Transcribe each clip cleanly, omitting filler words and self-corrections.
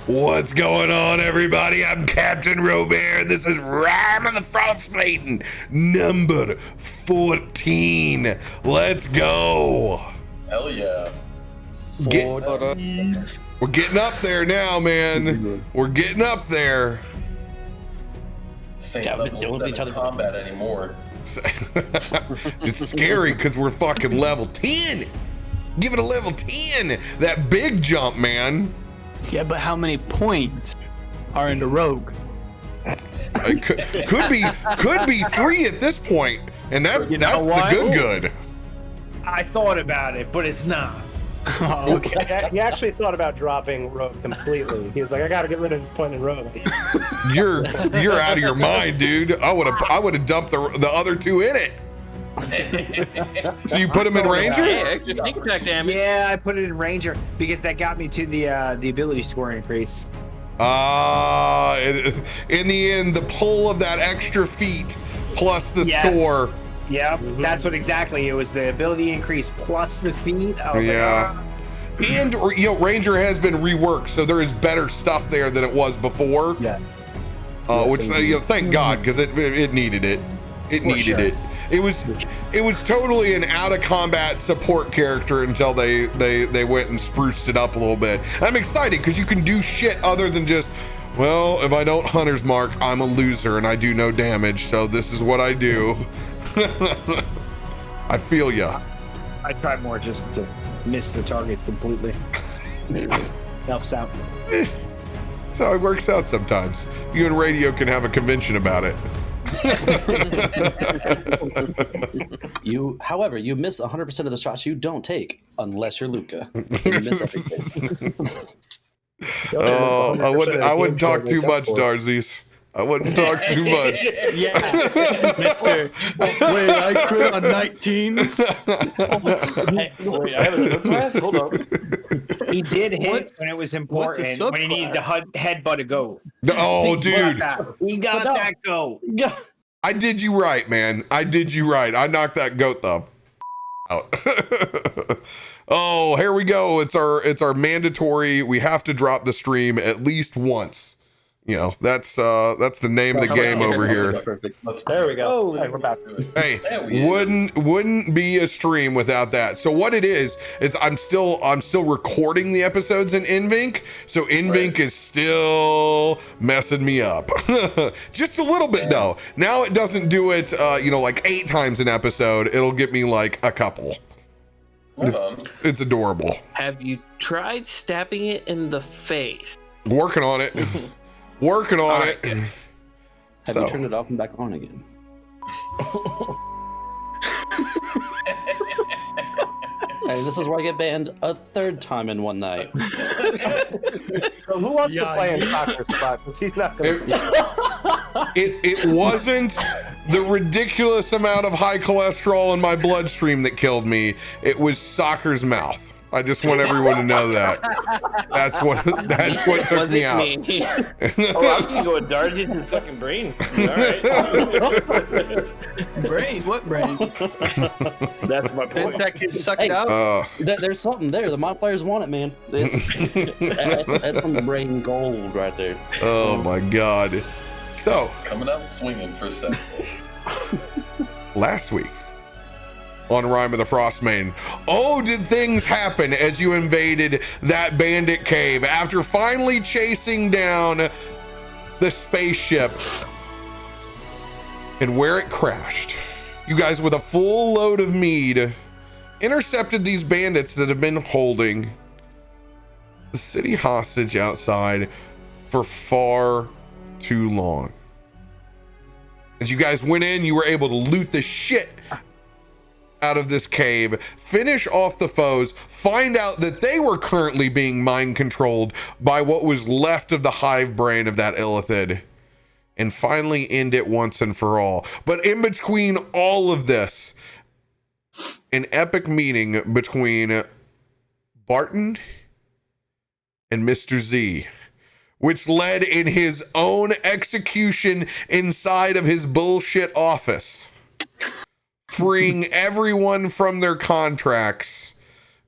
What's going on, everybody? I'm CaptainRoBear. This is Rime of the Frostmaiden, number 14. Let's go. Hell yeah. We're getting up there now, man. We're getting up there. Same levels than in combat anymore. It's scary because we're fucking level 10. Give it a level 10. That big jump, man. Yeah, but how many points are in the rogue? It could be 3 at this point, and that's the good. I thought about it, but it's not. Oh, okay. He actually thought about dropping rogue completely. He was like, I gotta get rid of this point in rogue. You're out of your mind, dude. I would have dumped the other 2 in it. So you put him in Ranger? Hey, extra sneak attack damage. Yeah, I put it in Ranger because that got me to the ability score increase. In the end, the pull of that extra feet plus the score. Yep, that's what exactly. It was the ability increase plus the feet. Yeah. And Ranger has been reworked, so there is better stuff there than it was before. Yes. Which thank God, because it needed it. It needed it. It was totally an out of combat support character until they went and spruced it up a little bit. I'm excited because you can do shit other than just, well, if I don't hunter's mark, I'm a loser and I do no damage, so this is what I do. I feel ya. I tried more just to miss the target completely. Helps out. That's how it works out sometimes. You and Radio can have a convention about it. However, you miss 100% of the shots you don't take, unless you're Luca. You miss everything. I wouldn't talk too much, Darzies. I wouldn't talk too much. Yeah, Mister. Wait, I crit on 19s. Wait, I have a class? Hold up. He did hit when it was important, when he needed to headbutt a goat. Oh, dude. He got that goat. I did you right, man. I did you right. I knocked that goat the out. Oh, here we go. It's our mandatory. We have to drop the stream at least once. That's the name of the game over here. There we go. Hey, we're back. Hey, wouldn't be a stream without that. So what it is I'm still recording the episodes in InVink. So InVink is still messing me up. Just a little bit though. Now it doesn't do it like 8 times an episode. It'll get me like a couple. It's adorable. Have you tried stabbing it in the face? Working on it. Working on it. Have you turned it off and back on again? Hey, this is where I get banned a 3rd time in one night. So who wants to play in soccer spot? Because he's not going to. It wasn't the ridiculous amount of high cholesterol in my bloodstream that killed me. It was soccer's mouth. I just want everyone to know that. That's what took me out. I was gonna go with Darcy's and fucking brain. All right. Brain? What brain? That's my point. Didn't that kid suck it out? There's something there. The modifiers want it, man. That's some brain gold right there. Oh my God. So It's coming out swinging for a second. last week on Rime of the Frostmaiden, did things happen as you invaded that bandit cave after finally chasing down the spaceship and where it crashed? You guys, with a full load of mead, intercepted these bandits that have been holding the city hostage outside for far too long. As you guys went in, you were able to loot the shit out of this cave, finish off the foes, find out that they were currently being mind controlled by what was left of the hive brain of that illithid, and finally end it once and for all. But in between all of this, an epic meeting between Barton and Mr. Z, which led in his own execution inside of his bullshit office, freeing everyone from their contracts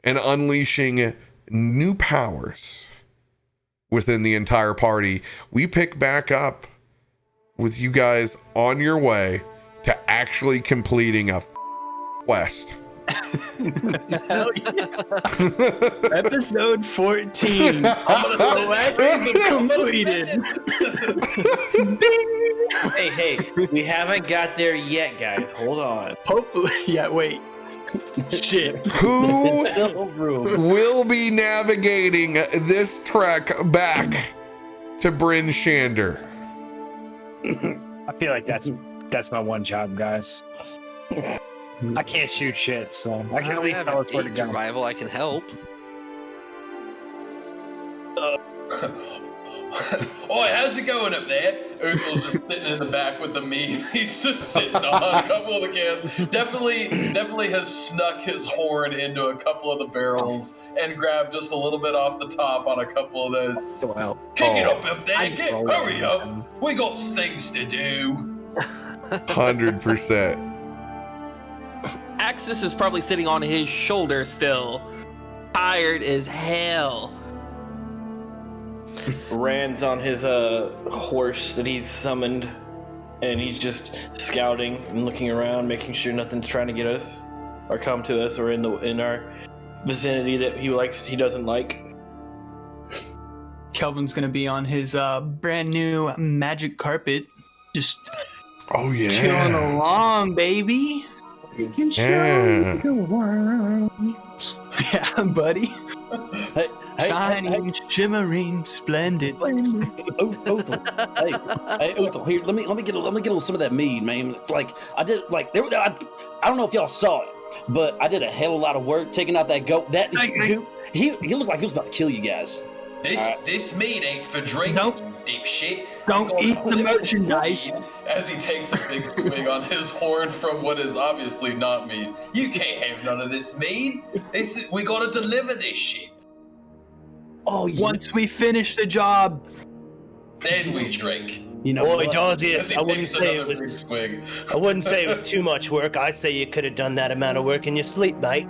and unleashing new powers within the entire party. We pick back up with you guys on your way to actually completing a quest. Hell yeah. Episode 14. I'm gonna actually completed. Hey, we haven't got there yet, guys. Hold on. Hopefully, yeah. Wait. Shit. Who It's still room. will be navigating this trek back to Bryn Shander? I feel like that's my one job, guys. I can't shoot shit, so I can at least tell us where to go. Survival, I can help. Oi, how's it going up there? Uthel's just sitting in the back with the meat. He's just sitting on a couple of the cans. Definitely has snuck his horn into a couple of the barrels and grabbed just a little bit off the top on a couple of those. Kick it up there. Hurry up. We got things to do. 100%. Axis is probably sitting on his shoulder still. Tired as hell. Rand's on his horse that he's summoned, and he's just scouting and looking around, making sure nothing's trying to get us or come to us or in our vicinity that he doesn't like. Kelvin's gonna be on his brand new magic carpet, just Oh yeah. chilling along, baby. Yeah. Yeah, buddy. Hey, Shining, shimmering, splendid. Uthel. Hey, Uthel. Here, let me get a little some of that mead, man. It's like I did. Like I don't know if y'all saw it, but I did a hell of a lot of work taking out that goat. That he looked like he was about to kill you guys. This meat ain't for drinking, dipshit. Don't eat the merchandise. As he takes a big swig on his horn from what is obviously not meat. You can't have none of this meat. We gotta deliver this shit. Oh, Once we finish the job, then we drink. You know, Boy, As Dawsius, he I wouldn't takes say another it big was. swig. I wouldn't say it was too much work. I'd say you could have done that amount of work in your sleep, mate.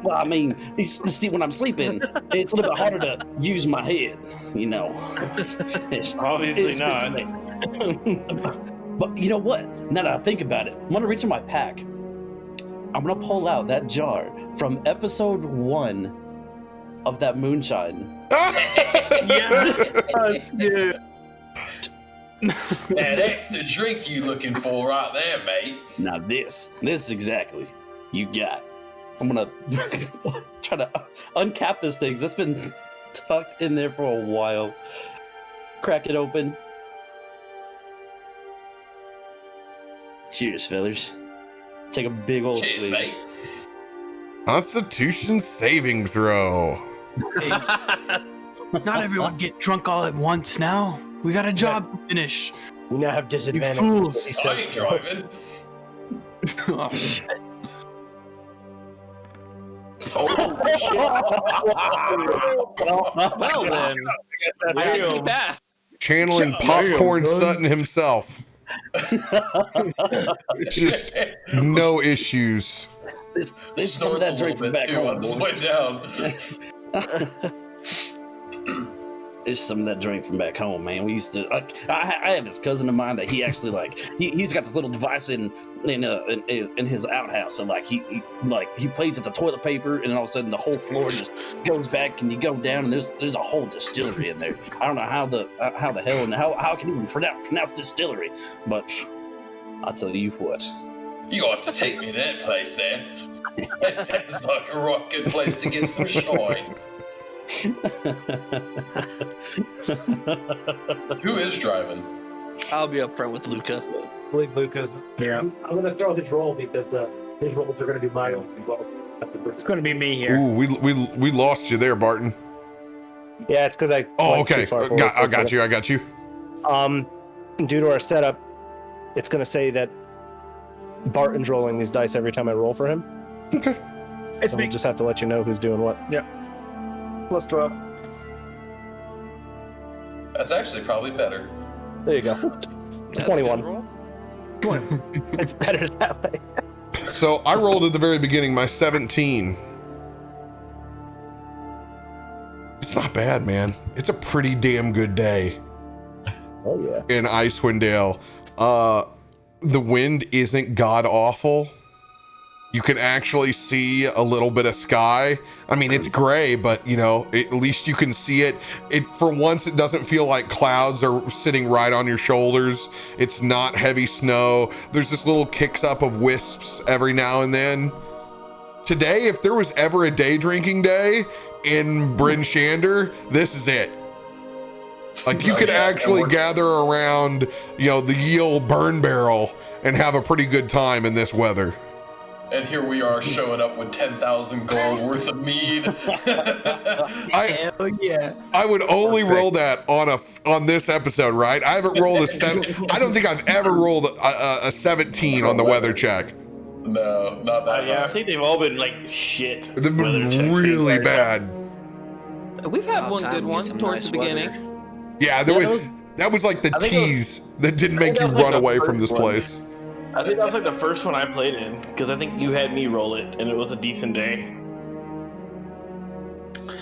well, I mean, when I'm sleeping, it's a little bit harder to use my head. You know, Obviously not. But you know what? Now that I think about it, I'm gonna reach in my pack. I'm gonna pull out that jar from episode 1 of that moonshine. yeah. Now that's the drink you looking for right there, mate. Now this exactly you got. I'm gonna try to uncap this thing. It's been tucked in there for a while. Crack it open. Cheers, fellas. Take a big old Cheers, swig. mate. Constitution saving throw. Not everyone get drunk all at once now. We got a job to finish. You now have disadvantage. fools. I ain't driving. Oh, shit. Well then, I actually passed. Channeling Popcorn Sutton himself. Just no issues. This is some of that drink from back home, on his boys. way down. It's some of that drink from back home, man. We used to. I had this cousin of mine that he actually he's got this little device in his outhouse, and he plays with the toilet paper, and then all of a sudden the whole floor just goes back, and you go down, and there's a whole distillery in there. I don't know how the hell and how can you even pronounce distillery, but I'll tell you what. You have to take me to that place there. That sounds like a rocket place to get some shine. Who is driving? I'll be up front with Luca. I believe Luca's. Yeah. I'm gonna throw his roll because his rolls are gonna be my own as well. It's going to be me here. Ooh, we lost you there, Barton. Yeah, it's because I. Oh, went too okay. far forward. I got you. Due to our setup, it's gonna say that Barton's rolling these dice every time I roll for him. Okay. It's So me. we'll just have to let you know who's doing what. Plus 12. That's actually probably better. There you go. That's 21. a good roll. It's better that way. So I rolled at the very beginning my 17. It's not bad, man. It's a pretty damn good day Oh yeah. in Icewind Dale. The wind isn't god awful. You can actually see a little bit of sky. I mean, it's gray, but you know, at least you can see it. For once, it doesn't feel like clouds are sitting right on your shoulders. It's not heavy snow. There's just little kicks up of wisps every now and then. Today, if there was ever a day drinking day in Bryn Shander, this is it. Like you could actually gather around, you know, the Yule burn barrel and have a pretty good time in this weather. And here we are showing up with 10,000 gold worth of mead. Hell yeah. I would only roll that on this episode, right? I haven't rolled a 7. I don't think I've ever rolled a 17 on the weather check. No, not that. Yeah, I high. think they've all been like shit. They've weather been checks. really bad. We've had About one time good to one get some towards nice the beginning. weather. Yeah, that was like the I think it was- tease that didn't make you that was like run the away from first this one. place. I think that was like the first one I played in, because I think you had me roll it, and it was a decent day.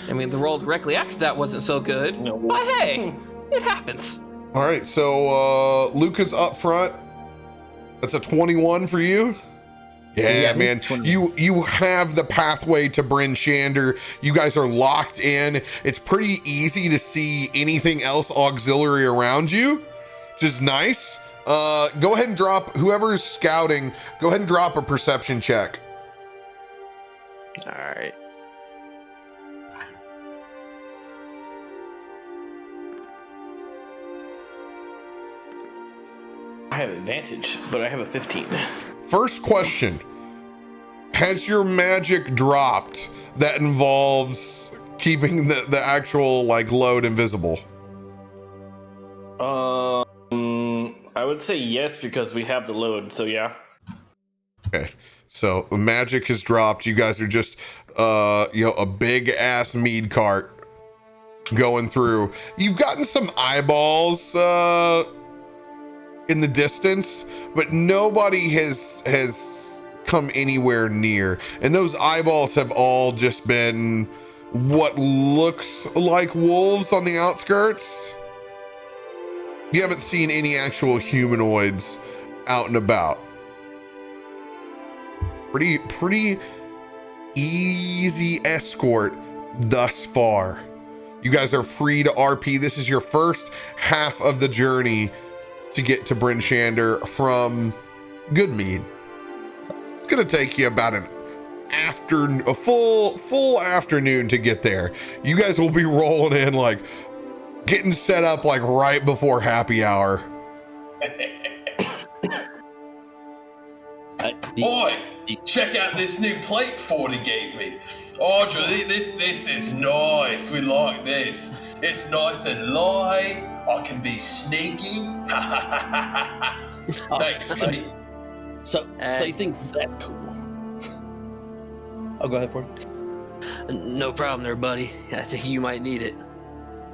I mean, the roll directly after that wasn't so good. No. But hey, it happens. All right, so Luca's up front. That's a 21 for you. Yeah, man. 21. You have the pathway to Bryn Shander. You guys are locked in. It's pretty easy to see anything else auxiliary around you, which is nice. Go ahead and drop, whoever's scouting, go ahead and drop a perception check. All right. I have advantage, but I have a 15. First question. Has your magic dropped that involves keeping the actual like load invisible? I would say yes, because we have the load, so yeah. Okay. So the magic has dropped. You guys are just a big ass mead cart going through. You've gotten some eyeballs in the distance, but nobody has come anywhere near. And those eyeballs have all just been what looks like wolves on the outskirts. You haven't seen any actual humanoids out and about. Pretty easy escort thus far. You guys are free to RP. This is your first half of the journey to get to Bryn Shander from Goodmead. It's gonna take you about a full afternoon to get there. You guys will be rolling in like getting set up like right before happy hour. Boy, check out this new plate Fordy gave me. Audrey, this is nice. We like this. It's nice and light. I can be sneaky. Thanks, mate. So you think that's cool? Oh, go ahead, Ford. No problem there, buddy. I think you might need it.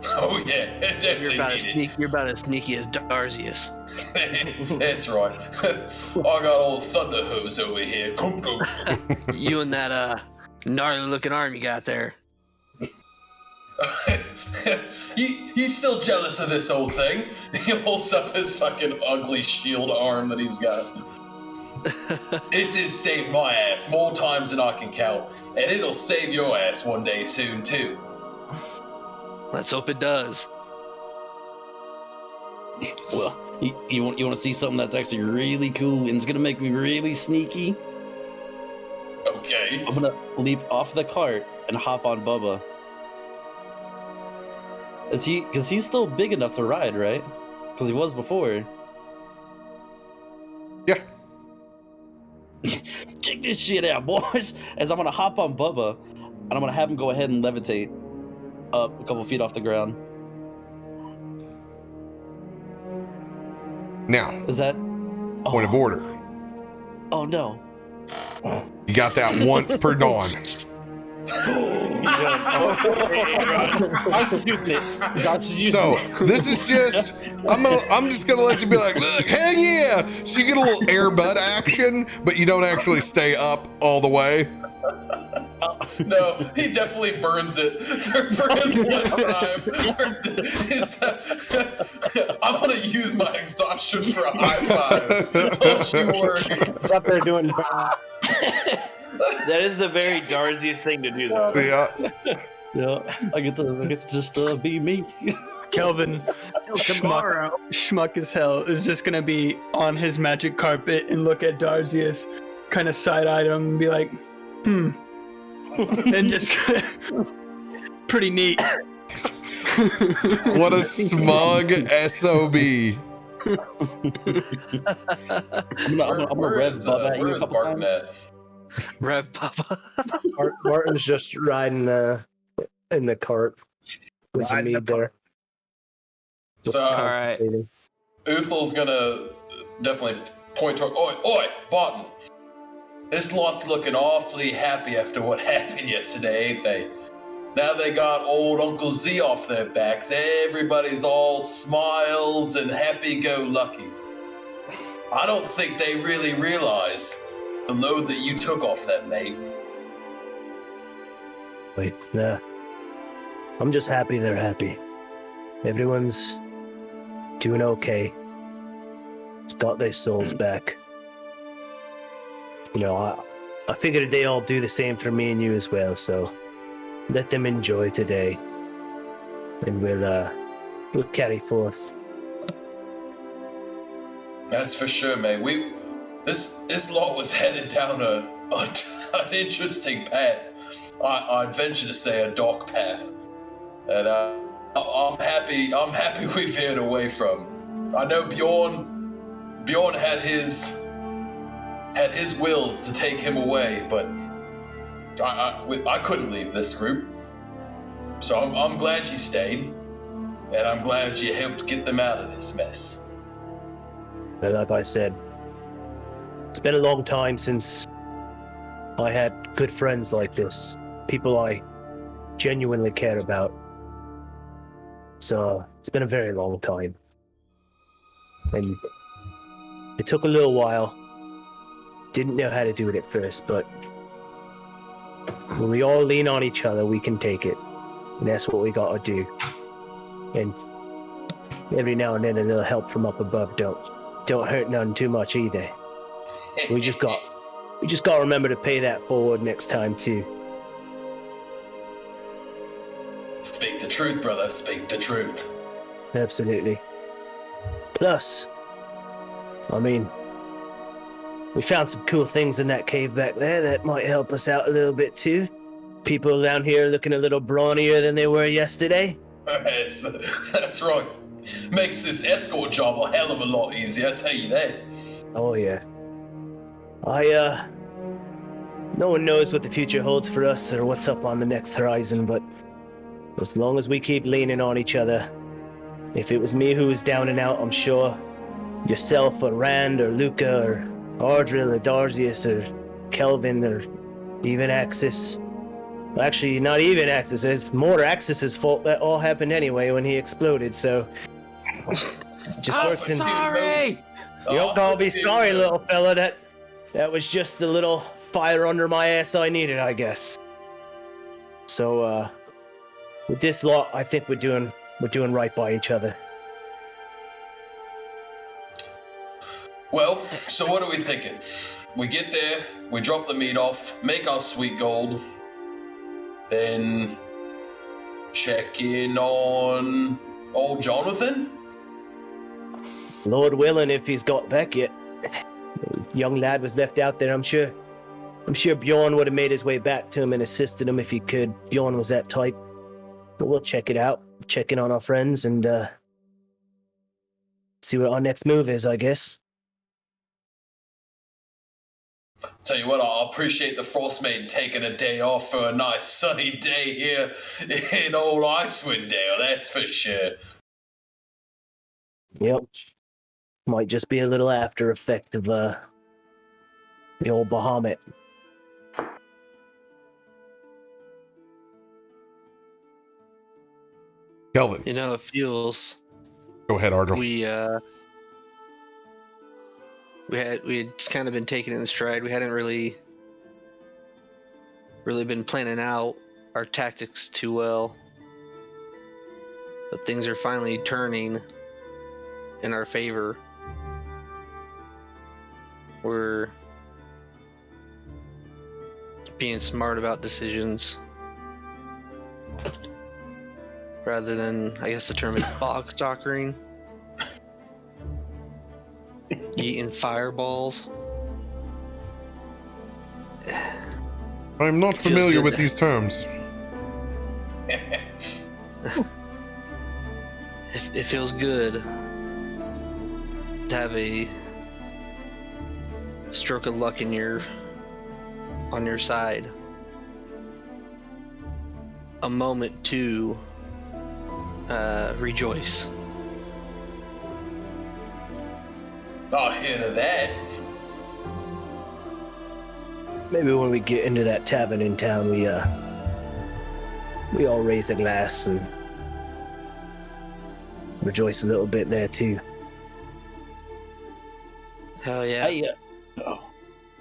Oh yeah, definitely need You're about as sneaky as Darzius. it. That's right. I got old thunder hooves over here. Come go. You and that gnarly looking arm you got there. He's still jealous of this old thing. He holds up his fucking ugly shield arm that he's got. This has saved my ass more times than I can count, and it'll save your ass one day soon too. Let's hope it does. Well, you want to see something that's actually really cool and it's gonna make me really sneaky? Okay. I'm gonna leap off the cart and hop on Bubba. Because he's still big enough to ride, right? Because he was before. Yeah. Check this shit out, boys. As I'm gonna hop on Bubba, and I'm gonna have him go ahead and levitate up a couple feet off the ground. Now, Is that point of order. Oh no. You got that once per dawn. So this is just I'm just gonna let you be like, look, hell yeah. So you get a little airbud action, but you don't actually stay up all the way. No, he definitely burns it for his one time. I'm gonna use my exhaustion for a high five. Don't you worry. What they're doing. That is the very Darziest thing to do, though. Yeah. Yeah, I get to just be me. Kelvin, Tomorrow. schmuck as hell, is just gonna be on his magic carpet and look at Darzius, kind of side-eye him and be like, and just pretty neat. What a smug SOB. I'm gonna rev Bubba at you a couple times. Rev Papa. Martin's just riding in the cart with the mead there. So, All right. Uthel's gonna definitely point toward. Oi, Barton! This lot's looking awfully happy after what happened yesterday, ain't they? Now they got old Uncle Z off their backs. Everybody's all smiles and happy-go-lucky. I don't think they really realize the load that you took off them, mate. Wait, I'm just happy they're happy. Everyone's doing okay. It's got their souls back. You know, I figured they all do the same for me and you as well, so let them enjoy today. And we'll carry forth. That's for sure, mate. This lot was headed down an interesting path. I'd venture to say a dark path. And I'm happy we veered away from. I know Bjorn had his wills to take him away, but I couldn't leave this group. So I'm glad you stayed, and I'm glad you helped get them out of this mess. But like I said, it's been a long time since I had good friends like this. People I genuinely care about. So it's been a very long time. And it took a little while. Didn't know how to do it at first, but when we all lean on each other, we can take it. And that's what we gotta do. And every now and then a little help from up above don't hurt none too much either. We just got to remember to pay that forward next time too. Speak the truth, brother. Speak the truth. Absolutely. Plus, I mean, we found some cool things in that cave back there that might help us out a little bit too. People down here looking a little brawnier than they were yesterday. That's right. Makes this escort job a hell of a lot easier, I tell you that. Oh yeah. No one knows what the future holds for us or what's up on the next horizon, but as long as we keep leaning on each other, if it was me who was down and out, I'm sure yourself or Rand or Luca or Ardril or Darzius or Kelvin or even Axis. Well, actually, not even Axis. It's more Axis's fault that all happened anyway when he exploded, so... Just works in... Sorry! You don't all be sorry, little fella. That was just a little fire under my ass I needed, I guess. So, with this lot, I think we're doing right by each other. Well, so what are we thinking? We get there, we drop the meat off, make our sweet gold, then check in on old Jonathan? Lord willing, if he's got back yet. Young lad was left out there, I'm sure. I'm sure Bjorn would have made his way back to him and assisted him if he could. Bjorn was that type. But we'll check it out, check in on our friends, and see what our next move is, I guess. Tell you what, I appreciate the Frostmaiden taking a day off for a nice sunny day here in old Icewind Dale, that's for sure. Yep. Might just be a little after effect of the old Bahamut. Kelvin, You know, it feels go ahead, Ardril. we had just kind of been taking it in stride. We hadn't really really been planning out our tactics too well. But things are finally turning in our favor. We're being smart about decisions rather than, I guess the term is bog stalkering. Eating fireballs. I'm not familiar with these terms. It feels good to have a stroke of luck on your side. A moment to rejoice. Not hint of that. Maybe when we get into that tavern in town, we all raise a glass and rejoice a little bit there too. Hell yeah.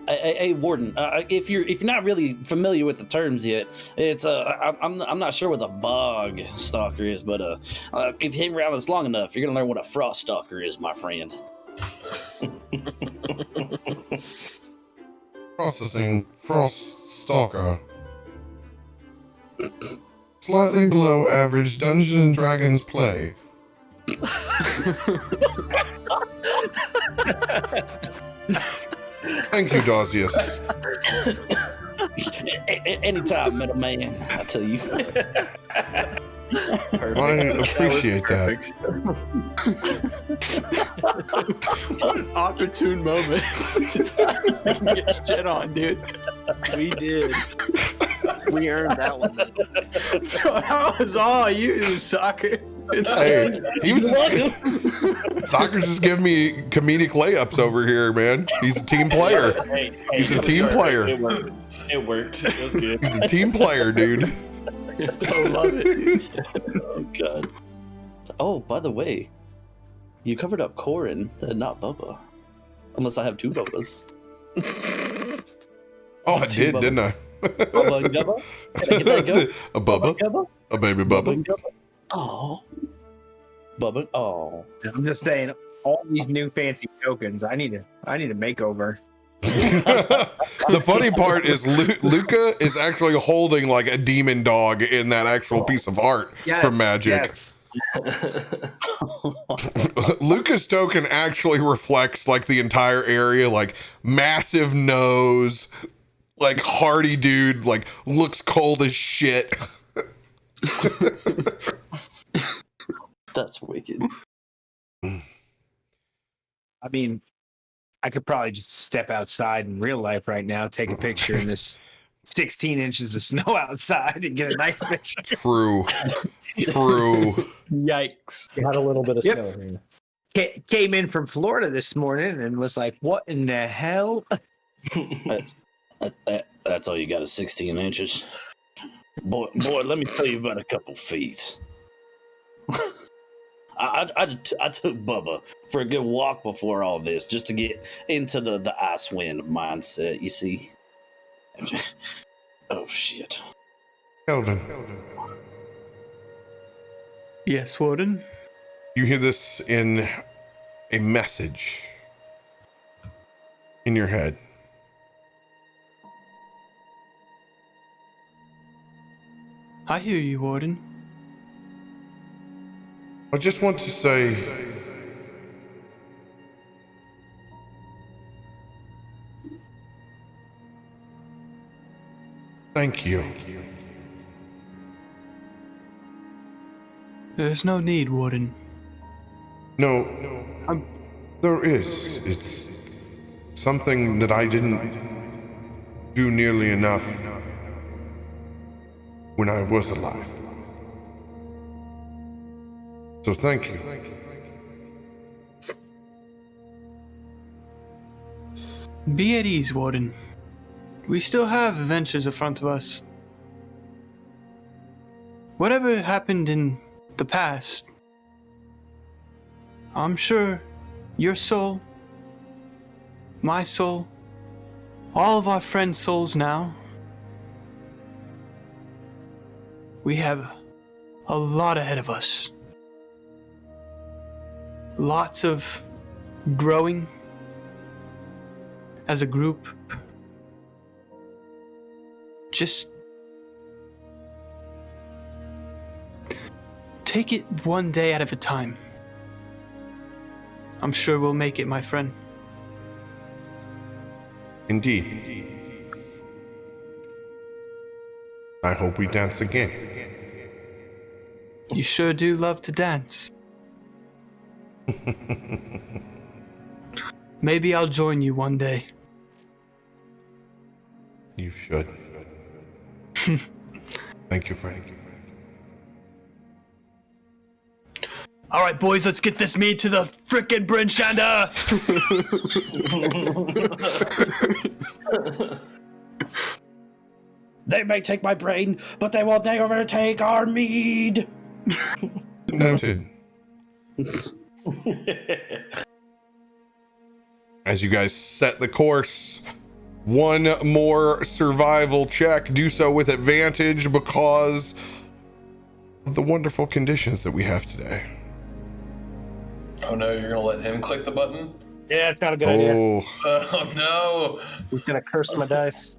Hey, Warden. If you're not really familiar with the terms yet, it's I'm not sure what a bog stalker is, but if you hang around this long enough, you're gonna learn what a frost stalker is, my friend. Processing Frost Stalker. Slightly below average Dungeons and Dragons play. Thank you, Darzius. Anytime, middleman. I tell you. I appreciate that. What an opportune moment to get shit on, dude. We did. We earned that one. That was all you, Soccer. Hey, he was Soccer's just giving me comedic layups over here, man. He's a team player. He's a team player. It worked. It was good. He's a team player, dude. I love it. Oh god. Oh, by the way, you covered up Corin and not Bubba. Unless I have two Bubbas. Oh, I did, Bubba. didn't I? Bubba and Gubba? Can I get that go? A Bubba? Gubba? A baby Bubba? Oh. Bubba. Oh. I'm just saying, all these new fancy tokens. I need a makeover. The funny part is Luca is actually holding like a demon dog in that actual piece of art from Magic. Yes. Luca's token actually reflects like the entire area, like massive nose, like hardy dude, like looks cold as shit. That's wicked. I mean, I could probably just step outside in real life right now, take a picture in this 16 inches of snow outside and get a nice picture. True. Yikes. You had a little bit of Yep. snow here. Came in from Florida this morning and was like, what in the hell? That's all you got is 16 inches. Boy, let me tell you about a couple feet. I took Bubba for a good walk before all this, just to get into the Icewind mindset, you see. Oh, shit. Kelvin, Yes, Warden. you hear this in a message in your head. I hear you, Warden. I just want to say thank you. There's no need, Warden. No, there is. It's something that I didn't do nearly enough when I was alive. So thank you. Be at ease, Warden. We still have adventures in front of us. Whatever happened in the past, I'm sure your soul, my soul, all of our friends' souls now We have a lot ahead of us. Lots of growing as a group. Just take it one day at a time. I'm sure we'll make it, my friend. Indeed. I hope we dance again. You sure do love to dance. Maybe I'll join you one day. You should. Thank you, Frank. All right, boys, let's get this meat to the frickin' Brinshanda. They may take my brain, but they will never take our mead. Noted. As you guys set the course, one more survival check. Do so with advantage because of the wonderful conditions that we have today. Oh no, you're gonna let him click the button? Yeah, it's not a good idea. Oh no! He's gonna curse my dice.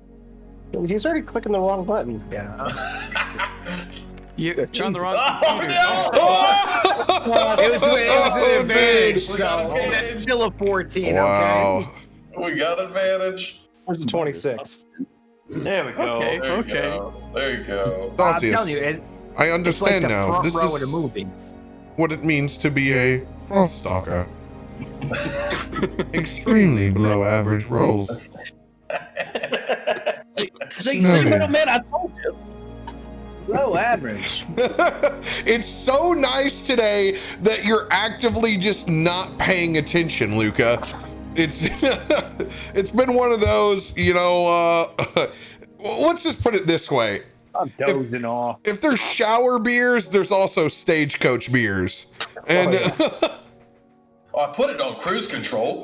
He's already clicking the wrong button. Yeah. You're on the wrong computer. Oh, no! It was an advantage, We got so advantage. that's still a 14, Wow. okay? We got advantage. Where's the 26? There we go. Okay. There you go. There you go. I'm Celsius, telling you, I it's like understand the now. front This row of the is movie. what it means to be a frost stalker. Extremely below average rolls. See, No. little man, I told you. Low average. It's so nice today that you're actively just not paying attention, Luca. It's it's been one of those, let's just put it this way. I'm dozing off. If there's shower beers, there's also stagecoach beers. And Oh, I put it on cruise control.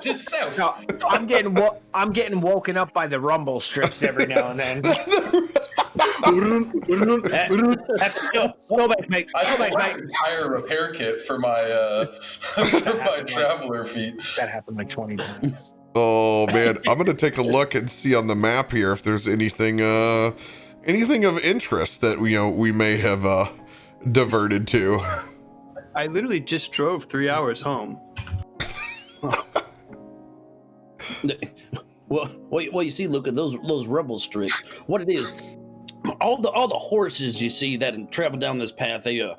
Yourself. No, I'm getting woken up by the rumble strips every now and then. That's snowbank, mate. I Snowbank, might mate. hire a repair kit for my for my traveler feet. That happened like 20 times. oh man, I'm gonna take a look and see on the map here if there's anything of interest that we may have diverted to. I literally just drove 3 hours home. Well, you see, look at those rumble strips. What it is, all the horses you see that travel down this path, they gotta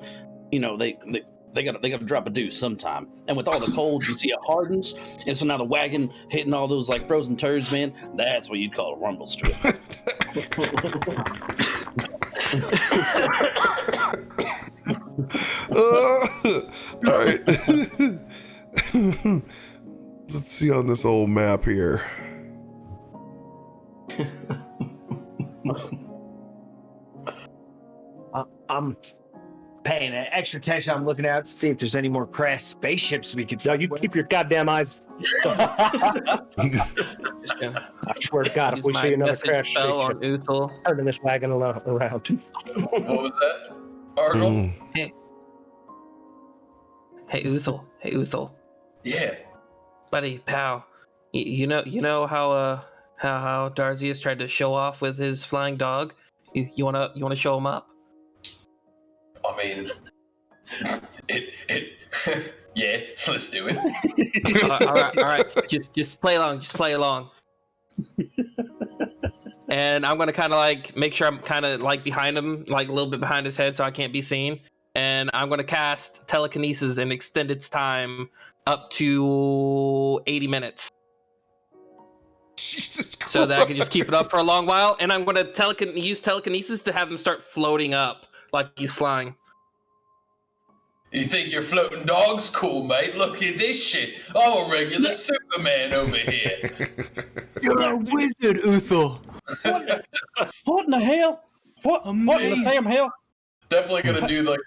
drop a deuce sometime. And with all the cold, you see it hardens, and so now the wagon hitting all those like frozen turds, man. That's what you'd call a rumble strip. All right. Let's see on this old map here. I'm paying extra attention. I'm looking out to see if there's any more crash spaceships we could. No, you keep your goddamn eyes. I swear to God, if we see another crash spell on spaceship, Uthal. turning this wagon around. What was that? Arnold? Mm. Hey Uthal, Yeah. buddy, pal. You know how Darzius tried to show off with his flying dog. You wanna show him up? I mean, yeah, let's do it. all right. Just play along. And I'm gonna kind of like make sure I'm kind of like behind him, like a little bit behind his head, so I can't be seen. And I'm gonna cast telekinesis and extend its time up to 80 minutes, Jesus Christ. so that I can just keep it up for a long while. And I'm gonna use telekinesis to have him start floating up like he's flying. You think your floating dog's cool, mate? Look at this shit. I'm a regular Superman over here. You're a wizard, Uthal. What in the hell? What in the Sam hell? Definitely gonna do like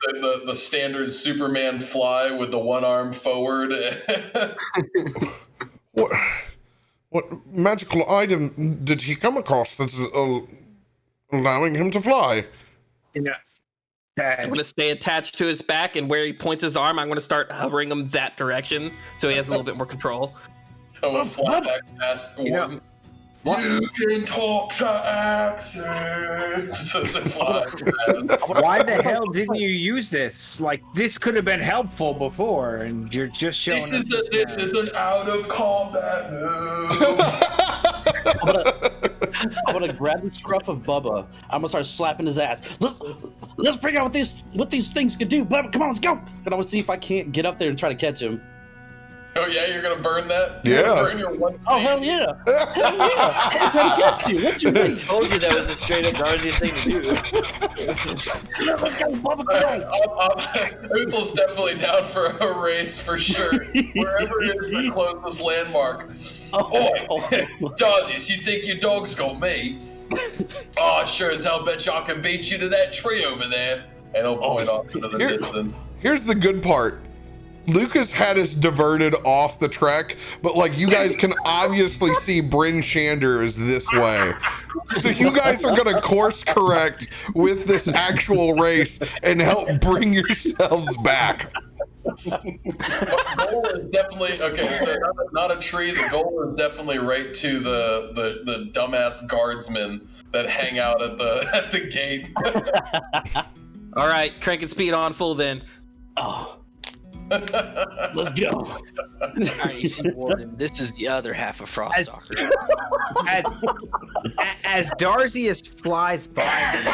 the standard Superman fly with the one arm forward. What magical item did he come across that's allowing him to fly. Yeah. I'm gonna stay attached to his back, and where he points his arm, I'm gonna start hovering him that direction, so he has a little bit more control. I'm gonna fly back past Warden. You can talk to accents. Why the hell didn't you use this? Like, this could have been helpful before, and you're just showing This us is an out of combat move. I'm gonna grab the scruff of Bubba. I'm gonna start slapping his ass. Let's figure out what these things can do. Bubba, come on, let's go. And I'm gonna see if I can't get up there and try to catch him. Oh yeah, you're gonna burn that? Yeah. You're gonna burn your one Oh hell yeah! Hell yeah! I'm trying to get you. What you I mean? told you that was a straight up Darcy thing to do. Let's go, Bubba. Come on. Uthel's definitely down for a race for sure. Wherever is the closest landmark. Oi, Darzius, you think your dog's got me? Oh, sure as hell bet y'all can beat you to that tree over there. And he'll point off into the distance. Here's the good part. Lucas had us diverted off the trek, but like you guys can obviously see Bryn Shander is this way. So you guys are gonna course correct with this actual race and help bring yourselves back. The goal is definitely okay. So not a tree. The goal is definitely right to the dumbass guardsmen that hang out at the gate. All right, cranking speed on full then. Oh. Let's go. Alright, you see, Warden, this is the other half of Froststalker. As Darzius flies by me,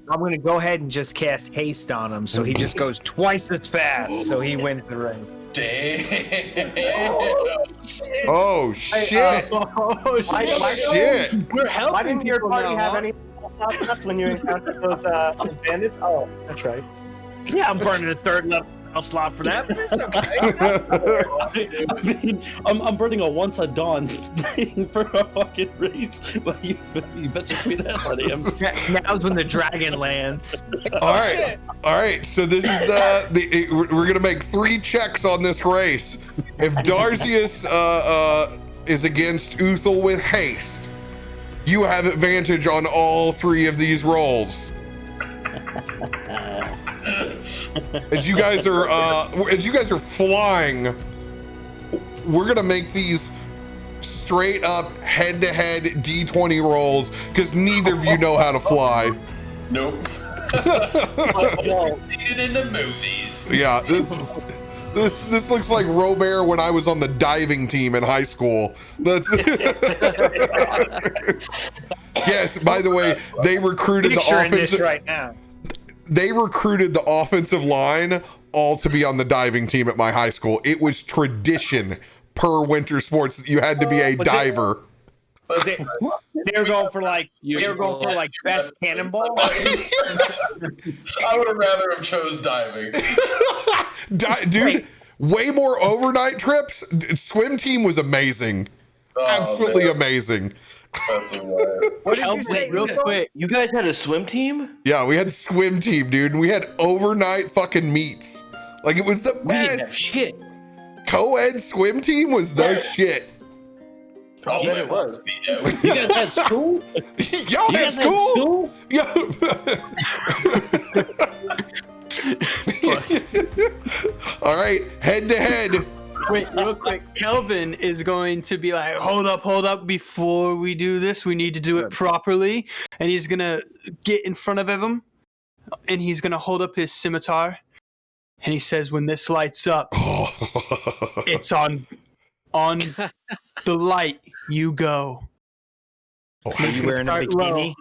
I'm going to go ahead and just cast haste on him, so he just goes twice as fast, so he wins the race. Damn. Oh shit! Shit! We're helping. Why didn't your party have any slots left when you encountered those bandits? Oh, that's right. Yeah, I'm burning a third level spell slot for that, but it's okay. I mean, I'm burning a once a dawn thing for a fucking race, but you bet your sweet ass I am. Now's when the dragon lands. All right. So this is we're gonna make 3 checks on this race. If Darzius is against Uthal with haste, you have advantage on all 3 of these rolls. As you guys are flying, we're gonna make these straight up head-to-head D20 rolls because neither of you know how to fly. Nope. Seen it in the movies. Yeah, this looks like RoBear when I was on the diving team in high school. That's yes. By the way, they recruited the offensive right now. They recruited the offensive line all to be on the diving team at my high school. It was tradition per winter sports that you had to be a diver. They were going for like best cannonball. I would have rather have chose diving. Dude, way more overnight trips. Swim team was amazing. Oh, Absolutely man. amazing. That's a riot. What did you say? Real quick, you guys had a swim team? Yeah, we had swim team, dude, and we had overnight fucking meets. Like it was the We didn't have best. shit. Co-ed swim team was the shit. Oh, bet it was. Yeah, You guys had school? Y'all You had guys had school? All right, head to head. Wait, real quick. Kelvin is going to be like, hold up. Before we do this, we need to do it properly. And he's going to get in front of him. And he's going to hold up his scimitar. And he says, when this lights up, it's on the light you go. Are you wearing a bikini?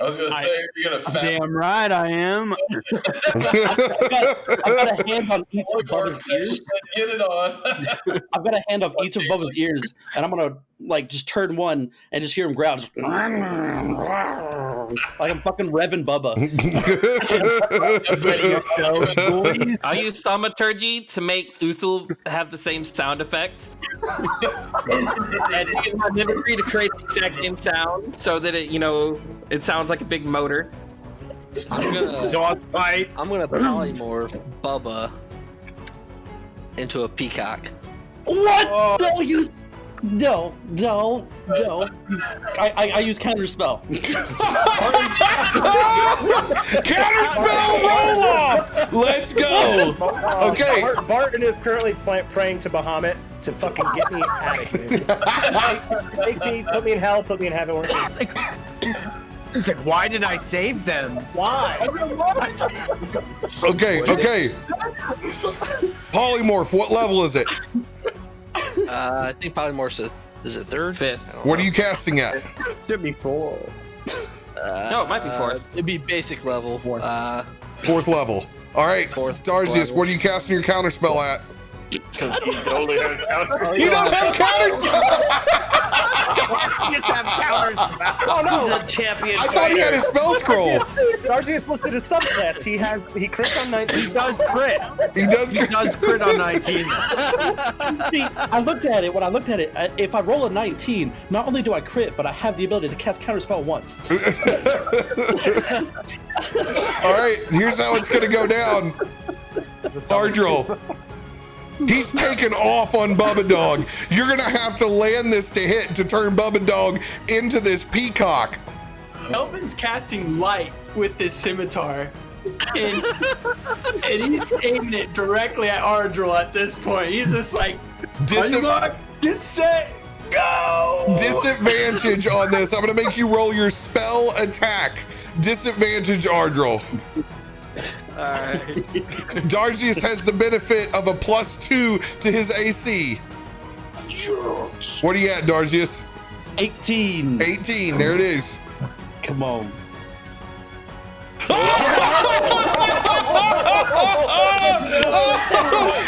I was gonna say you're gonna fast. Damn right I am. I've got a hand on each of Bubba's ears. Get it on. I've got a hand on each of Bubba's ears, and I'm gonna like just turn one and just hear him growl, just like I'm fucking revving Bubba. I'll use thaumaturgy to make Uthal have the same sound effect. And use my mimicry to create the exact same sound so that it sounds like a big motor. I'm gonna polymorph Bubba into a peacock. What? Oh. No, you No. I use counterspell. Counterspell roll off. Let's go. Okay. Barton is currently praying to Bahamut to fucking get me out of here. Take me, put me in hell, put me in heaven. It's like, why did I save them? Why? Okay. Polymorph, what level is it? I think Polymorph is it third? Fifth. What are you casting at? Should be 4. No, it might be fourth. It'd be basic level. Fourth level. All right, Fourth Darzius, level. what are you casting your counterspell at? Because he totally has counter. You don't have counterspell. Just have counters. Oh no! He's a champion. I thought he had a spell scroll. Darzius looked at his subclass. He crits on 19. He does crit. He does. He does crit on 19. See, I looked at it. When I looked at it, if I roll a 19, not only do I crit, but I have the ability to cast counterspell once. All right, here's how it's gonna go down. Ardril. He's taken off on Bubba Dog. You're gonna have to land this to hit to turn Bubba Dog into this peacock. Elvin's casting light with this scimitar, and he's aiming it directly at Ardril at this point. He's just like, get set, go! Disadvantage on this. I'm gonna make you roll your spell attack. Disadvantage, Ardril. Alright. Darzius has the benefit of a +2 to his AC. What are you at, Darzius? 18. 18. There it is. Come on.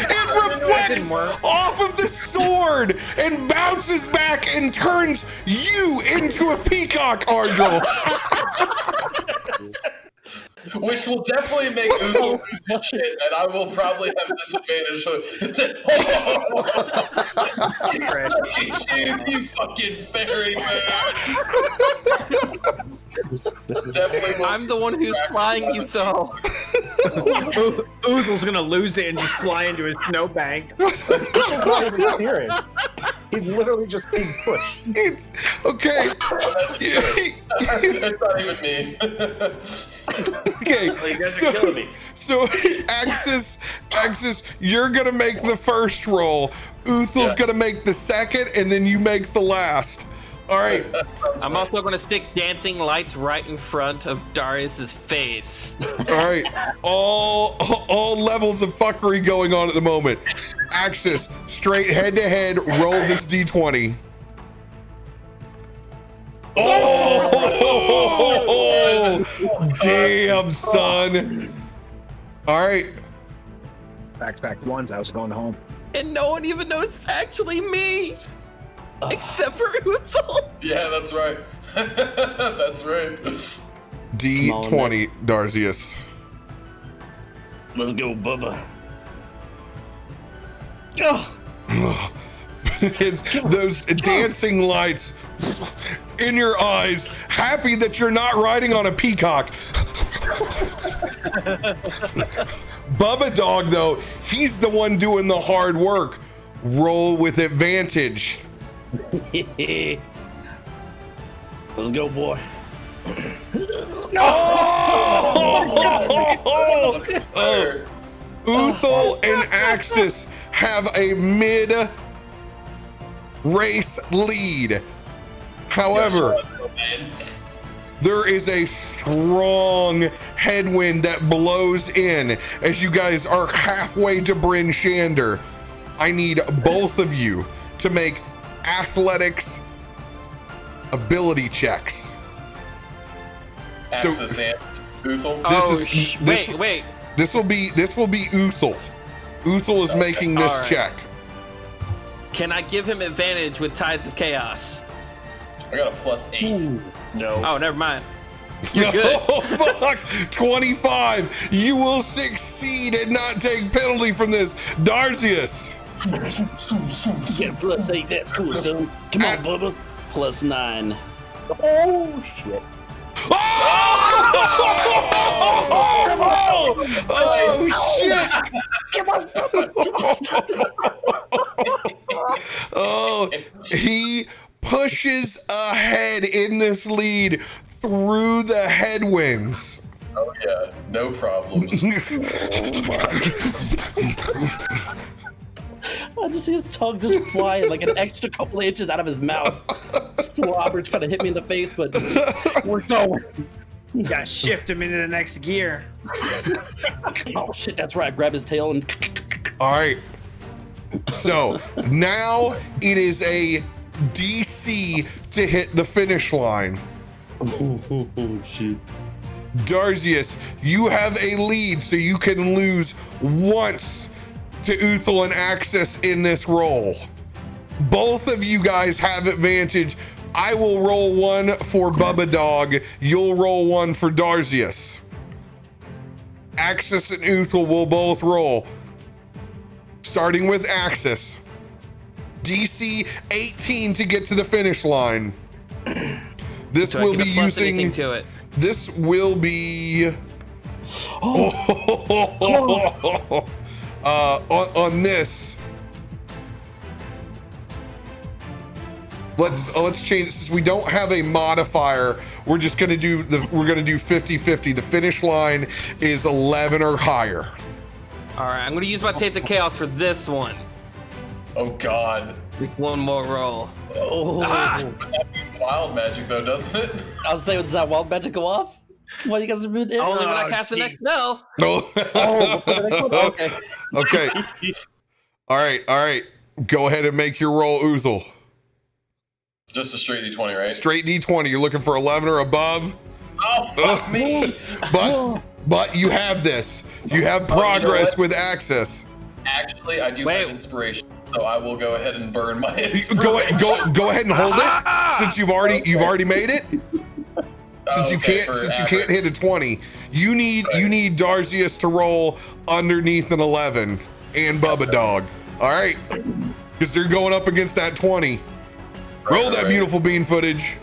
It reflects off of the sword and bounces back and turns you into a peacock, Ardril. Which will definitely make Uthal lose his shit, and I will probably have disadvantage. You fucking fairy man! Definitely. I'm the one who's flying you, so. Oozle's gonna lose it and just fly into his snowbank. He's literally just being pushed. It's okay. That's not even me. Okay. Oh, you guys are killing me. So Axis, you're gonna make the first roll. Uthal's gonna make the second, and then you make the last. All right. I'm also gonna stick dancing lights right in front of Darius's face. All right. All levels of fuckery going on at the moment. Axis, straight head to head, roll this d20. Oh, damn, son. All right. Back ones, I was going home. And no one even knows it's actually me! Except for Uthal! Yeah, that's right. That's right. D20, Darzius. Let's go, Bubba. Those dancing lights in your eyes, happy that you're not riding on a peacock. Bubba Dog, though, he's the one doing the hard work. Roll with advantage. Let's go, boy. Uthal and Axis have a mid-race lead. However, there is a strong headwind that blows in as you guys are halfway to Bryn Shander. I need both of you to make athletics ability checks. Axis and Uthal. Wait. This will be Uthal. Uthal is making this All right. check. Can I give him advantage with Tides of Chaos? I got a +8. No. Oh, never mind. You're good. Oh, fuck. 25. You will succeed and not take penalty from this. Darzius. Yeah, +8. That's cool, son. Come on, Bubba. +9. Oh shit. Oh shit! Oh, he pushes ahead in this lead through the headwinds. Oh yeah, no problems. I just see his tongue just flying like an extra couple of inches out of his mouth. Slobber kind of hit me in the face, but we're going. You gotta shift him into the next gear. Oh shit, that's right. I grabbed his tail and. All right. So now it is a DC to hit the finish line. Oh shit. Darzius, you have a lead, so you can lose once to Uthal and Axis in this roll. Both of you guys have advantage. I will roll one for Bubba Dog. You'll roll one for Darzius. Axis and Uthal will both roll. Starting with Axis. DC 18 to get to the finish line. This So I will can be plus anything using. to it. This will be on this. Let's change it. Since we don't have a modifier, we're just gonna do 50-50. The finish line is 11 or higher. All right, I'm gonna use my Tainted Chaos for this one. Oh god. One more roll. Oh. Wild magic though, doesn't it? I was saying, does that wild magic go off? While you guys have been in? Only when I cast the next spell. No. Oh, before the next one? Okay. Okay. All right. Go ahead and make your roll, Uthal. Just a straight D20, right? Straight D20. You're looking for 11 or above. Oh fuck me! But you have this. You have progress with access. Actually, I do Wait. have inspiration, so I will go ahead and burn my inspiration. Go ahead and hold it since you've already made it. Since you can't hit a 20, you need Darzius to roll underneath an 11 and Bubba Dog. All right, because they're going up against that 20. Roll that beautiful bean footage.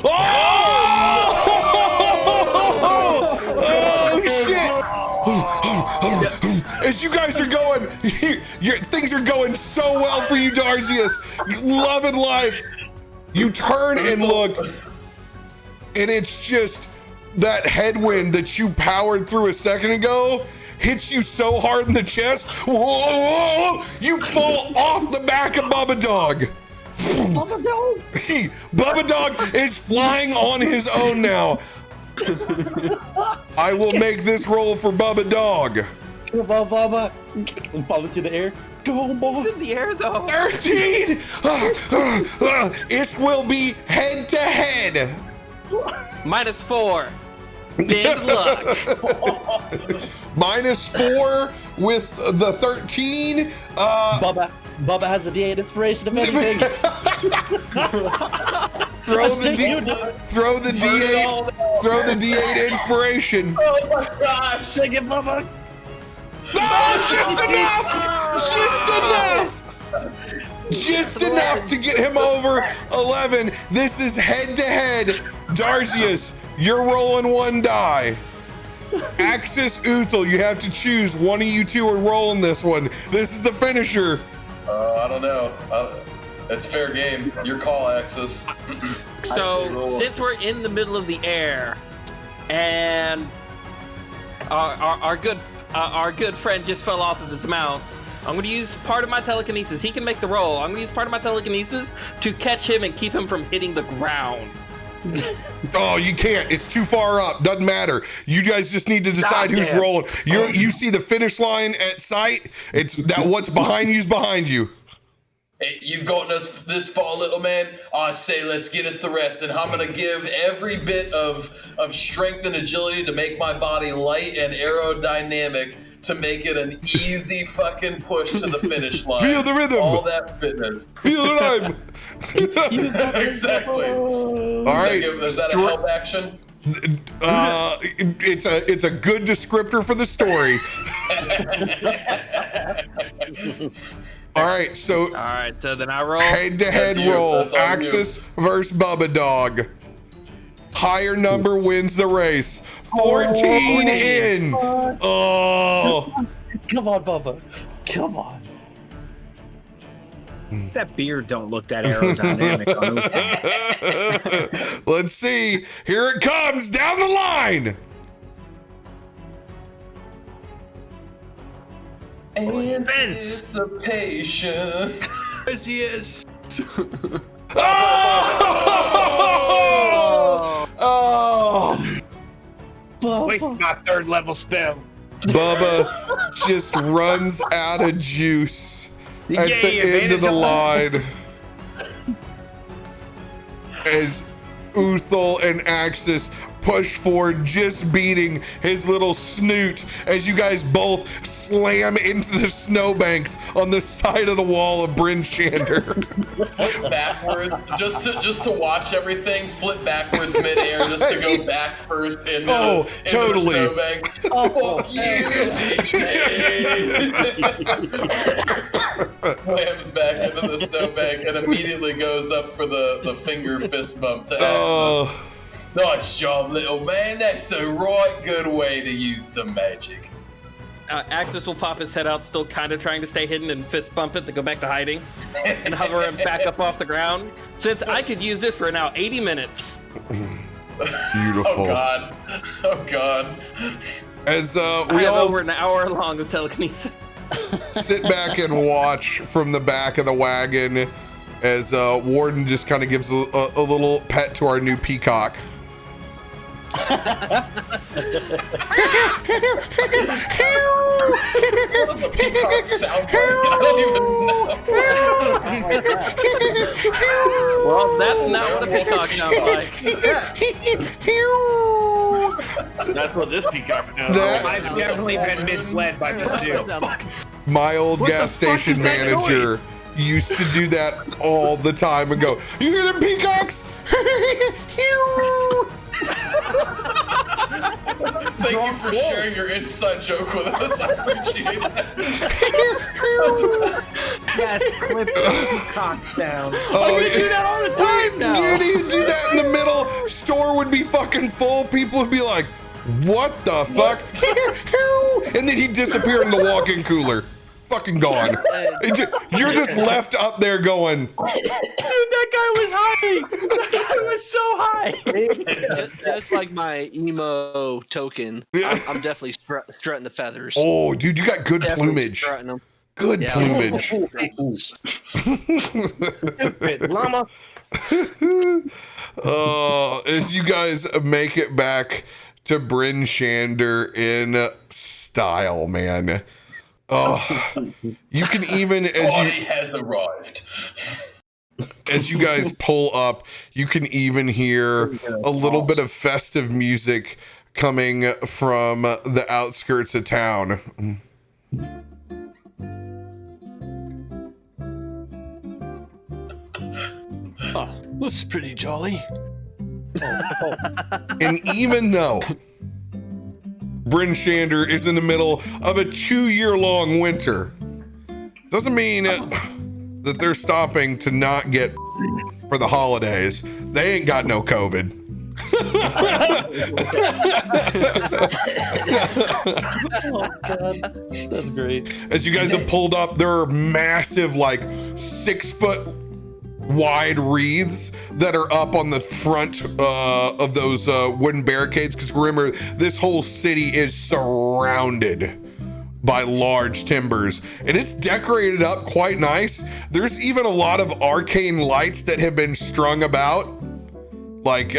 Oh shit! As you guys are going, things are going so well for you, Darzius. You love it life. You turn and look, and it's just that headwind that you powered through a second ago hits you so hard in the chest. Whoa, you fall off the back of Bubba Dog. Bubba Dog. Bubba Dog is flying on his own now. I will make this roll for Bubba Dog. Come on, Bubba. Fall into the air. Go on, Bubba. It's in the air though. 13. It will be head to head. -4. Big luck. -4 with the 13. Bubba has a D8 inspiration if anything. Throw the D8 inspiration. Oh my gosh! Take it, Bubba. No, just enough to get him over 11. This is head to head. Darzius, you're rolling one die. Axis, Uthal, you have to choose. One of you two are rolling this one. This is the finisher. I don't know. It's fair game. Your call, Axis. So since we're in the middle of the air, and our good friend just fell off of his mount, I'm going to use part of my telekinesis. He can make the roll. I'm going to use part of my telekinesis to catch him and keep him from hitting the ground. Oh, you can't. It's too far up. Doesn't matter. You guys just need to decide who's rolling. You see the finish line at sight. It's that what's behind you's behind you. Hey, you've gotten us this far, little man. I say let's get us the rest, and I'm gonna give every bit of strength and agility to make my body light and aerodynamic to make it an easy fucking push to the finish line. Feel the rhythm. All that fitness. Feel the rhythm. Exactly. All right. Is that a help action? It's a good descriptor for the story. All right, so then I roll head-to-head roll. Axis versus Bubba Dog. Higher number wins the race. 14 in. Oh. Come on, Bubba. Come on. That beard don't look that aerodynamic on Uthal. Let's see. Here it comes down the line. Anticipation. Arceus. Oh! Waste my 3rd level spell. Bubba just runs out of juice at Yay, the end of the line as Uthal and Axis push forward, just beating his little snoot as you guys both slam into the snowbanks on the side of the wall of Bryn Shander. Flip backwards, just to watch everything. Flip backwards midair, just to go back first into, totally. into the snowbank. Fuck you! Slams back into the snowbank and immediately goes up for the finger fist bump to Axis. Nice job, little man. That's a right good way to use some magic. Axis will pop his head out, still kind of trying to stay hidden, and fist bump it to go back to hiding, and hover him back up off the ground. Since I could use this for now 80 minutes. Beautiful. Oh god. Oh god. As I we have all over an hour long of telekinesis. sit back and watch from the back of the wagon as Warden just kind of gives a little pet to our new peacock. The peacock sound like? I don't even know. Well, that's not what a peacock sounds like. That's what this peacock sounds That- like. I've definitely been misled by this too. My old What gas the fuck station is that manager used to do that all the time and go, "You hear them peacocks?" Thank you for sharing your inside joke with us. I appreciate that. That's clip peacock sound. Oh, We do that all the time now. Dude, you do that in the middle. Store would be fucking full. People would be like, "What the fuck?" And then he'd disappear in the walk-in cooler. Fucking gone. You're just left up there going, Dude, that guy was high. That guy was so high. That's like my emo token. I'm definitely strutting the feathers. "Oh, dude, you got good Definitely plumage. strutting them. Good Yeah. plumage." Stupid llama. As you guys make it back to Bryn Shander in style, man. Oh, you can even Party has arrived. as you guys pull up, you can even hear a little bit of festive music coming from the outskirts of town. Oh, this is pretty jolly. And even though Bryn Shander is in the middle of a 2-year-long winter, doesn't mean that they're stopping to not get for the holidays. They ain't got no COVID. Oh, God. That's great. As you guys have pulled up, there are massive, like 6-foot wide wreaths that are up on the front of those wooden barricades. Because remember, this whole city is surrounded by large timbers, and it's decorated up quite nice. There's even a lot of arcane lights that have been strung about. Like,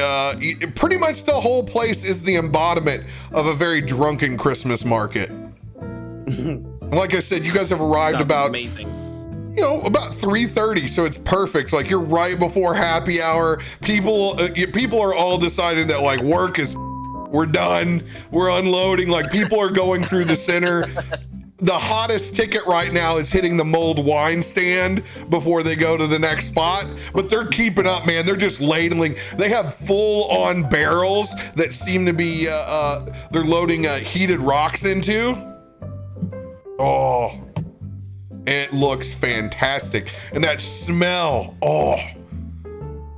pretty much the whole place is the embodiment of a very drunken Christmas market. Like I said, you guys have arrived Sounds about, amazing. about 3:30, so it's perfect. Like, you're right before happy hour. People are all deciding that, like, work is, we're done, we're unloading. Like, people are going through the center. The hottest ticket right now is hitting the mulled wine stand before they go to the next spot, but they're keeping up, man. They're just ladling. They have full-on barrels that seem to be they're loading heated rocks into. Oh, it looks fantastic. And that smell, oh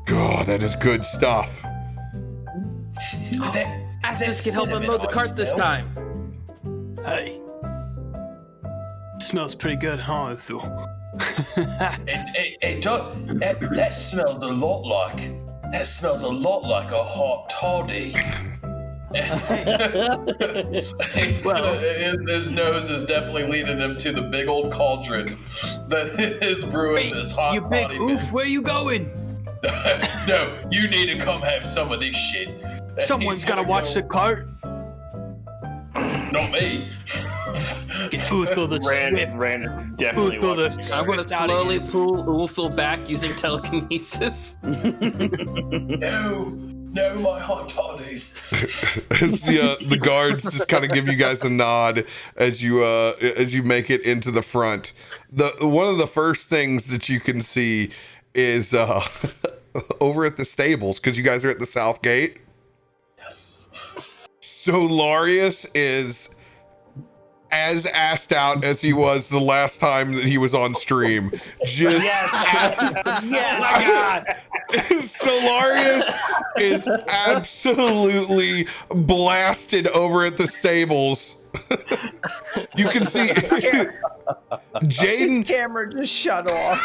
god, that is good stuff. Axis can help unload the cart this time. Hey. Smells pretty good, huh, Uthul? That smells a lot like. That smells a lot like a hot toddy. His nose is definitely leading him to the big old cauldron that is brewing this hot You big toddy oof, mix. where you going? No, you need to come have some of this shit. Someone's He's gotta gonna watch go- the cart. Not me. Get Uthul the swift. Brandon definitely Uthul the watches. I'm gonna swift outta slowly here. pull Ulthul back using telekinesis. No, my hot toddies. As the guards just kind of give you guys a nod as you make it into the front. The one of the first things that you can see is over at the stables, because you guys are at the south gate. Yes. So Larius is as assed out as he was the last time that he was on stream. Just Solarius is absolutely blasted over at the stables. You can see Jaden. His camera just shut off.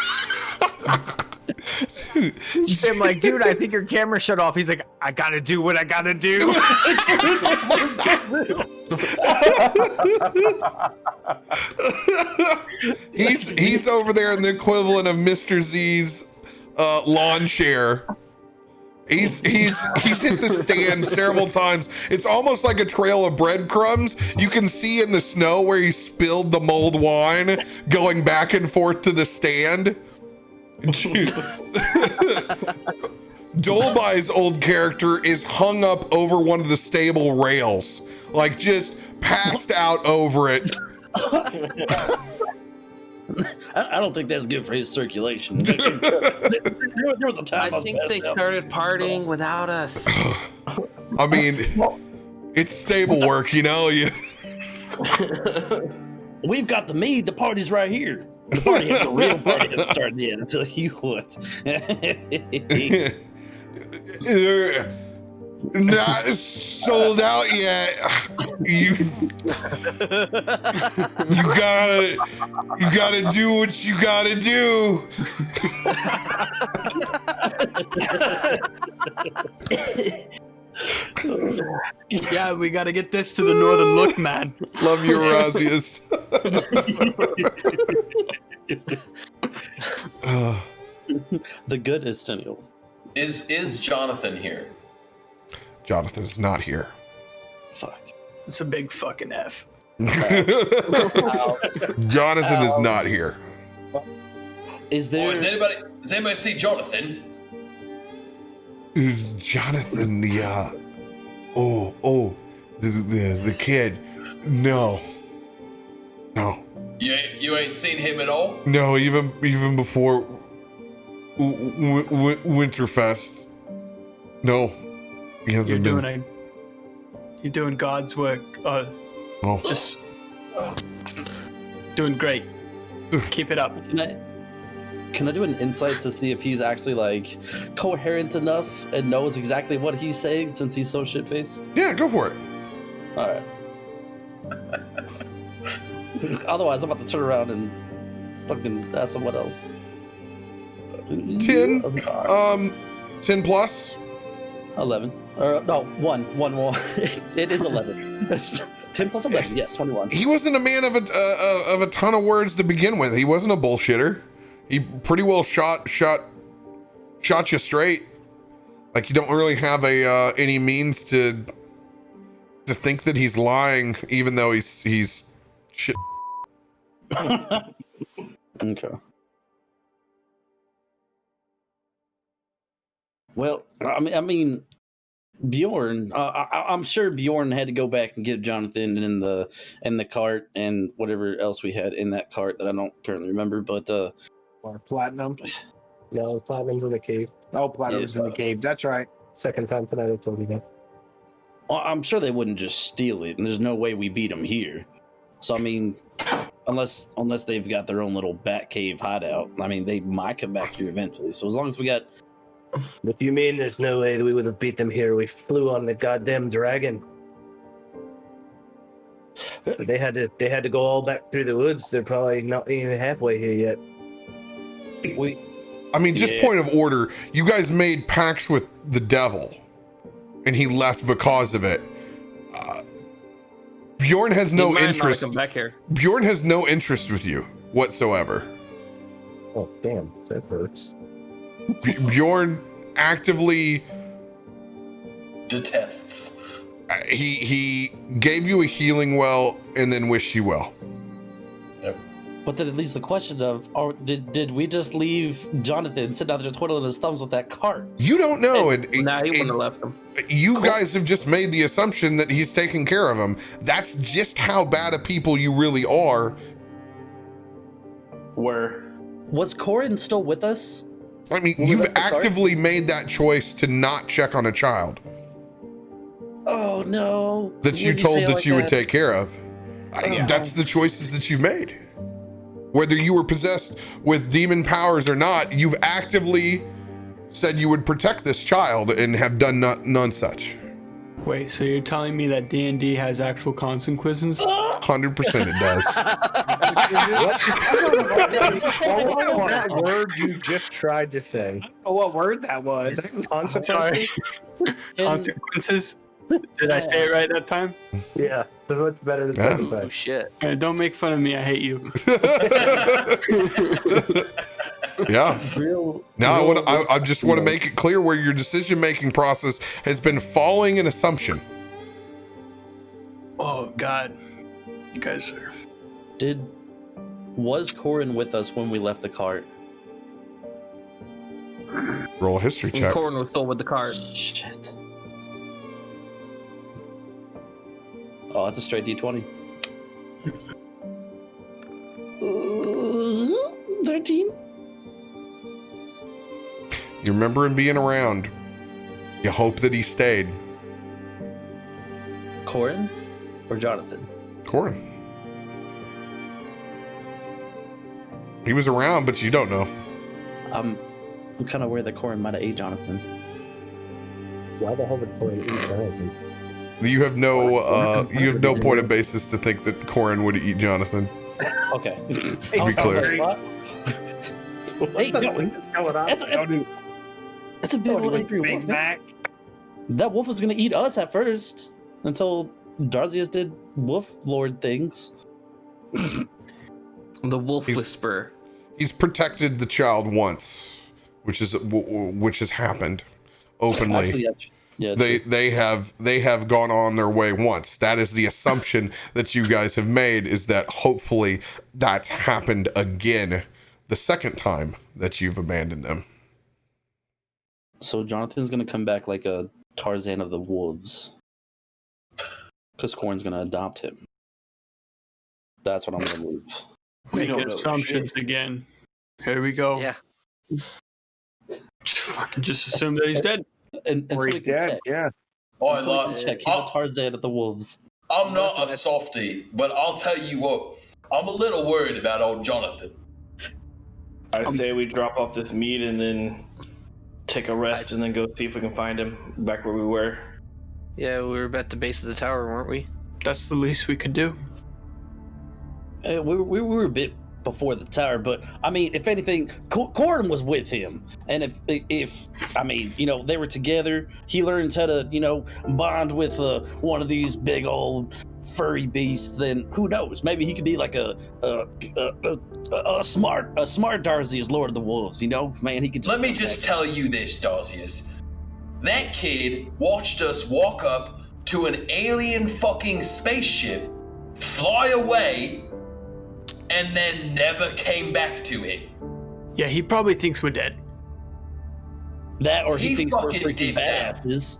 I'm like, dude, I think your camera shut off. He's like, I gotta do what I gotta do. He's over there in the equivalent of Mr. Z's lawn chair. He's hit the stand several times. It's almost like a trail of breadcrumbs. You can see in the snow where he spilled the mulled wine going back and forth to the stand. Dolby's old character is hung up over one of the stable rails, like just passed out over it. I don't think that's good for his circulation. There was a time I think they started partying without us. I mean, it's stable work, you know. We've got the mead. The party's right here. The party has the real party hasn't started yet. I'll tell you what. Not sold out yet. You gotta do what you gotta do. Yeah, we gotta get this to the Northern Look, man. Love you, Razius. The good is Tenniel. Is Jonathan here? Jonathan's not here. Fuck. It's a big fucking F. Jonathan is not here. Is there? Does anybody see Jonathan? Jonathan, the the kid. No. You ain't seen him at all? No, even before Winterfest. No, he hasn't been. You're doing God's work. Just doing great. Keep it up. Can I do an insight to see if he's actually like coherent enough and knows exactly what he's saying since he's so shit faced? Yeah, go for it. All right. Otherwise, I'm about to turn around and fucking ask someone else. 10 plus. 11. Or no, one more. It is 11. 10 plus 11. Yes, 21. He wasn't a man of a ton of words to begin with. He wasn't a bullshitter. He pretty well shot you straight. Like, you don't really have any means to think that he's lying, even though he's shit. Okay. Well, I mean, Bjorn. I'm sure Bjorn had to go back and get Jonathan in the cart and whatever else we had in that cart that I don't currently remember. But Or platinum. No, Platinum's in the cave. Oh, platinum's in the cave. That's right. Second time tonight I told you that. well, I'm sure they wouldn't just steal it, and there's no way we beat them here. So I mean, unless they've got their own little bat cave hideout, I mean, they might come back here eventually. So as long as we got. If you mean there's no way that we would have beat them here, we flew on the goddamn dragon. They had to go all back through the woods. They're probably not even halfway here yet. I mean, just point of order. You guys made pacts with the devil, and he left because of it. Bjorn has no interest. Come back here. Bjorn has no interest with you whatsoever. Oh, damn. That hurts. Bjorn actively Detests. he gave you a healing well and then wished you well. But then it leaves the question of, did we just leave Jonathan sitting out there twiddling his thumbs with that cart? You don't know. Nah, he wouldn't have left him. You guys have just made the assumption that he's taking care of him. That's just how bad a people you really are. Was Corin still with us? I mean, When we you've left the cart? actively made that choice to not check on a child Oh no! that you Why'd say told it that like you would that? take care of. Yeah. That's the choices that you've made. Whether you were possessed with demon powers or not, you've actively said you would protect this child and have done none such. Wait, so you're telling me that D&D has actual consequences? 100% it does. That word you just tried to say. Oh, what word that was? Sorry. Consequences? Did I say it right that time? Yeah, so much better than second Oh time. shit. Don't make fun of me. I hate you. Yeah. Now I just want to make it clear where your decision-making process has been following an assumption. Oh God, you guys are. Was Corin with us when we left the cart? Roll a history And check. Corin was still with the cart. Shit. Oh, that's a straight D20. 13? You remember him being around. You hope that he stayed. Corin or Jonathan? Corin. He was around, but you don't know. I'm kind of aware that Corin might have ate Jonathan. Why the hell would Corin eat Jonathan? You have no point of basis to think that Corin would eat Jonathan. Okay. Just to be clear. Hey, no, that's a big old angry wolf. That wolf was gonna eat us at first until Darzius did wolf lord things. The wolf whisperer. He's protected the child once, which has happened openly. Actually, yeah, they have gone on their way once. That is the assumption that you guys have made, is that hopefully that's happened again the second time that you've abandoned them. So Jonathan's gonna come back like a Tarzan of the wolves, because Corin's gonna adopt him. That's what I'm gonna move. Making assumptions again. Here we go. Yeah. Just assume that he's dead. And Or he's dead, yeah. I Until we like. can check. He's a Tarzan of the wolves. I'm not a softie, but I'll tell you what. I'm a little worried about old Jonathan. I say we drop off this meat and then take a rest and then go see if we can find him back where we were. Yeah, we were at the base of the tower, weren't we? That's the least we could do. We were a bit before the tower, but I mean, if anything, Corin was with him, and if I mean, you know, they were together. He learns how to, you know, bond with one of these big old furry beasts. Then who knows? Maybe he could be like a smart Darcy as Lord of the Wolves. You know, man, he could. Let me just tell you this, Darcius. That kid watched us walk up to an alien fucking spaceship, fly away, and then never came back to it. Yeah, he probably thinks we're dead. That, or he He thinks we're fucking freaking did that. badasses.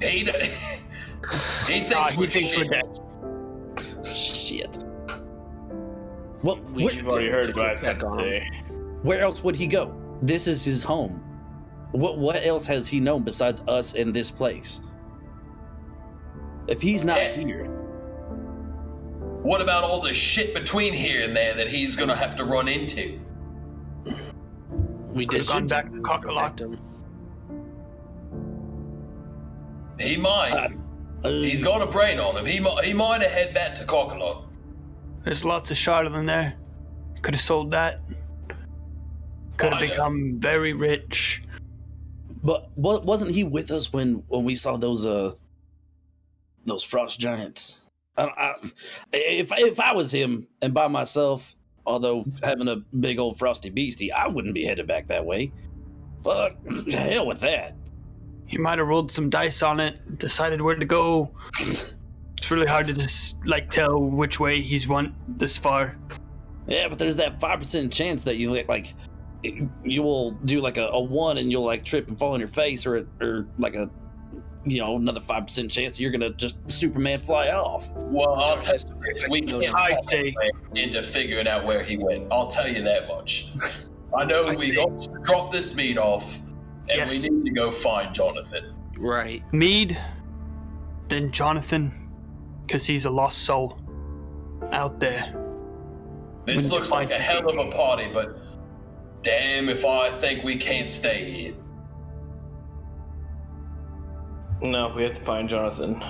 He thinks we're dead. Shit. Well, You've already heard what I had to say. where else would he go? This is his home. What else has he known besides us and this place? If he's not here, What about all the shit between here and there that he's gonna have to run into? We Could did have gone back to Cockalock. him. He might. He's got a brain on him. He might have head back to Coquelin. There's lots of Charlotte in there. Could have sold that. Could have become very rich. But wasn't he with us when we saw those frost giants? If I was him and by myself, although having a big old frosty beastie, I wouldn't be headed back that way. Fuck, hell with that. He might have rolled some dice on it, decided where to go. It's really hard to just tell which way he's went this far. Yeah, but there's that 5% chance that you you will do like a 1 and you'll trip and fall on your face, or like a another 5% chance you're gonna just Superman fly off. Well, I'll tell you this, we can't into figuring out where he went. I'll tell you that much. I know we got to drop this meat off, and we need to go find Jonathan. Right. Mead, then Jonathan, because he's a lost soul out there. This looks like a hell of a party, but damn if I think we can't stay here. No, we have to find Jonathan.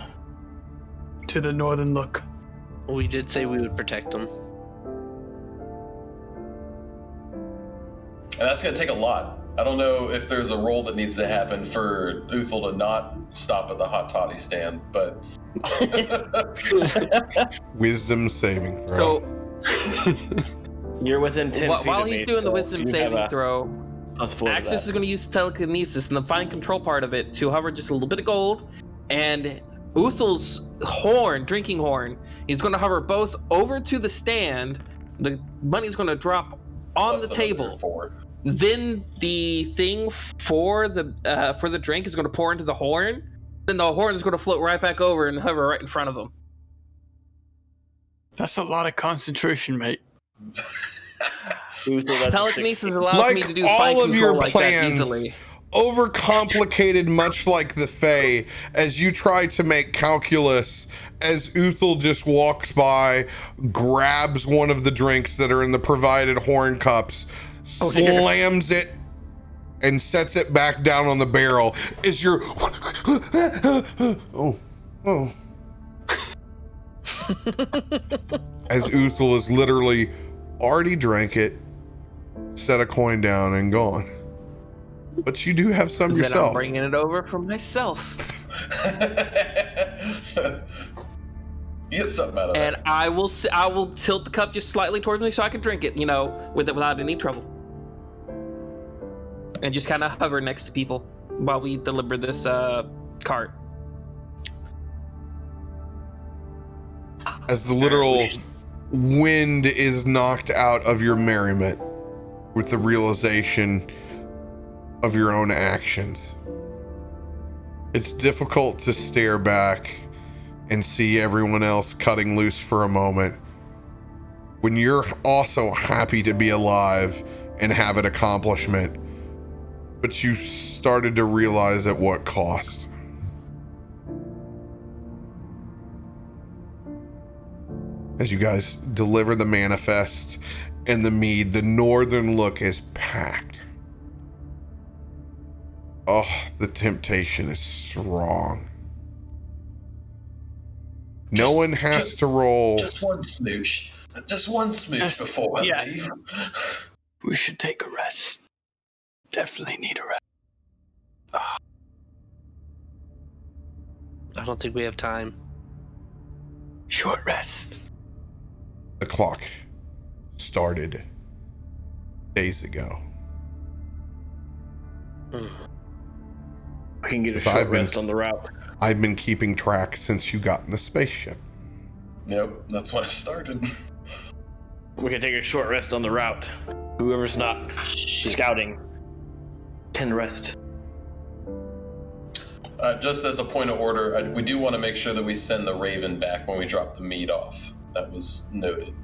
To the northern look. We did say we would protect him. And that's going to take a lot. I don't know if there's a roll that needs to happen for Uthal to not stop at the hot toddy stand, but... Wisdom saving throw. So, You're within 10 feet while of he's me, doing the so wisdom you saving have a throw, +4 to Axis that. is going to use telekinesis and the fine control part of it to hover just a little bit of gold, and Uthal's drinking horn, he's going to hover both over to the stand. The money's going to drop on the table. Then the thing for the drink is going to pour into the horn. Then the horn is going to float right back over and hover right in front of him. That's a lot of concentration, mate. Telekinesis allows me to do fine all of your control like that plans easily. overcomplicated, much like the Fae, as you try to make calculus, as Uthal just walks by, grabs one of the drinks that are in the provided horn cups, slams it, and sets it back down on the barrel. As you're as Uthal has literally already drank it, set a coin down, and gone. But you do have some Then yourself. I'm bringing it over for myself. You get something out of And that. I will tilt the cup just slightly towards me so I can drink it, without any trouble. And just kind of hover next to people while we deliver this cart. As the literal wind is knocked out of your merriment with the realization of your own actions. It's difficult to stare back and see everyone else cutting loose for a moment when you're also happy to be alive and have an accomplishment, but you started to realize at what cost. As you guys deliver the manifest and the mead, the northern look is packed. Oh, the temptation is strong. No one has to roll. Just one smooch. Just one smooch before we leave. We should take a rest. Definitely need a rest. I don't think we have time. Short rest. The clock started days ago. I can get a So short rest on the route. I've been keeping track since you got in the spaceship. Yep, that's when I started. We can take a short rest on the route. Whoever's not scouting can rest. Just as a point of order, we do want to make sure that we send the Raven back when we drop the meat off. That was noted.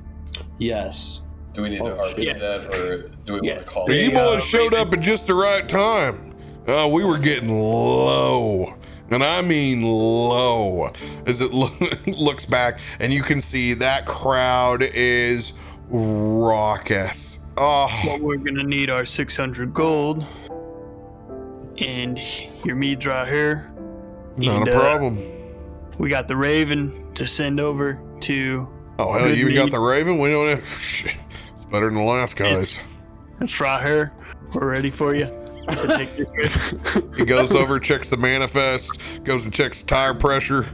Yes. Do we need to RP that, or do we want to call You it? boys showed up at just the right time. We were getting low. And I mean low. As it looks back, and you can see that crowd is raucous. Oh. Well, we're gonna need our 600 gold. And your mead's right here. Not And, a problem. We got the Raven to send over to. Oh hell, you got the Raven? We don't have... It's better than the last guys. It's right here. We're ready for you to take this risk. He goes over, checks the manifest, goes and checks the tire pressure.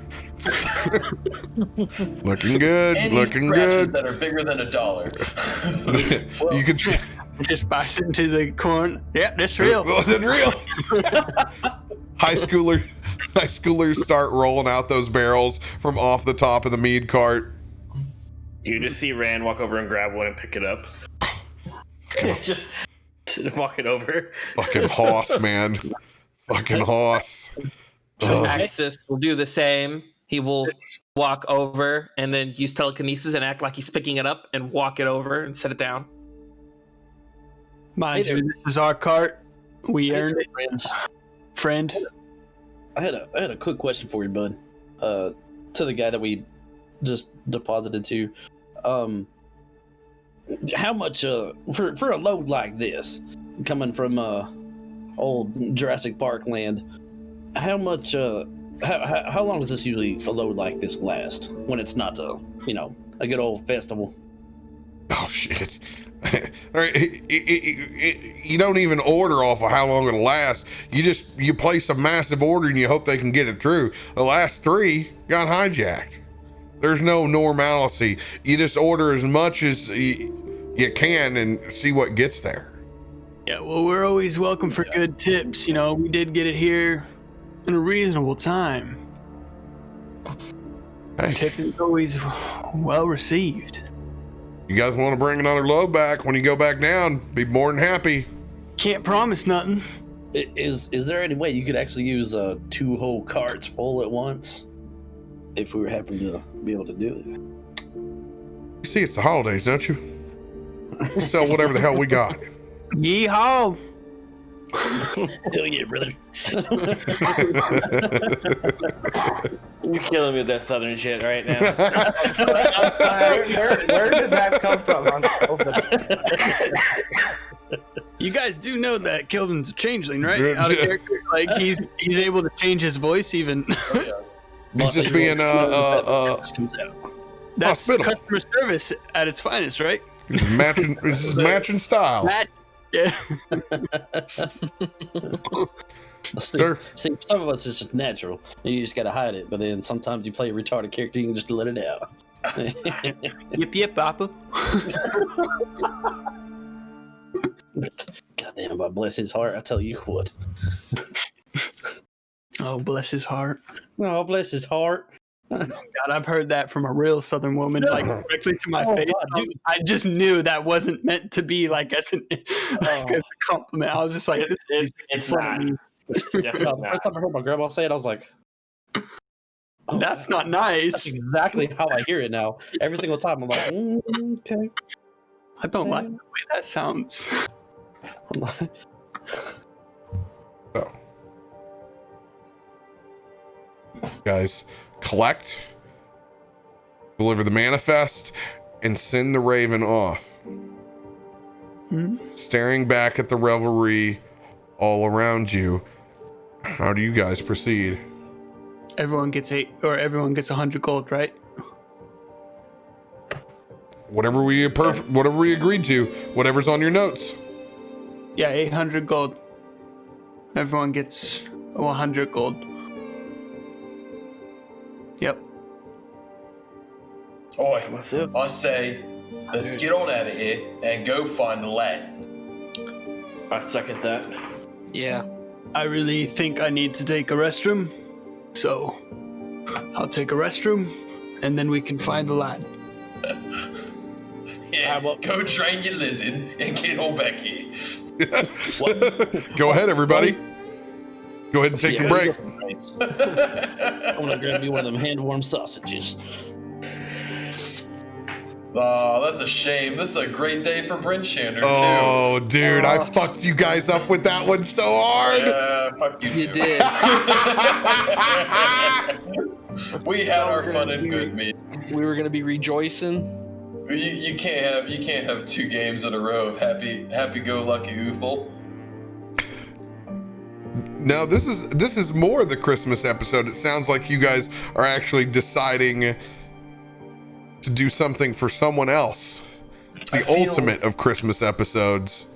Looking good, Any looking scratches good. that are bigger than $1. You can Just bites into the corn. Yeah, that's real. Well, that's real. High schoolers start rolling out those barrels from off the top of the mead cart. You just see Rand walk over and grab one and pick it up. Just walk it over. Fucking hoss, man. Fucking hoss. So Ugh. Axis will do the same. He will walk over and then use telekinesis and act like he's picking it up and walk it over and set it down. Mind you, this is our cart. We earned it, friend. I had a quick question for you, bud. To the guy that we just deposited to. How much for a load like this, coming from old Jurassic Park land? How much? How long does this usually a load like this last when it's not a good old festival? Oh shit. All right, you don't even order off of how long it'll last. You place a massive order and you hope they can get it through. The last 3 got hijacked. There's no normalcy. You just order as much as you can and see what gets there. Yeah, well, we're always welcome for good tips. We did get it here in a reasonable time. Hey, Tip is always well received. you guys want to bring another load back when you go back down? Be more than happy. Can't promise nothing. Is there any way you could actually use 2 whole carts full at once? If we were happy to be able to do it. You see, it's the holidays, don't you? We'll sell whatever the hell we got. Yeehaw! Hell yeah, brother. You're killing me with that southern shit right now. Where did that come from? You guys do know that Kelvin's a changeling, right? Out of character, like he's able to change his voice even. He's just being That's hospitable. customer service at its finest, right? This is matching style. Yeah. See, some of us it's just natural. You just gotta hide it, but then sometimes you play a retarded character, you can just let it out. Yip, Papa. Goddamn, but bless his heart, I tell you what. Oh, bless his heart. Oh, bless his heart. God, I've heard that from a real Southern woman, like directly to my face. God, dude. I just knew that wasn't meant to be like as a compliment. I was just like, It's not. It's definitely The not. first time I heard my grandma say it, I was like, oh, that's not nice. that's exactly how I hear it now. Every single time, I'm like, okay. I don't like the way that sounds. I'm like, So, guys, collect, deliver the manifest, and send the Raven off. Staring back at the revelry all around you, how do you guys proceed? Everyone gets 100 gold, right? Whatever we agreed to, whatever's on your notes. Yeah, 800 gold. Everyone gets 100 gold. Yep. Oi, What's up? I say, let's get on out of here and go find the lad. I second that. Yeah. I really think I need to take a restroom, so I'll take a restroom, and then we can find the lad. Yeah, go train your lizard and get on back here. Go ahead, everybody. Go ahead and take your break. I'm gonna grab you one of them hand-warmed sausages. Oh, that's a shame. This is a great day for Bryn Shander, too. Oh, dude, I fucked you guys up with that one so hard. Yeah, fuck you, You too. did. We had our fun and good meat. We were gonna be rejoicing. You can't have 2 games in a row of happy go lucky Uthel. No, this is more the Christmas episode. It sounds like you guys are actually deciding to do something for someone else. It's the ultimate of Christmas episodes.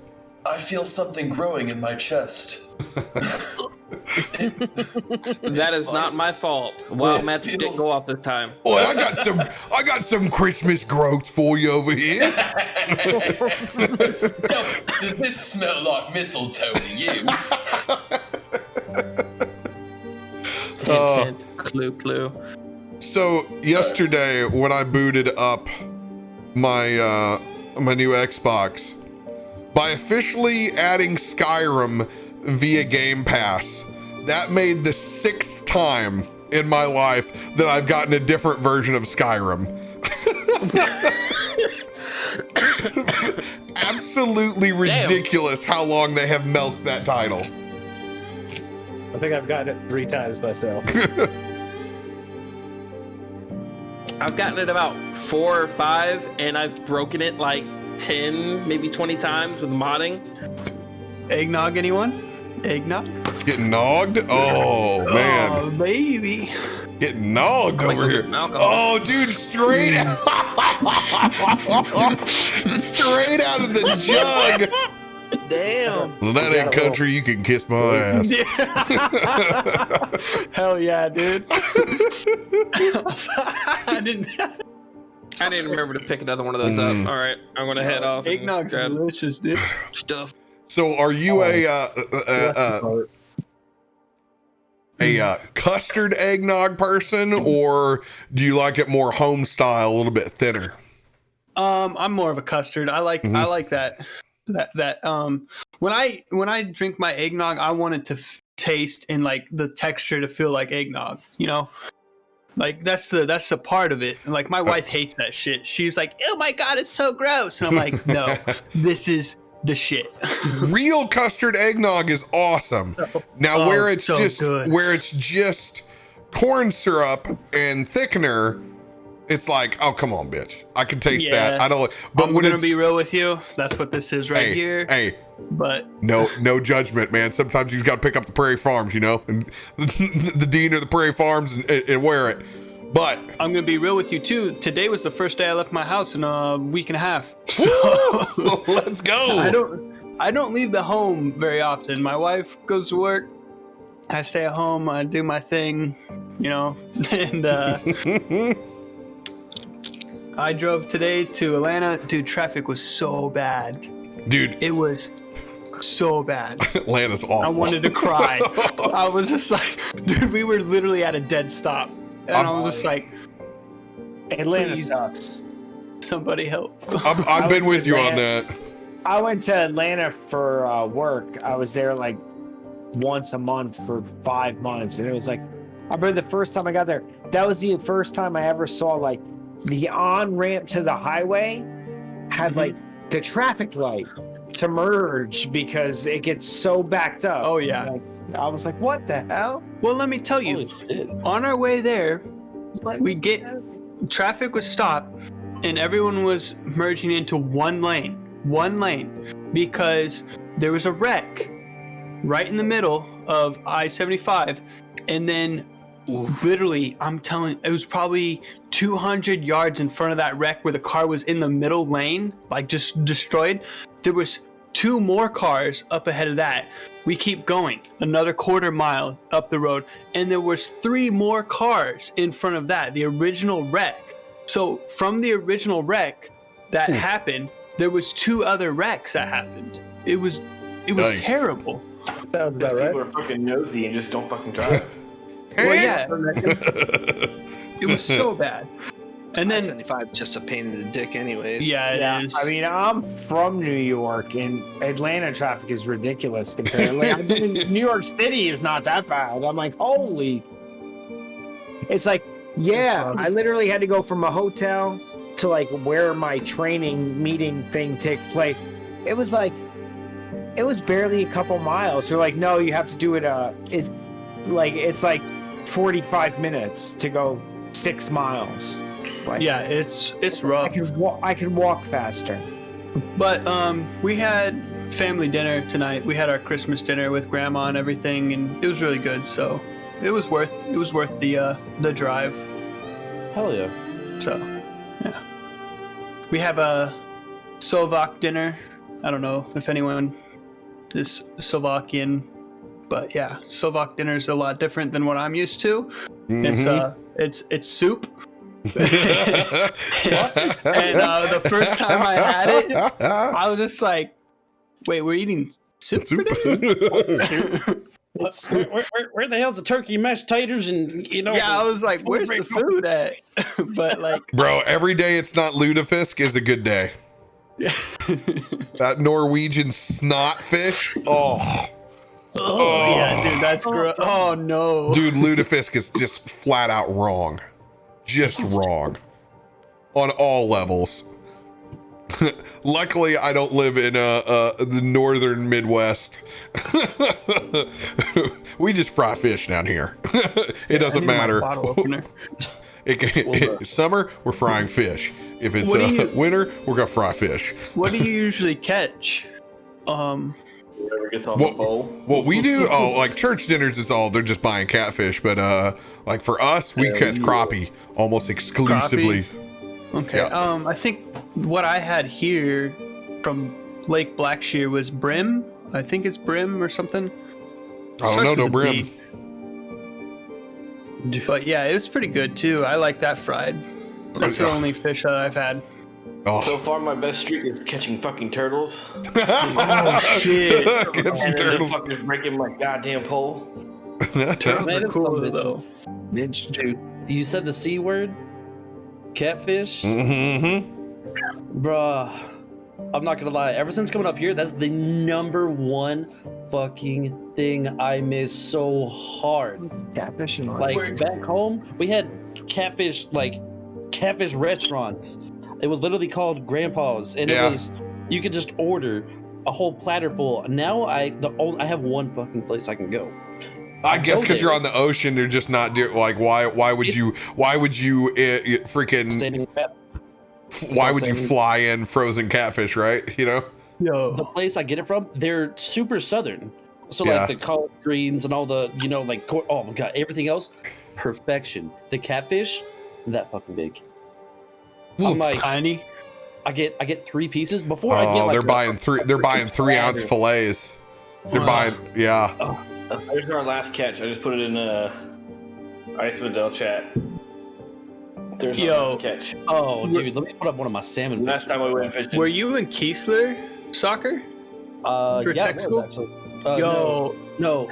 I feel something growing in my chest. That is not my fault. Wild magic didn't go off this time. Boy, I got some Christmas growth for you over here. Does this smell like mistletoe to you? Hint, clue. So yesterday when I booted up my my new Xbox, by officially adding Skyrim via Game Pass, that made the 6th time in my life that I've gotten a different version of Skyrim. Absolutely ridiculous how long they have milked that title. I think I've gotten it 3 times myself. I've gotten it about 4 or 5, and I've broken it like 10, maybe 20 times with modding. Eggnog, anyone? Eggnog? Getting nogged? Oh, man. Oh, baby. Getting nogged over here. Oh, dude, straight out. Straight out of the jug. Damn. Well, that ain't country. You can kiss my ass. Hell yeah, dude. I didn't remember to pick another one of those up. All right, I'm gonna head off. Eggnog's delicious, dude. Stuff. So, are you a custard eggnog person, or do you like it more home style, a little bit thinner? I'm more of a custard. I like that. When I drink my eggnog, I want it to taste and like the texture to feel like eggnog, you know? Like that's the part of it. Like my wife hates that shit. She's like, "Oh my god, it's so gross." And I'm like, "No, this is the shit." Real custard eggnog is awesome. Now where it's so just good. where it's just corn syrup and thickener, it's like, oh come on, bitch. I can taste that. I don't. But I'm when gonna it's be real with you. That's what this is right here. Hey. But no judgment, man. Sometimes you just got to pick up the Prairie Farms, you know, and the Dean or the Prairie Farms and wear it. But I'm gonna be real with you too. Today was the first day I left my house in a week and a half. So let's go. I don't leave the home very often. My wife goes to work. I stay at home. I do my thing, you know, and I drove today to Atlanta. Dude, traffic was so bad. Dude, it was so bad. Atlanta's awful. I wanted to cry. I was just like, dude, we were literally at a dead stop. And I was just like, Atlanta sucks. Somebody help. I've been with you on that. I went to Atlanta for work. I was there like once a month for 5 months. And it was like, I remember the first time I got there, that was the first time I ever saw like the on-ramp to the highway had like the traffic light to merge because it gets so backed up. Oh yeah. Like, I was like, what the hell? Well, let me tell you, on our way there, traffic was stopped and everyone was merging into one lane, because there was a wreck right in the middle of I-75. And then literally, I'm telling, it was probably 200 yards in front of that wreck where the car was in the middle lane, like just destroyed. There was 2 more cars up ahead of that. We keep going another quarter mile up the road, and there was 3 more cars in front of that, the original wreck. So from the original wreck that happened, there was 2 other wrecks that happened. It was nice. Terrible. Sounds about right. People are fucking nosy and just don't fucking drive. Well, yeah. It was so bad. And then I-75 is just a pain in the dick anyways. Yeah, it is. I mean, I'm from New York, and Atlanta traffic is ridiculous comparatively. I've been in New York City is not that bad. I'm like, holy. It's like, yeah, I literally had to go from a hotel to like where my training meeting thing took place. It was barely a couple miles. They're like, no, you have to do it. It's like 45 minutes to go 6 miles. Like, yeah, it's rough. I can walk faster. But we had family dinner tonight. We had our Christmas dinner with Grandma and everything, and it was really good. So it was worth the drive. Hell yeah. So yeah, we have a Slovak dinner. I don't know if anyone is Slovakian, but yeah, Slovak dinner is a lot different than what I'm used to. It's soup. And the first time I had it, I was just like, "Wait, we're eating soup today?" Where the hell's the turkey mashed taters and Yeah, I was like, "Where's the food at?" But like, Bro, every day it's not lutefisk is a good day. yeah. That Norwegian snot fish. Oh Yeah, dude, that's gross. Oh no, dude, lutefisk is just flat out wrong. Just wrong on all levels. Luckily, I don't live in the northern Midwest. We just fry fish down here. It doesn't matter. Bottle opener. Summer, we're frying fish. If it's winter, we're gonna fry fish. What do you usually catch? Whatever gets off the bowl. What we do, like church dinners is all, they're just buying catfish. But like for us, we catch crappie almost exclusively. Okay. Yeah. I think what I had here from Lake Blackshear was brim. I think it's brim or something. Oh no, no brim. But yeah, it was pretty good too. I like that fried. That's the only fish that I've had. Oh. So far, my best streak is catching fucking turtles. Oh shit! Get some And then the turtles. fuckers breaking my goddamn pole. Turtles Man, are them cool some bitches. though. Dude, you said the C word? Catfish? Mm-hmm. Bruh. I'm not gonna lie. Ever since coming up here, that's the number one fucking thing I miss so hard. Catfish and Like back home, we had catfish restaurants. It was literally called Grandpa's, and Yeah. it was you could just order a whole platter full. Now I have one fucking place I can go. I guess go because you're there. on the ocean, they're just not like why would you freaking Standing crab. why all would you saying. fly in frozen catfish, right? You know? The Yo, place I get it from, they're super southern. So Yeah. like the collard greens and all the oh my god, everything else, perfection. The catfish, that fucking big. I'm like, tiny. I get 3 pieces before I get Oh, like they're buying 3-ounce fillets. They're buying, yeah. There's our last catch. I just put it in Ice Vidal chat. There's our Yo. last catch. Oh, dude, let me put up one of my salmon. Last time we went fishing. Were you in Keesler soccer? for yeah, tech it was school? actually. Yo, No,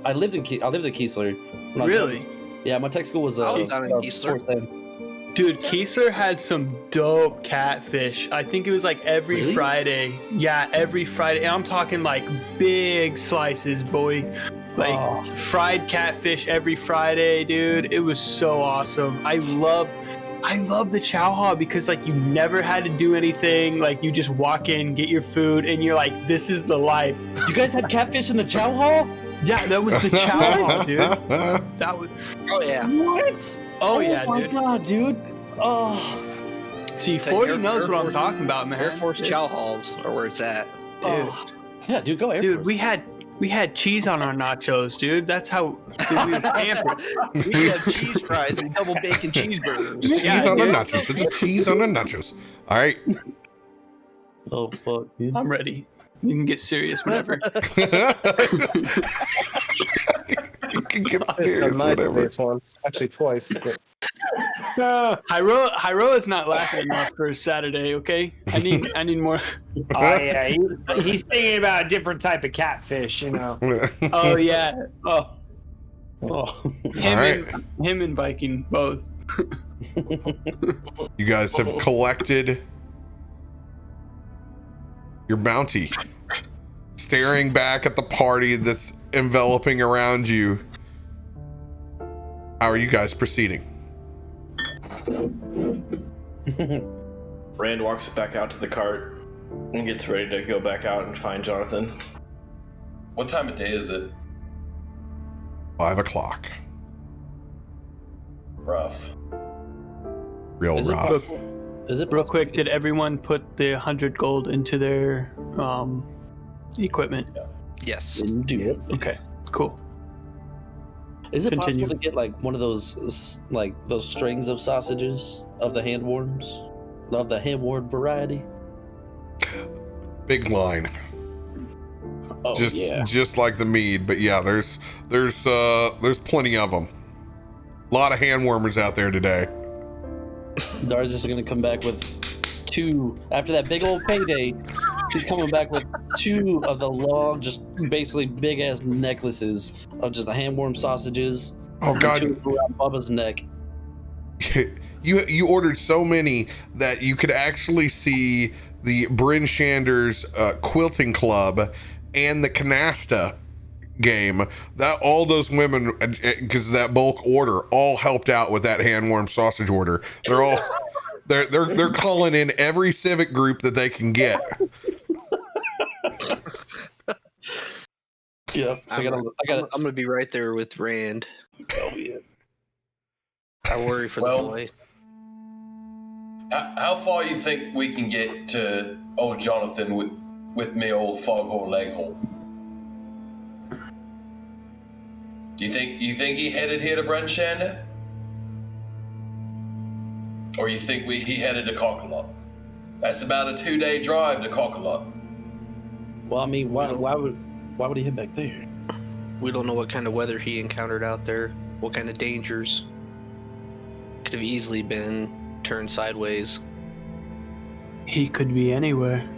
I lived in Keesler. when I was really? young. Yeah, my tech school was I was down in Keesler. Fort Sam. Dude, Keesler had some dope catfish. I think it was like every Really? Friday. Yeah, every Friday. And I'm talking like big slices, boy. Like Oh. fried catfish every Friday, dude. It was so awesome. I love the chow hall because like you never had to do anything. Like you just walk in, get your food, and you're like, this is the life. You guys had catfish in the chow hall? Yeah, that was the chow hall, dude. That was. Oh yeah. What? Oh yeah, my dude. god, dude. Oh. See, Hey, 40 Air- knows Air what I'm Force- talking about, man. Air Force chow halls are where it's at. Dude. Oh. Yeah, dude, go Air Dude, Force. we had cheese on our nachos, dude. That's how dude, we were pampered. We have cheese fries and double bacon cheeseburgers. Cheese Yeah, on the dude. nachos. It's a cheese on the nachos. All right. Oh fuck, dude. I'm ready. You can get serious whenever. You can get I'm serious, nice at whatever. this once, actually twice. But... Hyro is not laughing enough for Saturday. Okay, I need more. Oh yeah, he's thinking about a different type of catfish, you know. Oh yeah, Oh. Oh. him and Viking both. You guys have collected your bounty. Staring back at the party that's enveloping around you. How are you guys proceeding? Rand walks back out to the cart and gets ready to go back out and find Jonathan. What time of day is it? 5 o'clock. Rough. Real Is it rough. Is it Real quick, did everyone put the 100 gold into their equipment. Yes. Indeed. Okay, cool. Is it Continue. possible to get like one of those those strings of sausages of the handworms, of the handworm variety? Big line. Oh Just like the mead, but yeah, there's plenty of them. A lot of handwarmers out there today. Dar's just gonna come back with 2 after that big old payday. She's coming back with 2 of the long, just basically big ass necklaces of just the handworm sausages. Oh and God. 2 around Bubba's neck. You ordered so many that you could actually see the Bryn Shander's quilting club and the canasta game. That all those women, because that bulk order, all helped out with that handworm sausage order. They're all they're calling in every civic group that they can get. Yeah, so I'm gonna be right there with Rand. Oh yeah. I worry for the boy. How far you think we can get to old Jonathan with me old foghorn leghorn? You think he headed here to Brenshander? Or you think he headed to Cockalock? That's about a 2-day drive to Cockalock. Well, I mean, why would he head back there? We don't know what kind of weather he encountered out there, what kind of dangers. Could have easily been turned sideways. He could be anywhere.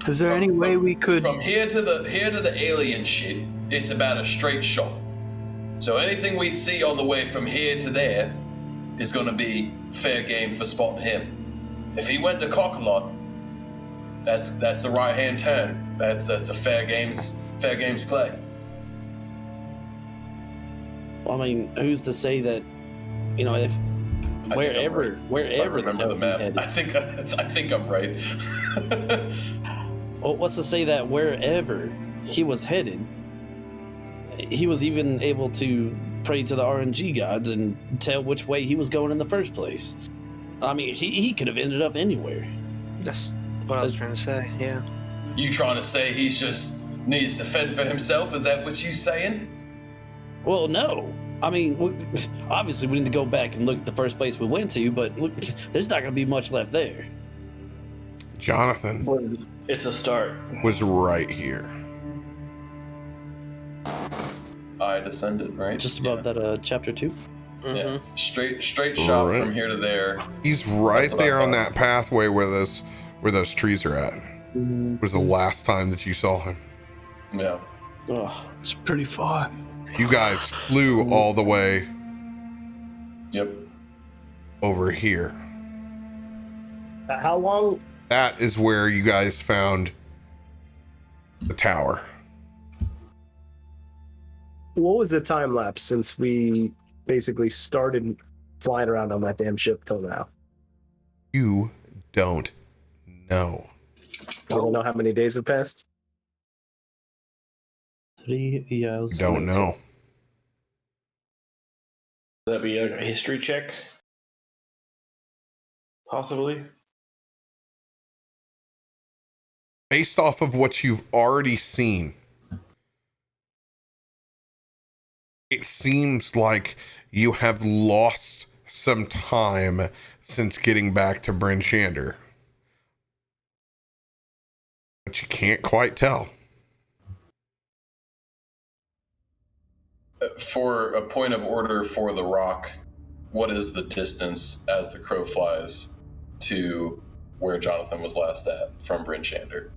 Is there any way we could? From here to the alien shit, it's about a straight shot. So anything we see on the way from here to there is going to be fair game for spotting him. If he went to Cockalock, that's a right hand turn. That's a fair games play. Well, I mean, who's to say that, you know, if wherever remember the hell the he map. headed. I think I'm right. Well, what's to say that wherever he was headed, he was even able to pray to the RNG gods and tell which way he was going in the first place? I mean, he could have ended up anywhere. That's what I was trying to say, yeah. You trying to say he just needs to fend for himself? Is that what you saying? Well, no. I mean, obviously we need to go back and look at the first place we went to, but look, there's not going to be much left there. Jonathan It's a start. was right here. I descended, right? Just above that chapter 2. Yeah. Straight shot Right. from here to there. He's right That's what I there on thought. that pathway where those trees are at. Was the last time that you saw him. Yeah. Oh, It's pretty far. You guys flew all the way Yep. over here. How long? That is where you guys found the tower. What was the time lapse since we basically started flying around on that damn ship till now? You don't know. I don't know how many days have passed. 3 years. Don't know. Would that be a history check? Possibly. Based off of what you've already seen, it seems like you have lost some time since getting back to Bryn Shander. But you can't quite tell. For a point of order for the rock, what is the distance as the crow flies to where Jonathan was last at from Bryn Shander?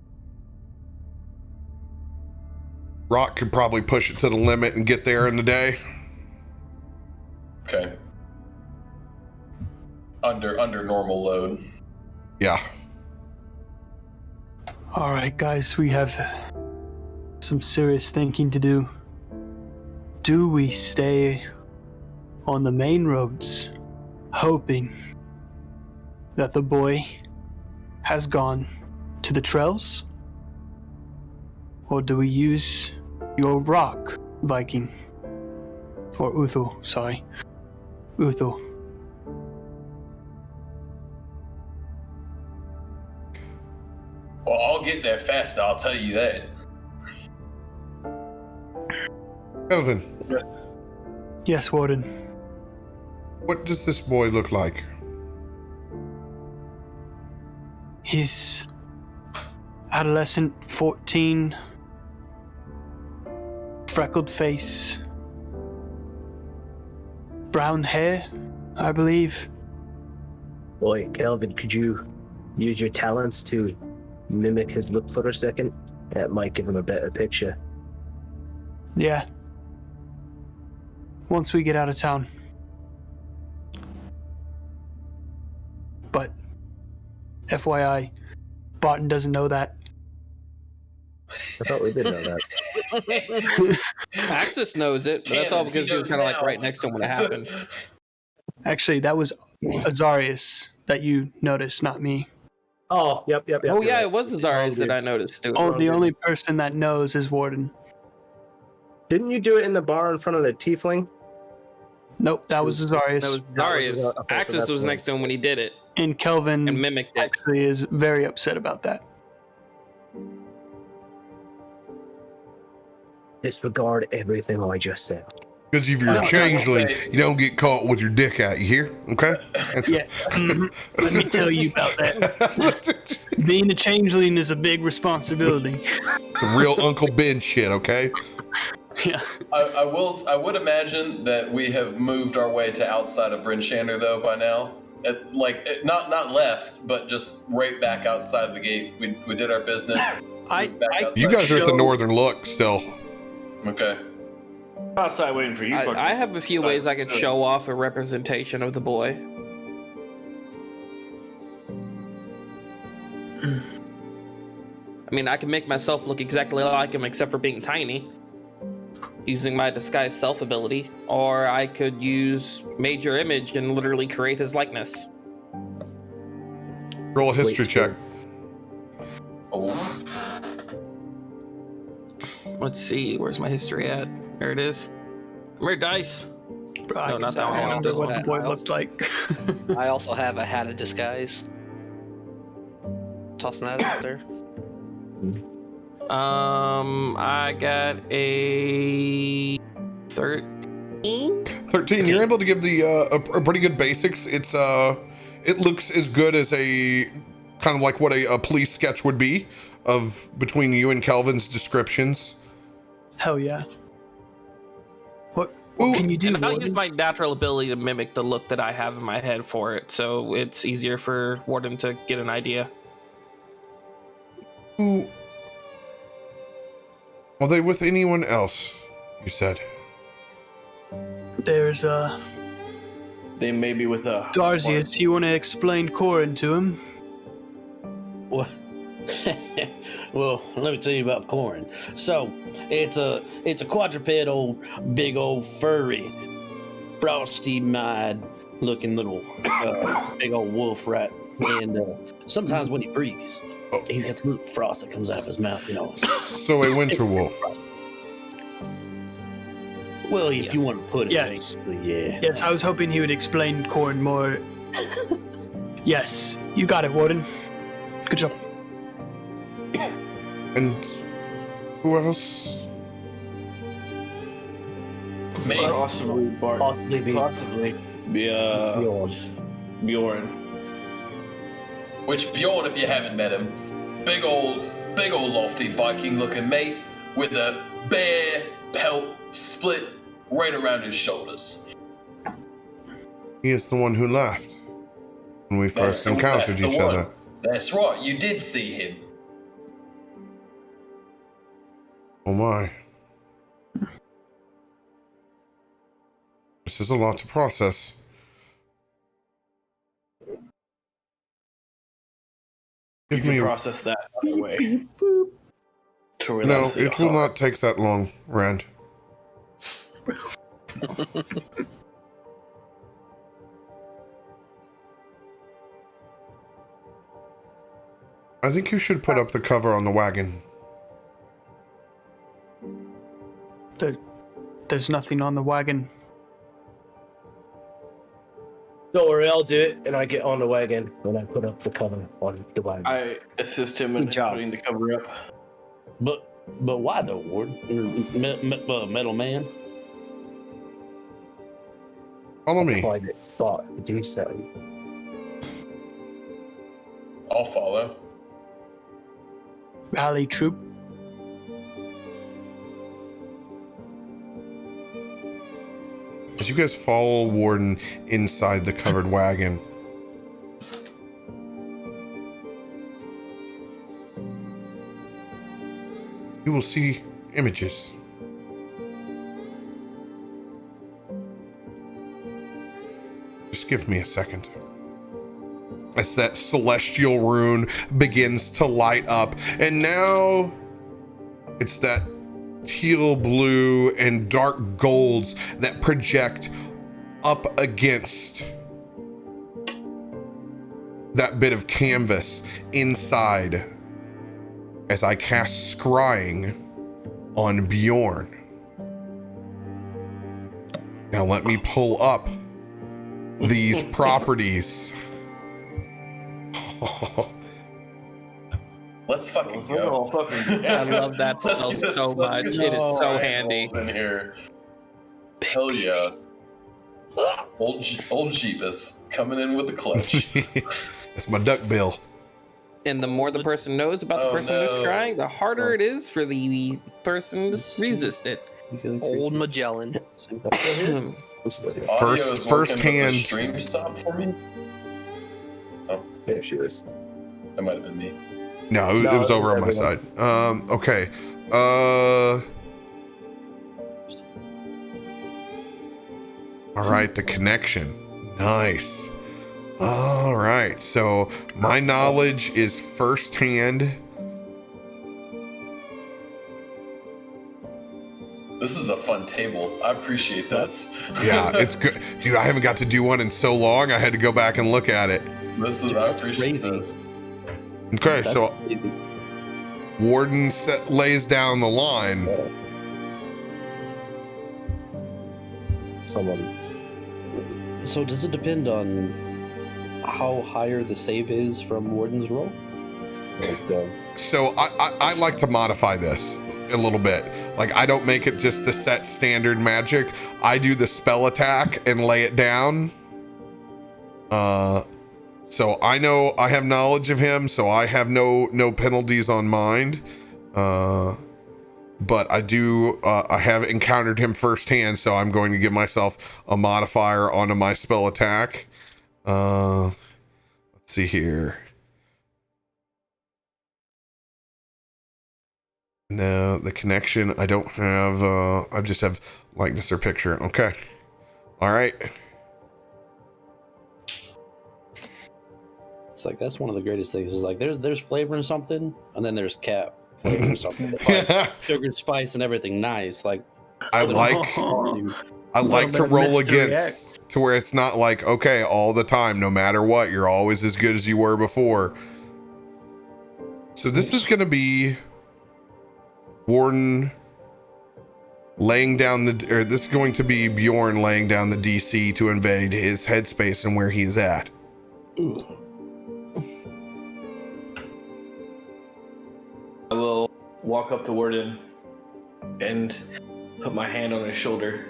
Rock could probably push it to the limit and get there in the day. Okay. Under normal load. Yeah. All right, guys, we have some serious thinking to do. Do we stay on the main roads, hoping that the boy has gone to the trails? Or do we use your rock, Viking? Or Uthul, sorry. Uthul. get there faster, I'll tell you that. Kelvin, Yes, Warden. what does this boy look like? He's adolescent, 14, freckled face, brown hair, I believe. Boy, Kelvin, could you use your talents to mimic his look for a second? That might give him a better picture. Yeah. Once we get out of town. But, FYI, Barton doesn't know that. I thought we did know that. Axis knows it, but that's all because he was kind of like right next to him when it happened. Actually, that was Azarius that you noticed, not me. Oh, yep. Oh yeah, it was Azarius that I noticed too. Oh, the only person that knows is Warden. Didn't you do it in the bar in front of the tiefling? Nope, that was Azarius. That was Azarius. Okay, so Axis that's was the- next to him when he did it And Kelvin and mimicked it. actually is very upset about that. Disregard everything I just said. Because if you're No, a changeling, okay. you don't get caught with your dick out. You hear? Okay. Yeah. Let me tell you about that. Being a changeling is a big responsibility. It's a real Uncle Ben shit. Okay. Yeah. I would imagine that we have moved our way to outside of Bryn Shander though by now. Not left, but just right back outside of the gate. We did our business. moved back outside. You guys are at the Show- northern look still. Okay. Outside waiting for you. I have a few ways I could show off a representation of the boy. I mean, I can make myself look exactly like him except for being tiny, using my disguise self ability, or I could use Major Image and literally create his likeness. Roll a history check. Oh. Let's see, where's my history at? There it is. Come here, dice. Bro, No, not that one. I I wonder want what this the boy one. looked like. I also have a hat of disguise. Tossing that out there. I got a 13. 13. You're able to give the a pretty good basics. It looks as good as a kind of like what a police sketch would be of between you and Kelvin's descriptions. Hell yeah. What can you do? And I'll Warden? use my natural ability to mimic the look that I have in my head for it, so it's easier for Warden to get an idea. Who are they with anyone else? You said. There's They may be with a Darzius. You want to explain Corin to him? Well, well, let me tell you about Corin. So, it's a quadrupedal, big old furry, frosty-eyed looking little big old wolf rat. And sometimes when he breathes, he's got some little frost that comes out of his mouth, you know. So a winter wolf. Well, if you want to put it, Yes. basically, yeah. Yes, I was hoping he would explain Corin more. Yes, you got it, Warden. Good job. And who else? Me. possibly Bart, Possibly be possibly be Bjorn. Which Bjorn, if you haven't met him, big old lofty Viking looking mate with a bear pelt split right around his shoulders. He is the one who laughed when we first That's encountered the each one. other. That's right, you did see him. Oh my. This is a lot to process. You Give can me a... process that other way. To where No, that's it will not take that long, Rand. I think you should put up the cover on the wagon. There's nothing on the wagon. Don't worry, I'll do it. And I get on the wagon and I put up the cover on the wagon. I assist him in Good job. putting the cover up. But why though, Ward? Metal man. Follow me. Find a spot to do so. I'll follow. Rally troop. As you guys follow Warden inside the covered wagon, you will see images. Just give me a second. As that celestial rune begins to light up, and now it's that teal blue and dark golds that project up against that bit of canvas inside as I cast scrying on Bjorn. Now let me pull up these properties. Let's fucking go. I love that spell so much. It is so handy. In here. Hell yeah. Old Jeebus coming in with the clutch. That's my duck bill. And the more the person knows about the person they're scrying, the harder it is for the person to resist it. Old Magellan. First hand. Stream stop for me. Oh, There she is. that might have been me. No, it was over on my side. Okay. All right, the connection. Nice. All right, so my knowledge is firsthand. This is a fun table. I appreciate this. Yeah, it's good. Dude, I haven't got to do one in so long. I had to go back and look at it. I appreciate crazy. this. Okay, That's so crazy. Warden lays down the line. Someone. So does it depend on how higher the save is from Warden's roll? So I like to modify this a little bit. Like, I don't make it just the set standard magic. I do the spell attack and lay it down. So I know I have knowledge of him, so I have no penalties on mine. But I have encountered him firsthand, so I'm going to give myself a modifier onto my spell attack. Let's see here. No, the connection, I don't have, I just have likeness or picture. Okay. All right. It's like, that's one of the greatest things. Is like, there's flavor in something, and then there's cap flavor in something. Like, sugar, spice, and everything nice. Like, I like to roll against to where it's not like, okay, all the time, no matter what, you're always as good as you were before. So this is going to be Warden laying down this is going to be Bjorn laying down the DC to invade his headspace and where he's at. ooh. I will walk up to Warden and put my hand on his shoulder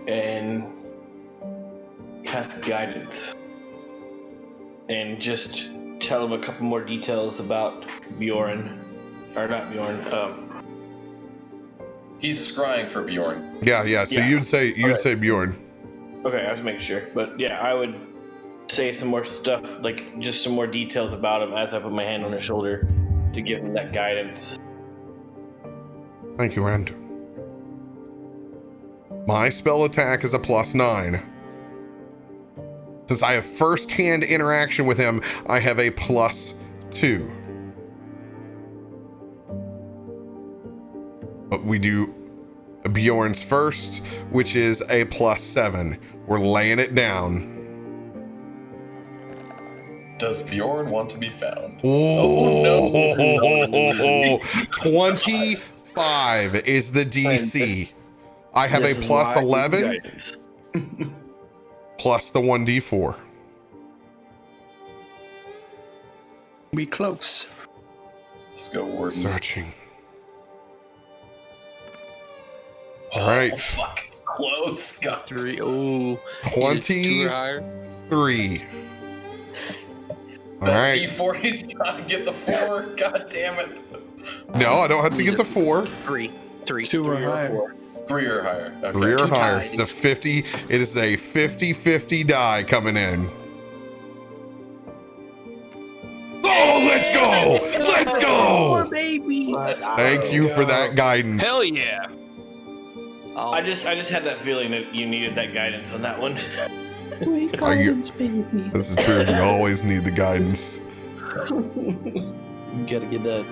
and cast guidance and just tell him a couple more details about Bjorn, or not Bjorn. He's scrying for Bjorn. Yeah. So Yeah. you'd say Bjorn. Okay, I was making sure, but yeah, I would say some more stuff, like just some more details about him as I put my hand on his shoulder to give him that guidance. Thank you, Rand. My spell attack is a +9. Since I have first-hand interaction with him, I have a +2. But we do Bjorn's first, which is a +7. We're laying it down. Does Bjorn want to be found? Oh, 25 is the DC. I have a This is why I need +11. guidance. plus the 1d4. We close. Let's go, Warden. Searching. All right. Oh, fuck. It's close. God. 3. Oh. 23. All right. D4, he's got to get the 4. God damn it. No, I don't have to get the 4. 3. 3. 2 or higher. 3 or higher. Okay. 3 or Two higher. ties. It's a 50. It is a 50-50 die coming in. Oh, let's go! Let's go! Baby. Thank you for that guidance. Hell yeah. Oh, I just had that feeling that you needed that guidance on that one. Are you- This is true. You always need the guidance. You gotta get that.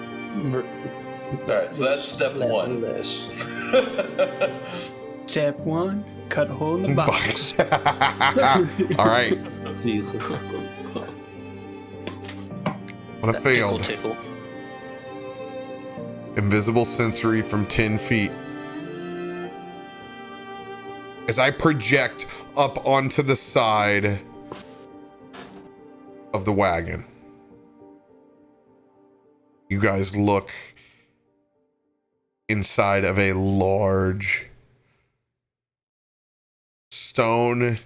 Alright, so that's step 1. Step 1, cut a hole in the box. All right. Jesus. On a that failed. tickle. Invisible sensory from 10 feet. As I project up onto the side of the wagon, you guys look inside of a large stone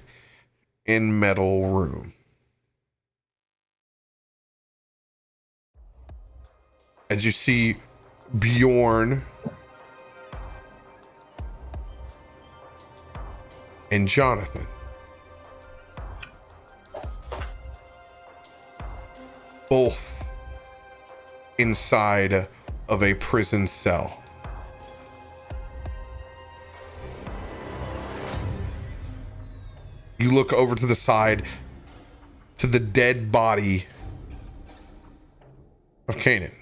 and metal room. As you see Bjorn and Jonathan. Both inside of a prison cell. You look over to the side to the dead body of Kanan.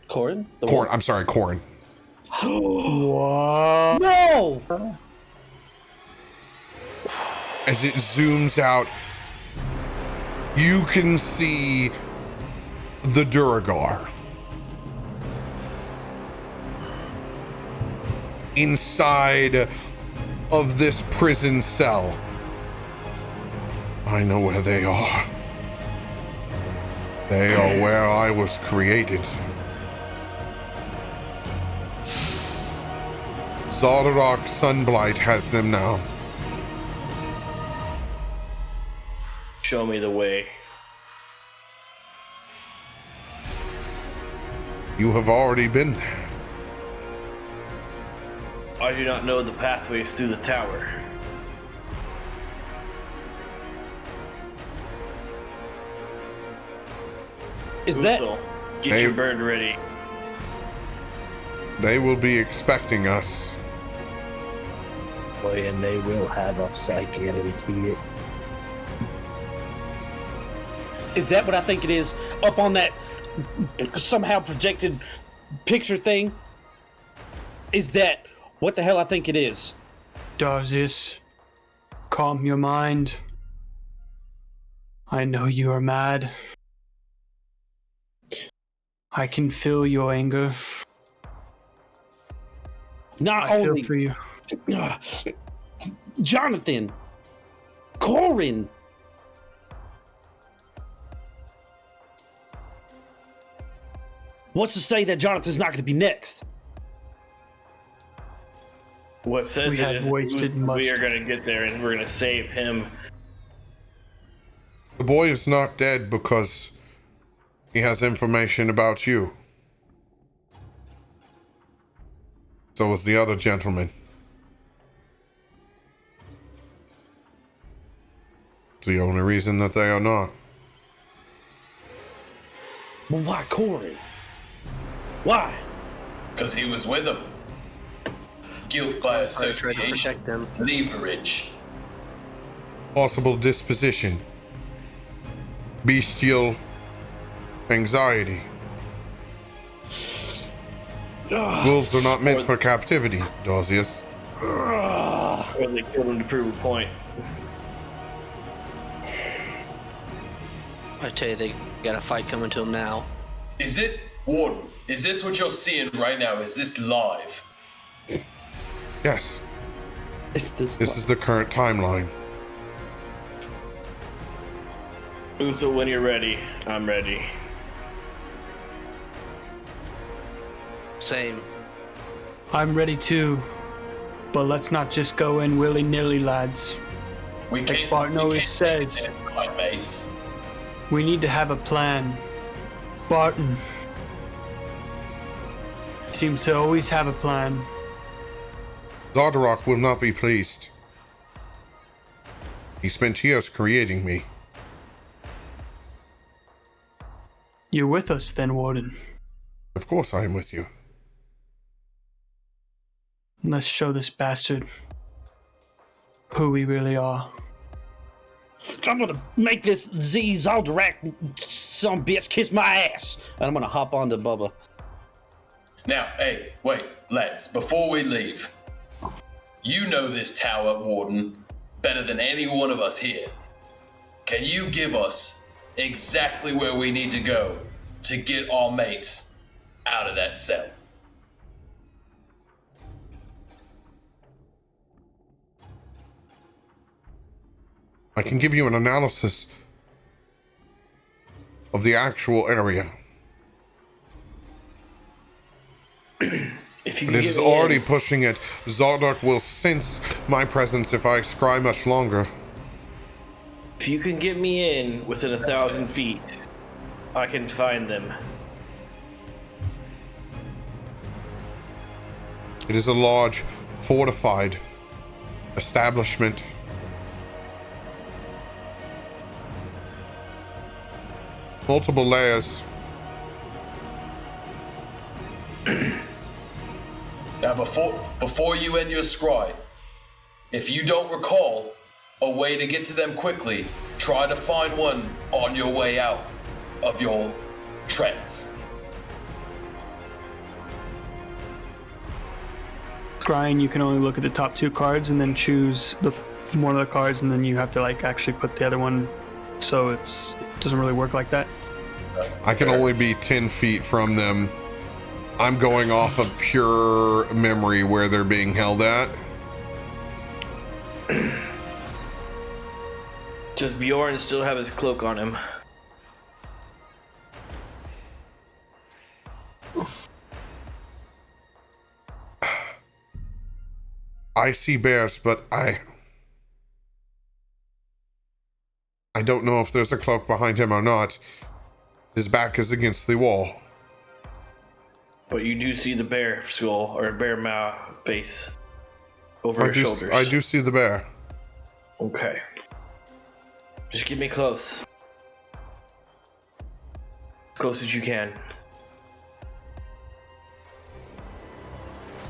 Corin? The Corin, I'm sorry, Corin. What? No! As it zooms out, you can see the Duragar inside of this prison cell. I know where they are. They are where I was created. Zaldarok Sunblight has them now. Show me the way. You have already been there. I do not know the pathways through the tower. Is that. Uthal, get Hey. your bird ready. They will be expecting us. Boy, and they will have us, I guarantee it. Is that what I think it is? Up on that somehow projected picture thing? Is that what the hell I think it is? Darzius, calm your mind. I know you are mad. I can feel your anger. Not I feel only for you. Jonathan, Corin. What's to say that Jonathan's not going to be next? What says We it have is wasted much we are going to get there and we're going to save him. The boy is not dead because he has information about you. So is the other gentleman. It's the only reason that they are not. Well, why Corin? Why? Because he was with him. Guilt by I tried to association. protect them. Leverage. Possible disposition. Bestial anxiety. Wolves are not meant for captivity, Darzius. Or they killed him to prove a point. I tell you, they got a fight coming to them now. Is this, Warden, is this what you're seeing right now? Is this live? Yes, It's this. this is the current timeline. Uther, when you're ready, I'm ready. Same. I'm ready too. But let's not just go in willy-nilly, lads. We Like can't. Barton we always can't says. take it there, my mates. We need to have a plan. Barton seems to always have a plan. Zardarok will not be pleased. He spent years creating me. You're with us then, Warden. Of course I am with you. Let's show this bastard who we really are. I'm gonna make this Z Zaldarak some bitch kiss my ass. And I'm gonna hop onto Bubba. Now, hey, wait, lads, before we leave, you know this tower, Warden, better than any one of us here. Can you give us exactly where we need to go to get our mates out of that cell? I can give you an analysis of the actual area. If you But can it get is me already in, pushing it. Zardark will sense my presence if I scry much longer. if you can get me in within 1,000 feet, I can find them. It is a large, fortified establishment. Multiple layers. Now, before you end your scry, if you don't recall a way to get to them quickly, try to find one on your way out of your trance. Scrying, you can only look at the top two cards and then choose one of the cards, and then you have to like actually put the other one. So it doesn't really work like that. I can only be 10 feet from them. I'm going off of pure memory where they're being held at. Does Bjorn still have his cloak on him? I see bears, but I don't know if there's a cloak behind him or not. His back is against the wall. But you do see the bear skull or bear mouth face over his shoulders. I do see the bear. Okay. Just get me close. As close as you can.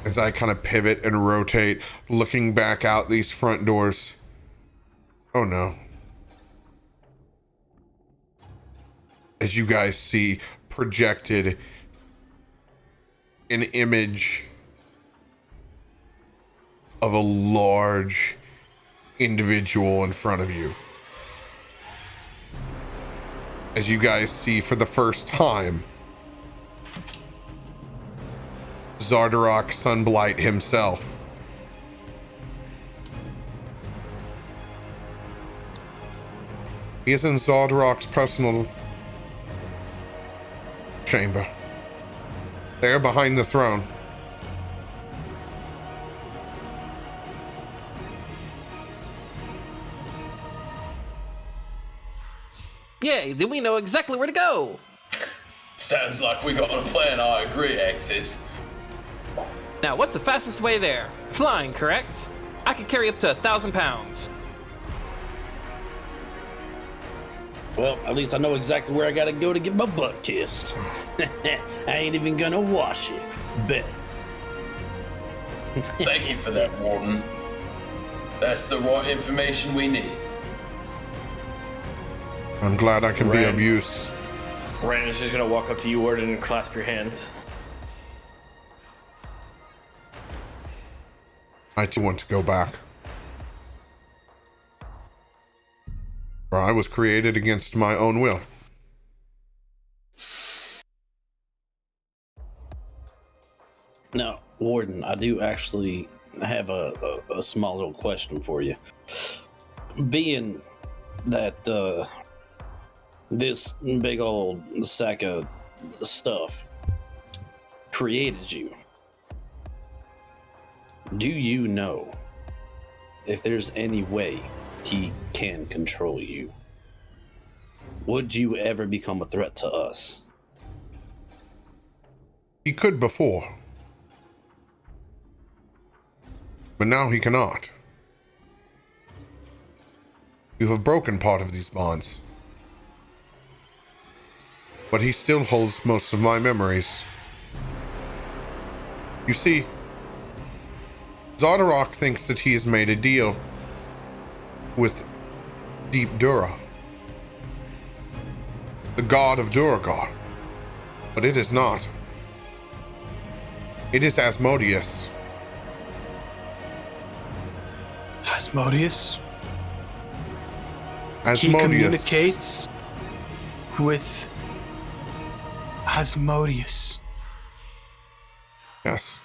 As I kind of pivot and rotate, looking back out these front doors. Oh no. As you guys see projected an image of a large individual in front of you. As you guys see for the first time, Zardarok Sunblight himself. He is in Zardarok's personal chamber. There behind the throne. Yay, then we know exactly where to go. Sounds like we got a plan. I agree, Axis. Now, what's the fastest way there? Flying, correct? I could carry up to 1,000 pounds. Well, at least I know exactly where I gotta go to get my butt kissed. I ain't even gonna wash it. Bet. Thank you for that, Warden. That's the right information we need. I'm glad I can be of use. Randon's just gonna walk up to you, Warden, and clasp your hands. I too want to go back. For I was created against my own will. Now, Warden, I do actually have a small little question for you. Being that this big old sack of stuff created you, do you know if there's any way he can control you? Would you ever become a threat to us? He could before. But now he cannot. You have broken part of these bonds. But he still holds most of my memories. You see, Zardarok thinks that he has made a deal with Deep Dura, the god of Duragar. But it is not. It is Asmodeus. Asmodeus? He Asmodeus. communicates with Asmodeus. Yes.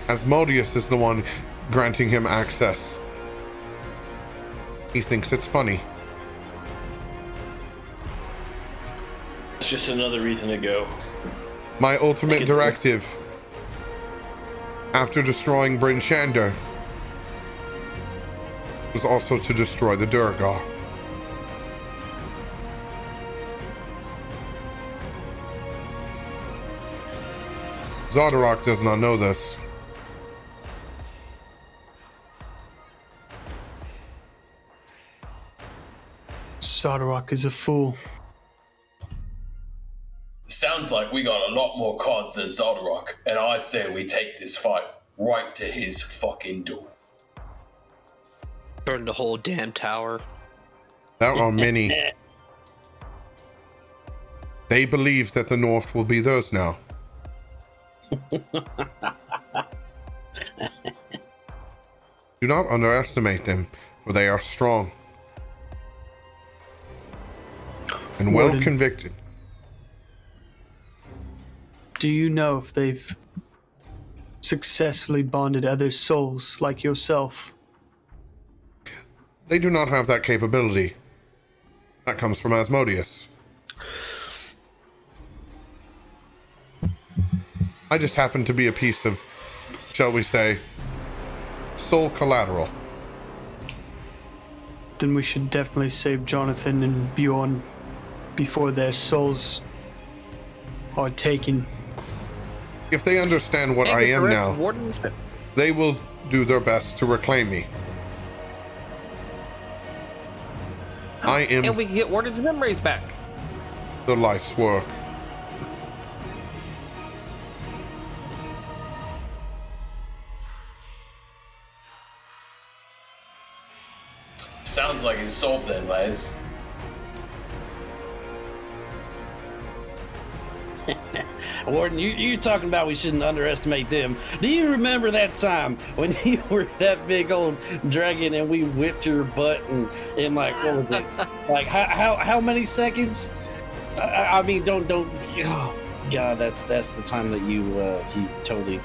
Asmodeus is the one granting him access. He thinks it's funny. It's just another reason to go. My ultimate directive, after destroying Bryn Shander, was also to destroy the Duragar. Zardarok does not know this. Zardarok is a fool. Sounds like we got a lot more cards than Zardarok, and I say we take this fight right to his fucking door. Burn the whole damn tower. There are many. They believe that the North will be theirs now. Do not underestimate them, for they are strong and well Warden. convicted. Do you know if they've successfully bonded other souls like yourself? They do not have that capability. That comes from Asmodeus. I just happen to be a piece of, shall we say, soul collateral. Then we should definitely save Jonathan and Bjorn before their souls are taken. If they understand what And I get the am rest now, of Warden's bit. they will do their best to reclaim me. I am And we can get Warden's memories back. the life's work. Sounds like it's solved then, lads. Warden, you're talking about we shouldn't underestimate them. Do you remember that time when you were that big old dragon and we whipped your butt in like, what was it? Like how many seconds? I mean, don't. Oh, God, that's the time that you totally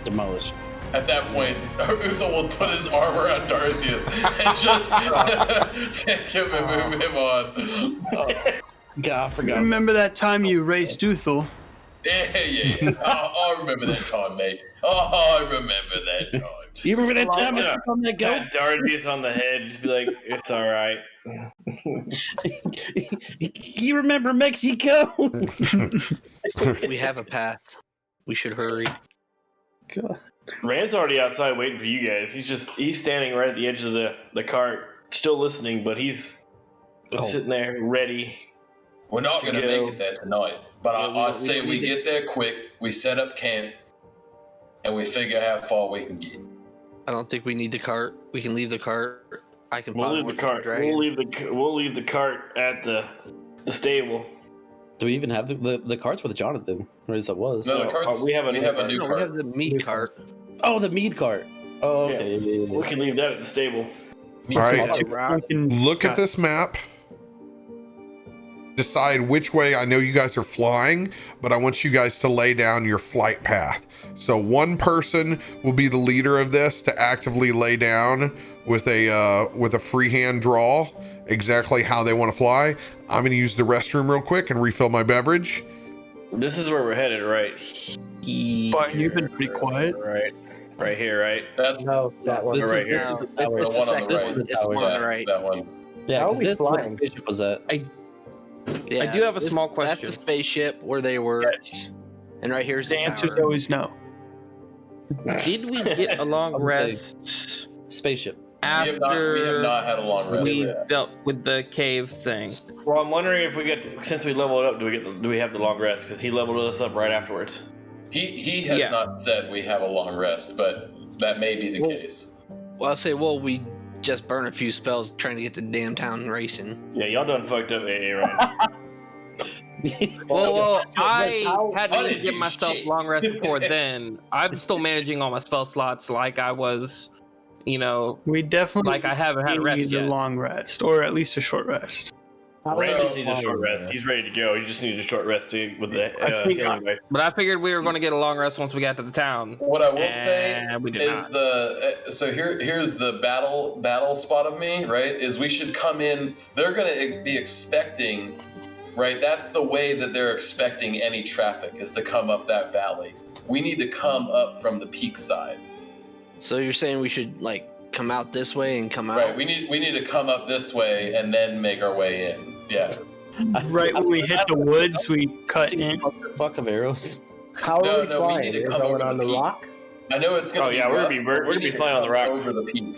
demolished. At that point, Uthal will put his arm around Darcius and just take him and move him on. Oh. God, I forgot. Remember that time you raised Uthal? Yeah. I remember that time, mate. Oh, I remember that time. You remember that time Yeah. on that guy? Got Darby's on the head, just be like, it's alright. You remember Mexico? We have a path. We should hurry. God. Rand's already outside waiting for you guys. He's standing right at the edge of the cart, still listening, but he's sitting there ready. We're not going to Go. make it there tonight, but I say we get there quick, we set up camp, and we figure how far we can get. I don't think we need the cart. We can leave the cart. I can We'll probably leave the work cart. dragon. We'll leave the cart at the stable. Do we even have the carts with Jonathan? Or as it was? No, the carts, we have a new new cart. No, we cart. have the meat cart. Oh, the mead cart. Oh, okay. Yeah. We can leave that at the stable. Me All right. too. We can- Look at this map. decide which way. I know you guys are flying, but I want you guys to lay down your flight path. So one person will be the leader of this to actively lay down with a freehand draw exactly how they want to fly. I'm going to use the restroom real quick and refill my beverage. This is where we're headed, right? But you've been pretty quiet. Right here, right? That's No, that one. This right is- here. No, this is the tower. it's the one on the second right. one. It's the one on the right. that one. Yeah, How are 'cause we this is where the flying? spaceship was at. Yeah, do have a small That's question. the spaceship where they were, Yes. and right here's The the answer is tower. always no. Did we get a long I would say- rest Spaceship. We have after not had a long rest we yet. dealt with the cave thing? Well, I'm wondering if we since we leveled up, do we have the long rest? Because he leveled us up right afterwards. He has Yeah. not said we have a long rest, but that may be the case. Well, I'll say, we just burned a few spells trying to get the damn town racing. Yeah, y'all done fucked up, AA, right? Well, I how hadn't did even given you myself shit? long rest before then. I'm still managing all my spell slots like I was, We definitely like I haven't had a rest need a yet. long rest, or at least a short rest. Rand just So- needs a short rest. He's ready to go. He just needs a short rest with the I think healing dice. But I figured we were going to get a long rest once we got to the town. What I will say And we did is not. so here's the battle spot of me, right? Is we should come in. They're gonna be expecting, right? That's the way that they're expecting any traffic is to come up that valley. We need to come up from the peak side, So you're saying we should come out this way and come out? right? We need to come up this way and then make our way in. Yeah. Right when we hit the woods, we cut in. Fuck of arrows. How are No, we no, we flying? need to We're come going over on the the peak. rock? I know it's gonna Oh, be yeah, we're rough, gonna be- but we're we gonna be need to flying on the come rock. over the peak.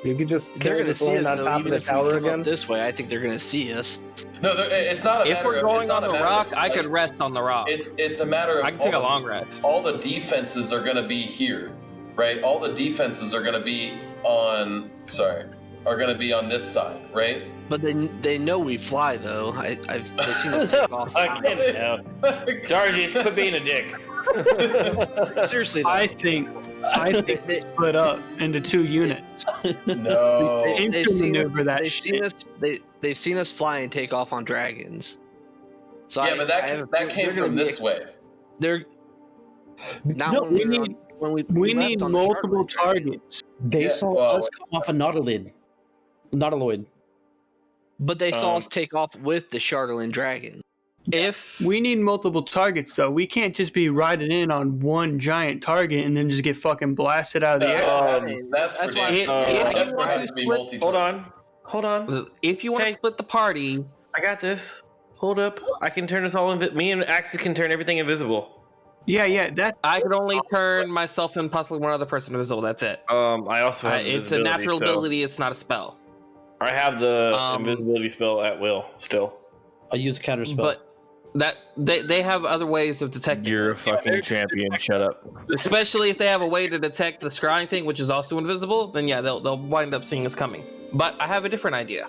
You could just They're carry gonna this see land us on though, top of even the if we tower come again. up this way. I think they're gonna see us. No, it's not a If matter we're of. going it's not on a the matter rock, of, I like, could rest on the rock. It's a matter of. I can take a all the- long rest. All the defenses are going to be here, right? All the defenses are going to be on. Are going to be on this side, right? But they know we fly though. They've seen us take off. I can't tell. Dargies, quit being a dick. Seriously though. I think we split up into 2 units. No. Aim They've to seen- maneuver that they've shit. seen us. They've seen us fly and take off on dragons. So Yeah, but I have a that feeling came they're gonna from be this way. They're not No, when we we were need- on, when we We left need on the multiple Chartwell dragon. targets. They Yeah, saw well, us come off a nautiloid. But they saw Um, us take off with the Chartwell dragon. If We need multiple targets, though. We can't just be riding in on one giant target and then just get fucking blasted out of the air. That's That's for why- damn if, sure. if That you would have want to to be split, multi-target. Hold on. if you want to Hey. split the party, I got this. Hold up. I can turn us all me and Axis can turn everything invisible. Yeah, that's I could only turn myself and possibly one other person invisible. That's it. I also have It's a invisibility, natural so ability. It's not a spell. I have the Um, invisibility spell at will still. I use counter spell. But that they have other ways of detecting. You're a fucking champion. Shut up. Especially if they have a way to detect the scrying thing, which is also invisible, then yeah, they'll wind up seeing us coming. But I have a different idea.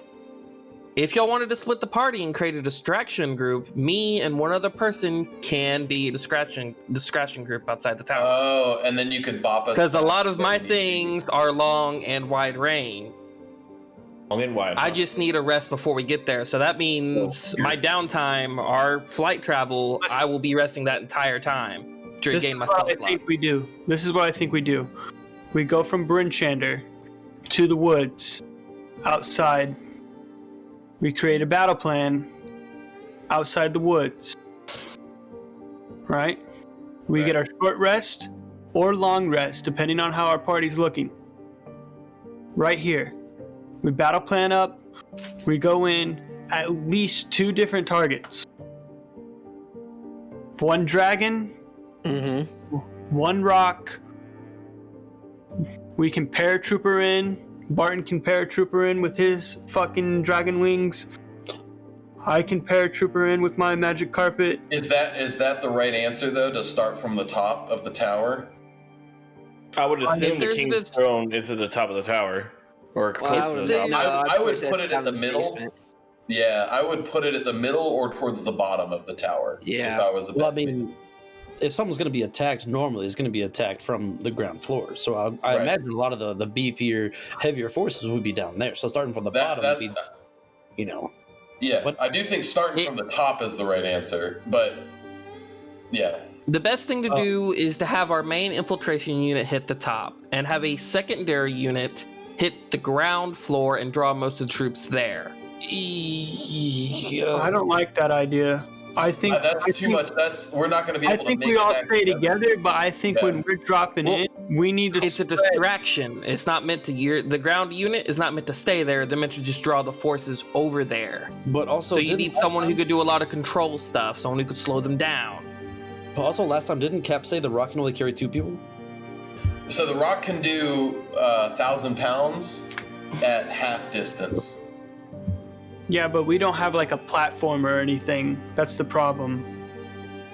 If y'all wanted to split the party and create a distraction group, me and one other person can be a distraction group outside the town. Oh, and then you could bop us. Because a back lot of and my then you- things are long and wide range. Long and wide. I just need a rest before we get there. So that means my downtime, our flight travel, I will be resting that entire time to this regain my is what spell I slot. think we do. This is what I think we do. We go from Brynchander to the woods outside. We create a battle plan outside the woods. Right? We get our short rest or long rest, depending on how our party's looking. Right here. We battle plan up. We go in at least 2 different targets. One dragon, Mm-hmm. one rock. We can paratrooper in. Barton can paratrooper in with his fucking dragon wings. I can paratrooper in with my magic carpet. Is that the right answer though? To start from the top of the tower? I would assume the there's king's this- throne is at the top of the tower, or Well, I close to would, the top. I would put it in the middle. basement. Yeah, I would put it at the middle or towards the bottom of the tower. Yeah. If I was a Well, I bit- mean, if someone's going to be attacked, normally it's going to be attacked from the ground floor. So I Right. imagine a lot of the beefier, heavier forces would be down there. So starting from the that, bottom would that's be, Yeah, What? I do think starting from the top is the right answer, but yeah. The best thing to do is to have our main infiltration unit hit the top and have a secondary unit hit the ground floor and draw most of the troops there. I don't like that idea. That's too much. We're not going to be able to make I think we all that stay together, but I think when we're dropping in, we need to. It's a distraction. It's not meant to. The ground unit is not meant to stay there. They're meant to just draw the forces over there. But also, So you need someone who could do a lot of control stuff, someone who could slow them down. But also, last time, didn't Cap say the rock can only carry 2 people? So the rock can do 1,000 pounds at half distance. Yeah, but we don't have like a platform or anything. That's the problem.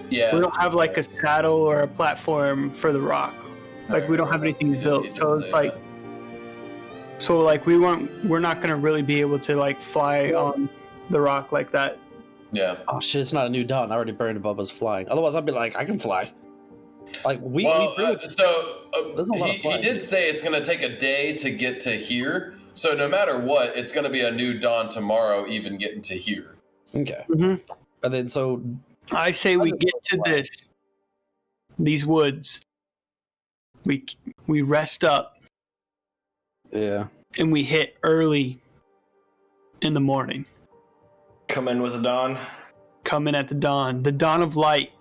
Yeah. We don't have like a saddle or a platform for the rock. Like we don't have anything built. So it's like, we're not gonna really be able to like fly on the rock like that. Yeah. Oh shit! It's not a new dawn. I already burned above us flying. Otherwise, I'd be like, I can fly. Like he did say it's going to take a day to get to here. So no matter what, it's going to be a new dawn tomorrow, even getting to here. Okay. Mm-hmm. And then so I say we get to these woods. We rest up. Yeah. And we hit early in the morning. Come in with the dawn. Come in at the dawn of light.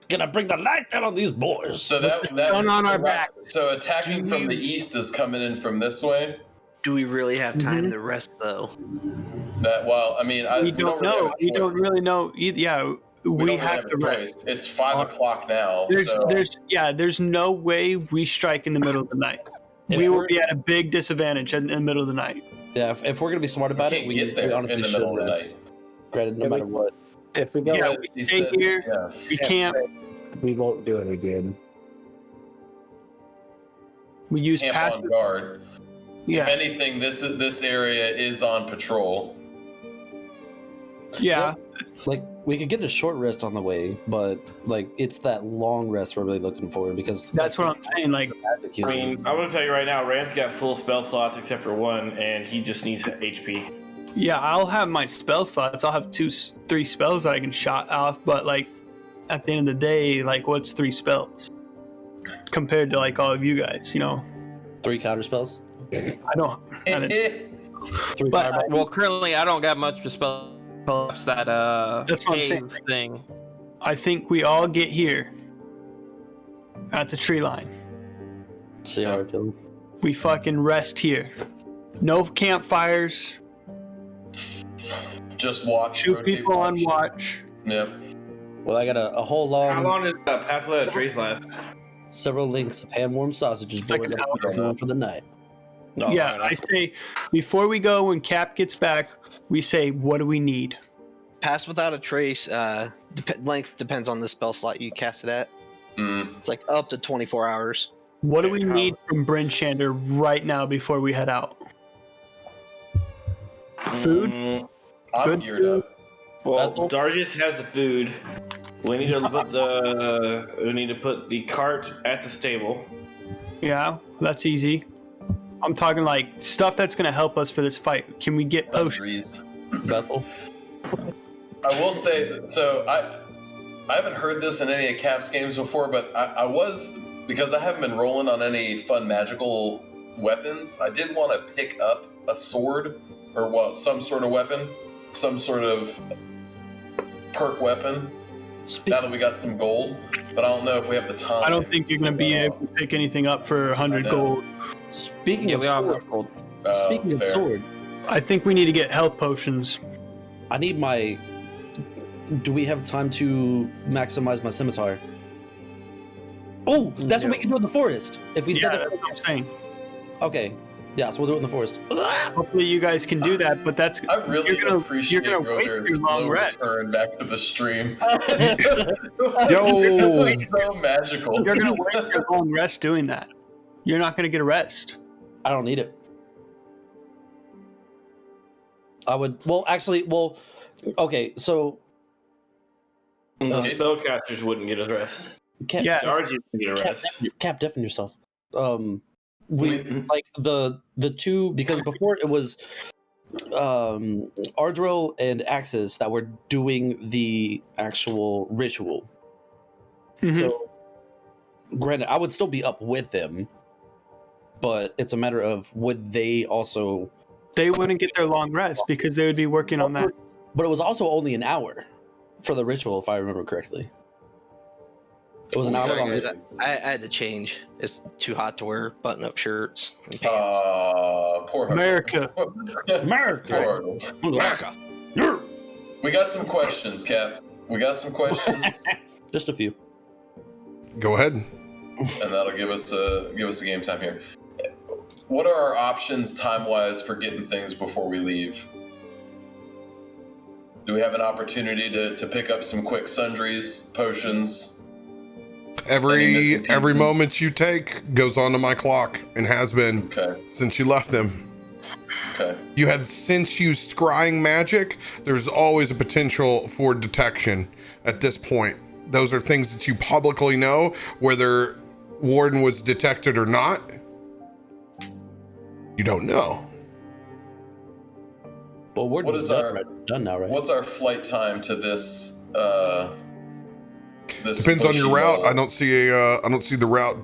Gonna bring the light down on these boys. So that sun on our back. So attacking from the east is coming in from this way. Do we really have time to rest though? We don't know. We don't really know. Yeah, we have to rest. It's 5 o'clock now. There's no way we strike in the middle of the night. We will be at a big disadvantage in the middle of the night. Yeah, if we're gonna be smart about it, we get there in the middle of the night. Granted, no matter what. If we go, we stay here. Yeah. We camp. We won't do it again. We use camp on guard. Yeah. If anything, this area is on patrol. Yeah. Like we could get a short rest on the way, but like it's that long rest we're really looking for because that's what I'm saying. Like, I mean, I'm gonna tell you right now, Rand's got full spell slots except for 1, and he just needs HP. Yeah, I'll have my spell slots. I'll have 3 spells that I can shot off, but like at the end of the day, like what's 3 spells compared to like all of you guys, 3 counter spells? I don't. 3 well, currently I don't got much for spell collapse that that's what I'm saying. Thing. I think we all get here at the tree line. See how I feel. We fucking rest here. No campfires. Just watch. 2 people on watch. Yep. Well, I got a whole long. How long did Pass Without a Trace last? Several links of hand-warmed sausages, boys. I'm for the night. No, yeah, I say before we go, when Cap gets back, we say, what do we need? Pass Without a Trace, length depends on the spell slot you cast it at. It's like up to 24 hours. What do we need from Bryn Shander right now before we head out? Food? I'm geared up. Well, Dargis has the food. We need to put the cart at the stable. Yeah, that's easy. I'm talking like stuff that's gonna help us for this fight. Can we get potions? Bethel. I will say, so I haven't heard this in any of Cap's games before, but I was, because I haven't been rolling on any fun magical weapons, I did want to pick up a sword, or some sort of weapon, some sort of perk weapon, now that we got some gold, but I don't know if we have the time. I don't think you're going to be able to pick anything up for 100 gold. Speaking of sword, sword, I think we need to get health potions. I need my... Do we have time to maximize my scimitar? Oh, that's what we can do in the forest. If we set it... That's what I'm saying. Okay. Yeah, so we'll do it in the forest. Hopefully you guys can do that, but that's... I really appreciate RoBear's slow return back to the stream. Yo! It's so magical. You're going to waste your long rest doing that. You're not going to get a rest. I don't need it. I would... okay, so... spellcasters wouldn't get a rest. Dargis would get a rest. Cap, deafen yourself. We like the 2, because before it was Ardril and Axis that were doing the actual ritual. Mhm. So, granted, I would still be up with them, but it's a matter of would they also. They wouldn't get their long rest because they would be working on that. But it was also only an hour for the ritual, if I remember correctly. It was an hour Sorry, long. guys, I had to change. It's too hot to wear button-up shirts and pants. Poor America. America. America. We got some questions, Cap. We got some questions, Just a few. Go ahead. and that'll give us a game time here. What are our options time-wise for getting things before we leave? Do we have an opportunity to pick up some quick sundries, potions? Every moment you take goes onto my clock and has been Okay. since you left them. Okay. You have since used scrying magic. There's always a potential for detection at this point. Those are things that you publicly know, whether Warden was detected or not. You don't know. But we're What is done now, right? What's our flight time to this? This Depends on your bushy route. knoll? I don't see the route.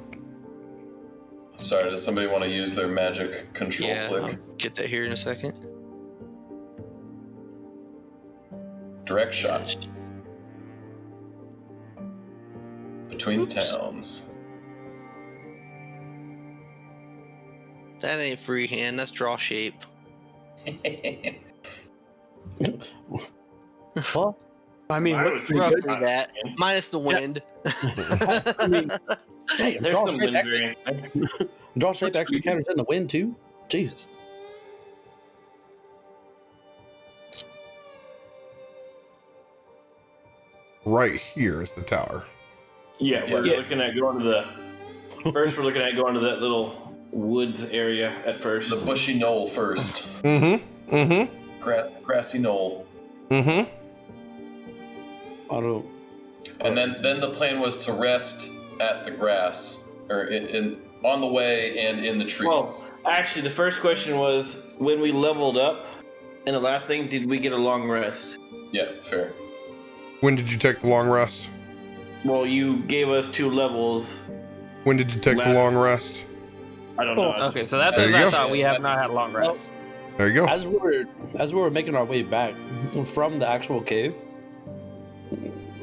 Sorry, does somebody want to use their magic control Yeah, click? I'll get that here in a second. Direct shot between the towns. That ain't freehand. That's draw shape. Well, I mean, I what- was Roughly thinking- that. Minus the wind. I mean, damn, There's draw some shape, wind actually, variance. draw shape actually counters in the wind too. Jesus. Right here is the tower. Yeah, we're Yeah. looking at going to the. First, we're looking at going to that little woods area at first. The bushy knoll first. Mm-hmm. Mm-hmm. Grassy knoll. Mm-hmm. I don't. And then the plan was to rest at the grass, or on the way and in the trees. Well, actually, the first question was when we leveled up, and the last thing, did we get a long rest? Yeah, fair. When did you take the long rest? Well, you gave us 2 levels. When did you take the Last- long rest? I don't know. Okay, so that's There as you I go. thought. We have not had a long rest. There you go. As we were making our way back from the actual cave.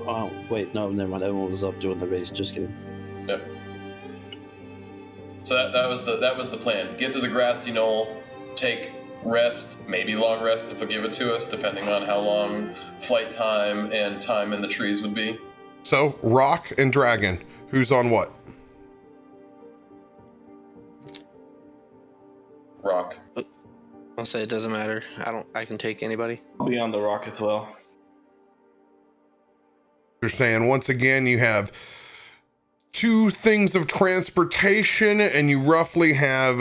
Oh wait, no, never mind. Everyone was up doing the race. Just kidding. Yep. So that was the plan. Get to the grassy knoll, take rest, maybe long rest if they'll give it to us, depending on how long flight time and time in the trees would be. So, rock and dragon. Who's on what? Rock. I'll say it doesn't matter. I can take anybody. I'll be on the rock as well. They're saying once again you have 2 things of transportation and you roughly have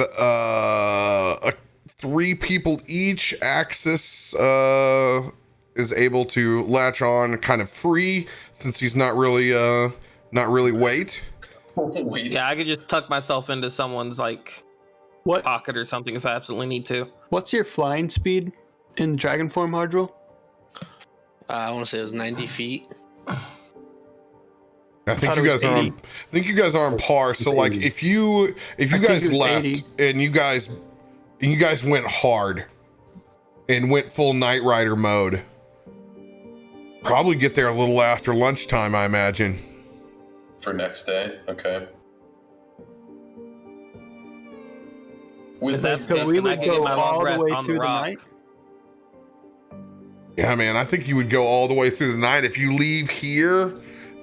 3 people each. Axis is able to latch on kind of free since he's not really weight. Wait. Yeah, I could just tuck myself into someone's what? pocket or something if I absolutely need to. What's your flying speed in dragon form, Hardrill? I want to say it was 90 feet. I think thought you it was guys are on. 80. I think you guys are on par. So like, if you think guys it was left 80. and you guys went hard and went full Knight Rider mode, probably get there a little after lunchtime, I imagine. For next day, okay. With If that's So the case, we then I would can get go my long all the rest way on through the rock. night. Yeah, man, I think you would go all the way through the night. If you leave here,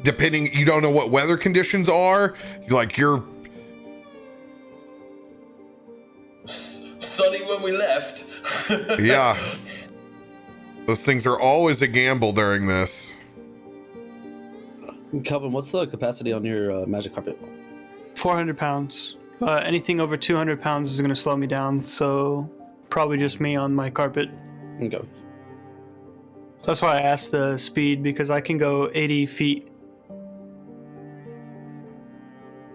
depending, you don't know what weather conditions are. You're sunny when we left. yeah. Those things are always a gamble during this. Kelvin, what's the capacity on your magic carpet? 400 pounds. Anything over 200 pounds is going to slow me down, so probably just me on my carpet. Okay. That's why I asked the speed, because I can go 80 feet.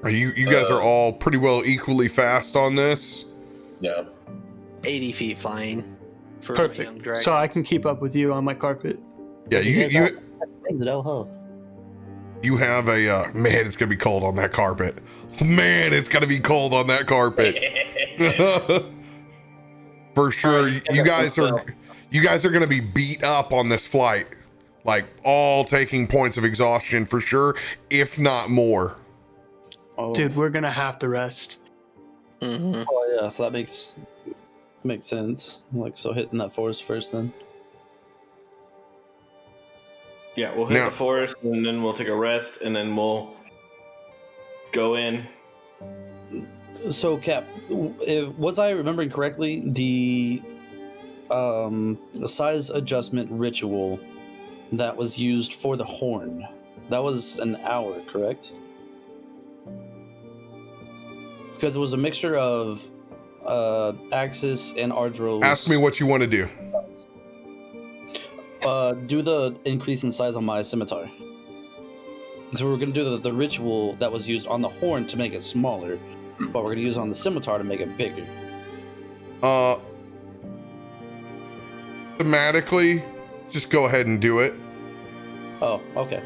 You guys are all pretty well equally fast on this. Yeah. 80 feet flying. for a young Perfect. dragon. So I can keep up with you on my carpet. Yeah, you Oh, you have a man. It's gonna be cold on that carpet. Man, it's gonna be cold on that carpet. For sure, you guys are gonna be beat up on this flight, like all taking points of exhaustion for sure, if not more. oh. Dude, we're gonna have to rest. Mhm. Oh yeah, so that makes sense. Like, so hitting that forest first, then. Yeah, we'll hit Now- the forest and then we'll take a rest and then we'll go in. So, Cap, was I remembering correctly? The size adjustment ritual that was used for the horn, that was an hour, correct? Because it was a mixture of Axis and Ardros. Ask me what you want to do. Do the increase in size on my scimitar. So we're gonna do the ritual that was used on the horn to make it smaller, but we're gonna use it on the scimitar to make it bigger. Thematically, just go ahead and do it. Oh, okay.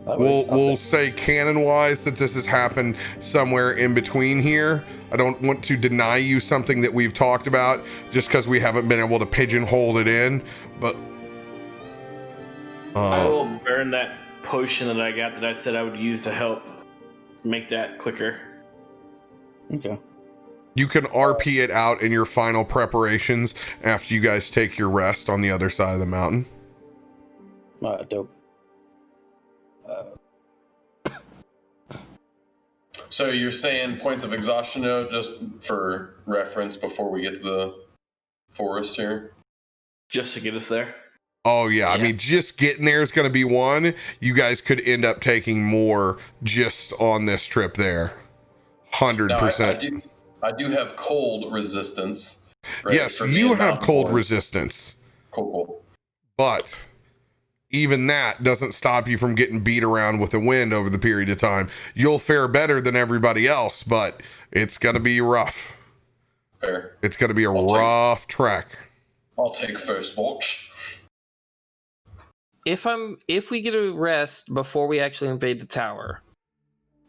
That We'll works. I'll we'll say- say canon wise that this has happened somewhere in between here. I don't want to deny you something that we've talked about just because we haven't been able to pigeonhole it in, but I will burn that potion that I got that I said I would use to help make that quicker. Okay. you can RP it out in your final preparations after you guys take your rest on the other side of the mountain. Dope. So you're saying points of exhaustion, though, just for reference before we get to the forest here? Just to get us there. Oh yeah, I mean, just getting there is going to be one. You guys could end up taking more just on this trip there. 100%. I do have cold resistance. Right, Yes, for me you and have Mountain cold Boy. resistance, Cool. but even that doesn't stop you from getting beat around with the wind over the period of time. You'll fare better than everybody else, but it's going to be rough. Fair. It's going to be a rough trek. I'll take first watch. If we get a rest before we actually invade the tower,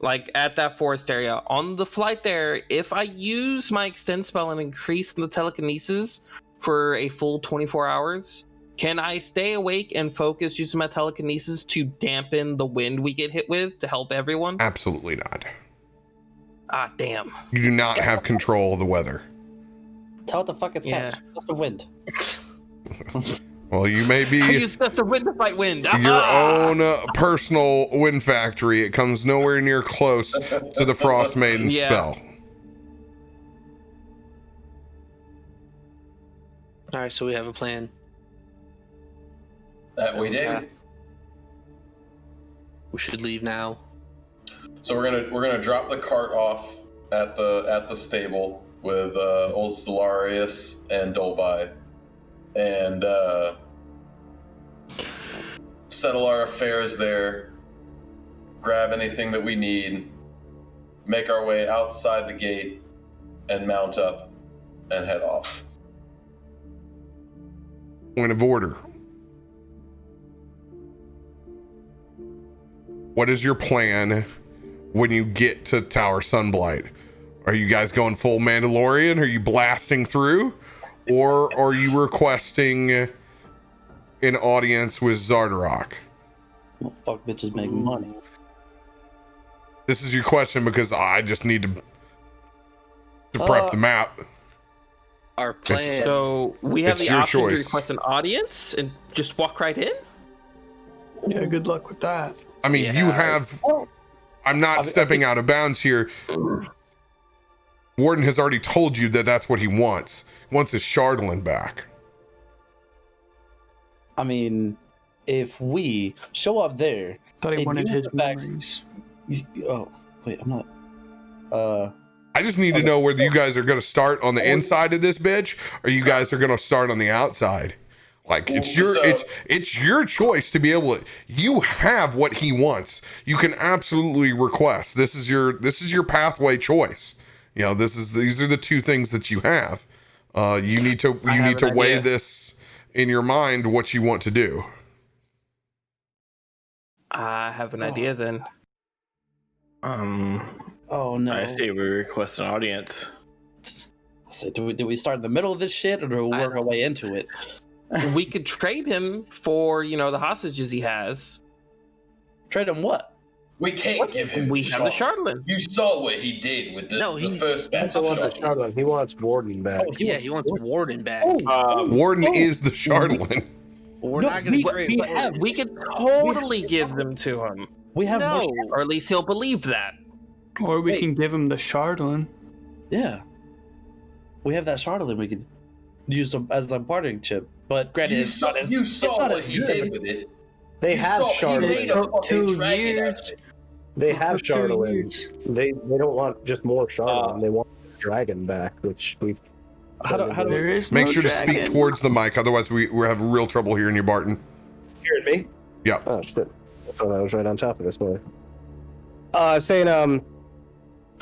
like at that forest area on the flight there, if I use my extend spell and increase the telekinesis for a full 24 hours, can I stay awake and focus using my telekinesis to dampen the wind we get hit with to help everyone? Absolutely not. Ah, damn. You do not have control of the weather. Tell what the fuck it's Yeah. What's the wind? Well, you may I be use the wind to fight wind. your own personal wind factory. It comes nowhere near close to the Frostmaiden Yeah. spell. All right, so we have a plan. That we do. We should leave now. So we're gonna drop the cart off at the stable with old Solarius and Dolby, and settle our affairs there. Grab anything that we need. Make our way outside the gate, and mount up, and head off. Point of order. What is your plan when you get to Tower Sunblight? Are you guys going full Mandalorian? Are you blasting through? Or are you requesting an audience with Zardarok? Well, fuck bitches make money. This is your question because I just need to prep the map. Our plan. So we have It's the your option to choice. request an audience and just walk right in? Yeah, good luck with that. I mean, you have... I'm not stepping out of bounds here. Warden has already told you that that's what he wants. He wants his Shardlin back. I mean, if we show up there, Thought he and wanted use his the facts- memories. Oh, wait, I'm not. I just need to know whether you guys are going to start on the inside of this bitch or you guys are going to start on the outside. Like it's your choice to be able to, you have what he wants. You can absolutely request. This is your pathway choice. You know, these are the two things that you have. You need to weigh idea. this in your mind what you want to do. I have an idea then. Oh no! I say we request an audience. So do we start in the middle of this shit, or do we work our way into it? We could trade him for, the hostages he has. Trade him what? We can't give him. We have the Chardolin. You saw what he did with the first batch He of wants Chardonnay. He wants Warden back. Oh, He wants Warden back. Warden is the Chardolin. We're No, not going to trade. We could totally give them to him. We have No, more. or at least he'll believe that. Or we Wait. can give him the Chardolin. Yeah, we have that Chardonnay we could use as a bartering chip. But granted, You saw what as he good. did with it. They You have saw- he made a Chardolin. fucking 2 dragon out of years. it. They have For 2 Chardolin. years. They don't want just more Chardolin. They want the dragon back, which we've. How do There is Make no sure to dragon. speak towards the mic, otherwise we have real trouble hearing you, Barton. Hearing me? Yeah. Oh shit! I thought I was right on top of this one. Saying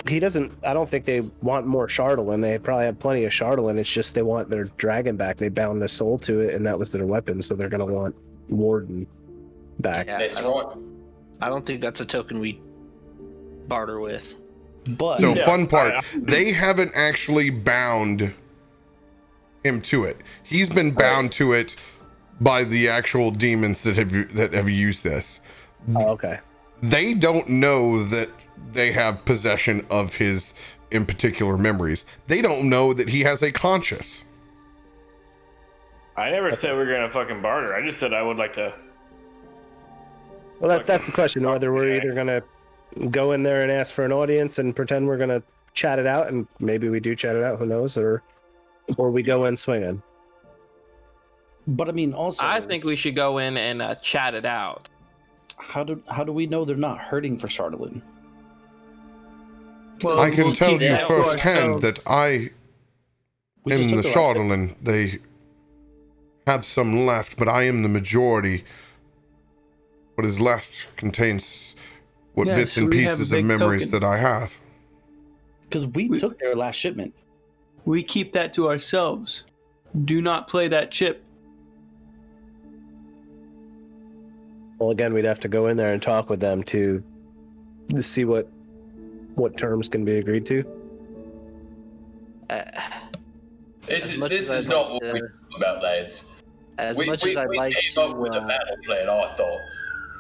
he doesn't. I don't think they want more Chardolin. They probably have plenty of Chardolin. It's just they want their dragon back. They bound their soul to it, and that was their weapon. So they're gonna want Warden back. Yeah, That's I don't think that's a token we barter with. But So fun part, they haven't actually bound him to it. He's been bound to it by the actual demons that have used this. Oh, okay. They don't know that they have possession of his in particular memories. They don't know that he has a conscience. I never said we were gonna fucking barter. I just said I would like to. Well, that's the question. Whether we're either gonna go in there and ask for an audience and pretend we're gonna chat it out, and maybe we do chat it out. Who knows? Or we go in swinging. I mean, also, I think we should go in and chat it out. how do we know they're not hurting for Chardolin? Well, I can we'll tell keep you that to firsthand ourselves. that I We just am the took their life. Chardolin. They have some left, but I am the majority. What is left contains what Yeah, bits so and we have a pieces of big memories token. that I have. Because we took their last shipment. We keep that to ourselves. Do not play that chip. Well, again, we'd have to go in there and talk with them to see what terms can be agreed to. This much is as I'd not like what we to- talked about, lads. As We much as I'd like came to, up with a battle plan, I thought.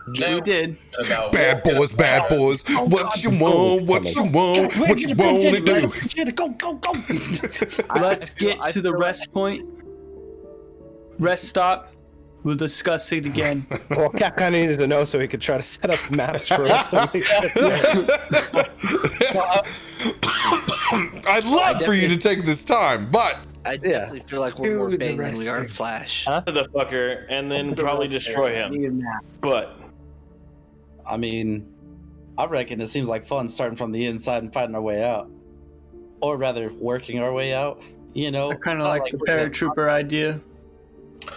We did. About Bad what- boys, bad boys. What you want? What you want? What you want to do? Go! Let's get to the rest point. Rest stop. We'll discuss it again. Well, Cap kind of needs to know so he could try to set up maps for us. I'd love for you to take this time, but I definitely feel like we're more Dude, the Bane than we rest are of- Flash. To the fucker and then probably destroy him. But I mean, I reckon it seems like fun starting from the inside and fighting our way out, or rather, working our way out. You know, I kind of not like the we're gonna- paratrooper idea.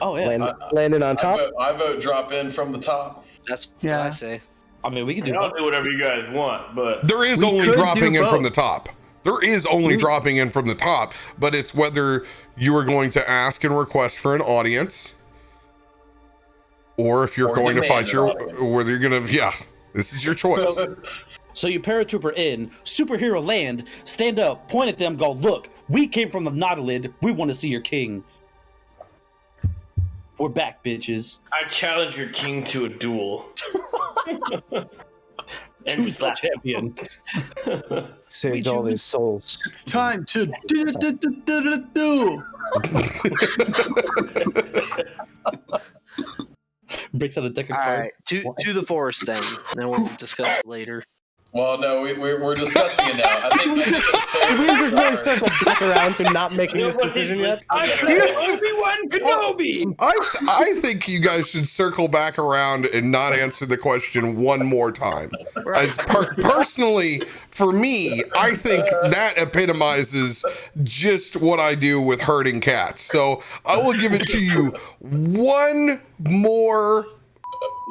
Oh yeah, Landing on top. I vote drop in from the top. That's Yeah. what I say. I mean we can do I'll both. do whatever you guys want. But there is We only could dropping do in from both. the top. There is only dropping in from the top, but it's whether you are going to ask and request for an audience, or if you're Or going to demand fight an your, audience. or whether you're gonna, yeah, this is your choice. So you paratrooper in, superhero land, stand up, point at them, go, look, we came from the Nautilid, we want to see your king. We're back, bitches. I challenge your king to a duel. and Who's the slap. champion? Saved all these souls. It's time to do. Breaks out a deck of All cards. right, to the forest then. Then we'll discuss it later. Well, no, we're discussing it now. I think Did we just really circle back around to not making this decision yet? Obi-Wan Kenobi. I think you guys should circle back around and not answer the question one more time. As personally, for me, I think that epitomizes just what I do with herding cats. So I will give it to you one more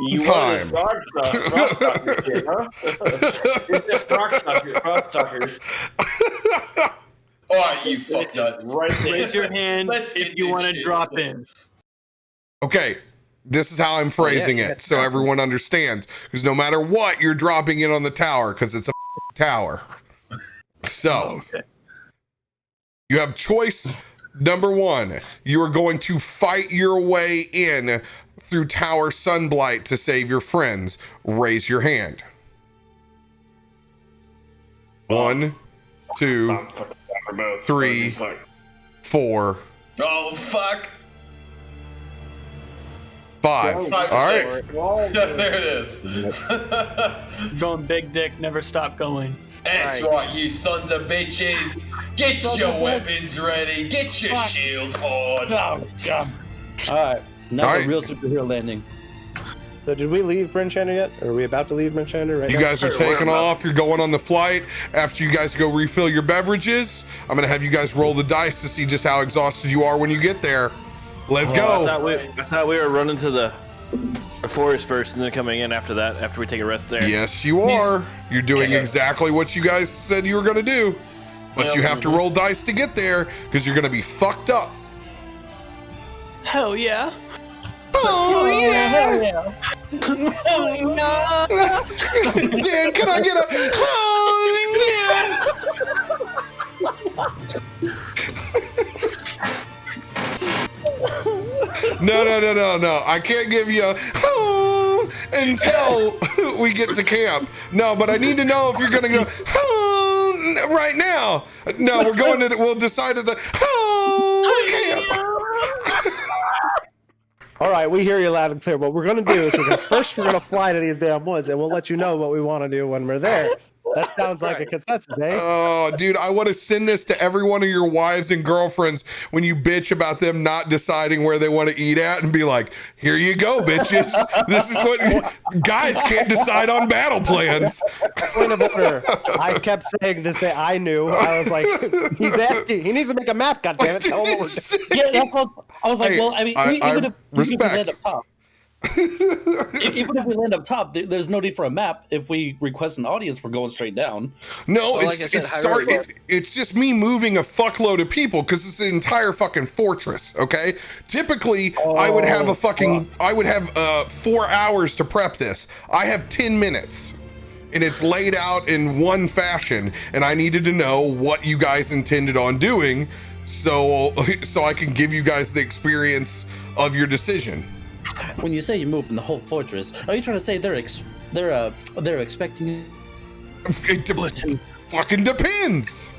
You time. want this Frogstalker shit, huh? It's the Frogstalkers. All right, you fuck nuts. Raise your hand Let's if get you this want to shit drop going. in. Okay, this is how I'm phrasing it so everyone understands. Because no matter what, you're dropping in on the tower because it's a tower. So, you have choice number one. You are going to fight your way in through Tower Sunblight to save your friends. Raise your hand. 1, 2, 3, 4, Oh, fuck. 5. 5, All right. 6. There it is. Going big dick, never stop going. That's right, you sons of bitches. Get your weapons ready. Get your shields on. Oh, God. All right. Now the real superhero landing. So did we leave Brinchander yet? Or are we about to leave Brinchander right now? You guys are taking off. You're going on the flight. After you guys go refill your beverages, I'm going to have you guys roll the dice to see just how exhausted you are when you get there. Let's go. I thought we were running to the forest first and then coming in after that, after we take a rest there. Yes, you are. You're doing exactly what you guys said you were going to do. But you have to roll dice to get there because you're going to be fucked up. Hell yeah. Oh, yeah. Dan, can I get a... Oh, yeah. No. I can't give you a... until we get to camp. No, but I need to know if you're going to go... right now. No, we'll decide at the... camp. All right, we hear you loud and clear. What we're going to do is we're going to fly to these damn woods, and we'll let you know what we want to do when we're there. That sounds like a consensus, eh? Oh, dude, I want to send this to every one of your wives and girlfriends when you bitch about them not deciding where they want to eat at and be like, here you go, bitches. This is what guys can't decide on battle plans. Point of order. I kept saying this day I knew. I was like, he's asking. He needs to make a map, goddammit. Tell him what we're doing. Yeah, I was like, Hey, well, I mean, even if we land up top. Even if we land up top, there's no need for a map. If we request an audience, we're going straight down. No, Well, like I said, it's just me moving a fuckload of people because it's an entire fucking fortress. Okay, typically I would have 4 hours to prep this. I have 10 minutes, and it's laid out in one fashion. And I needed to know what you guys intended on doing, so I can give you guys the experience of your decision. When you say you're moving the whole fortress, are you trying to say they're expecting you? It fucking depends.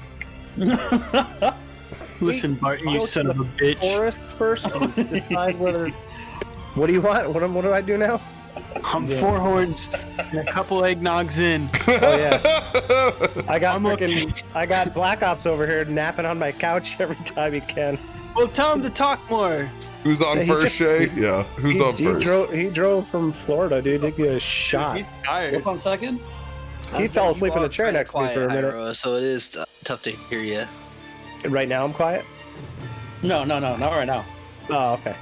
Listen, Bart, you son of a bitch. Forest first and decide whether. What do you want? What do I do now? I'm 4 horns and a couple eggnogs in. Oh yeah. I got Black Ops over here napping on my couch every time he can. Well, tell him to talk more. Who's on first, Shay? Yeah, who's on first? He drove from Florida, dude. He get a shot. He's tired. Hold on a second. He fell asleep in the chair next to me for a minute. Hyro, so it is tough to hear you. Right now, I'm quiet. No, not right now. Oh, okay.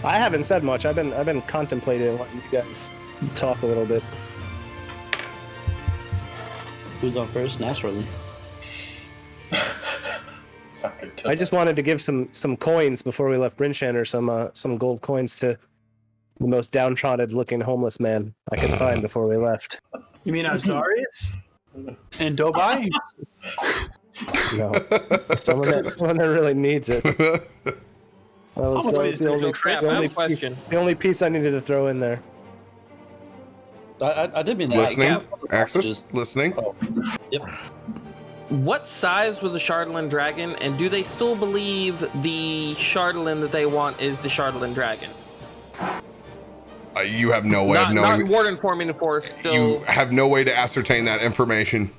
I haven't said much. I've been contemplating letting you guys talk a little bit. Who's on first? Naturally. I just wanted to give some coins before we left Brinchander, some gold coins to the most downtrodden looking homeless man I could find before we left. You mean Azarius? And Dobai? No, someone that really needs it. That was the only piece I needed to throw in there. I did mean that. Listening, Axis, listening. Oh. Yep. What size was the Shardlin dragon, and do they still believe the Shardlin that they want is the Shardlin dragon? You have no way of knowing. Not Warden forming the force. Still, you have no way to ascertain that information.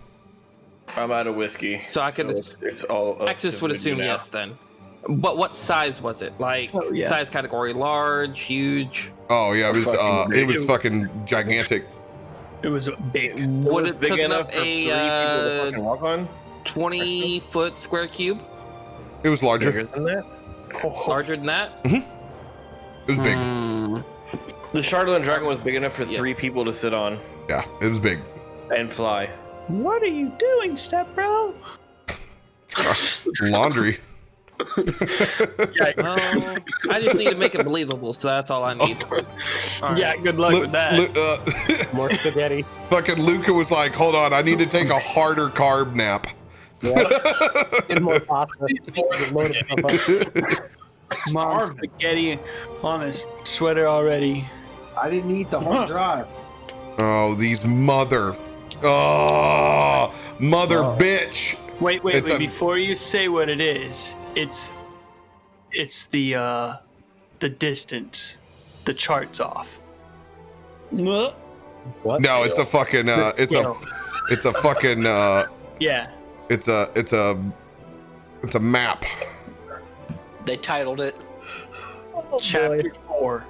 I'm out of whiskey. So I could. It's all. up Axis to would you assume now. yes then. But what size was it? Like size category: large, huge. Oh yeah, it was fucking gigantic. It was big. Would it big took enough up for 3 people to fucking walk on? 20-foot square cube? It was larger. Bigger than that? Larger than that? It was big. The Shardlin dragon was big enough for 3 people to sit on Yeah, it was big. and fly. What are you doing, step bro? Laundry. Well, I just need to make it believable, so that's all I need. All right. Yeah, good luck with that. More spaghetti. Fucking Luca was like, hold on, I need to take a harder carb nap. And more pasta. More Load of stuff up. Mom, spaghetti on his sweater already. I didn't eat the whole drive. Oh, these mother bitch. Wait, It's a- before you say what it is, it's the distance. The chart's off. What? No, it's a fucking it's a fucking Yeah. it's a map. They titled it. Chapter 4.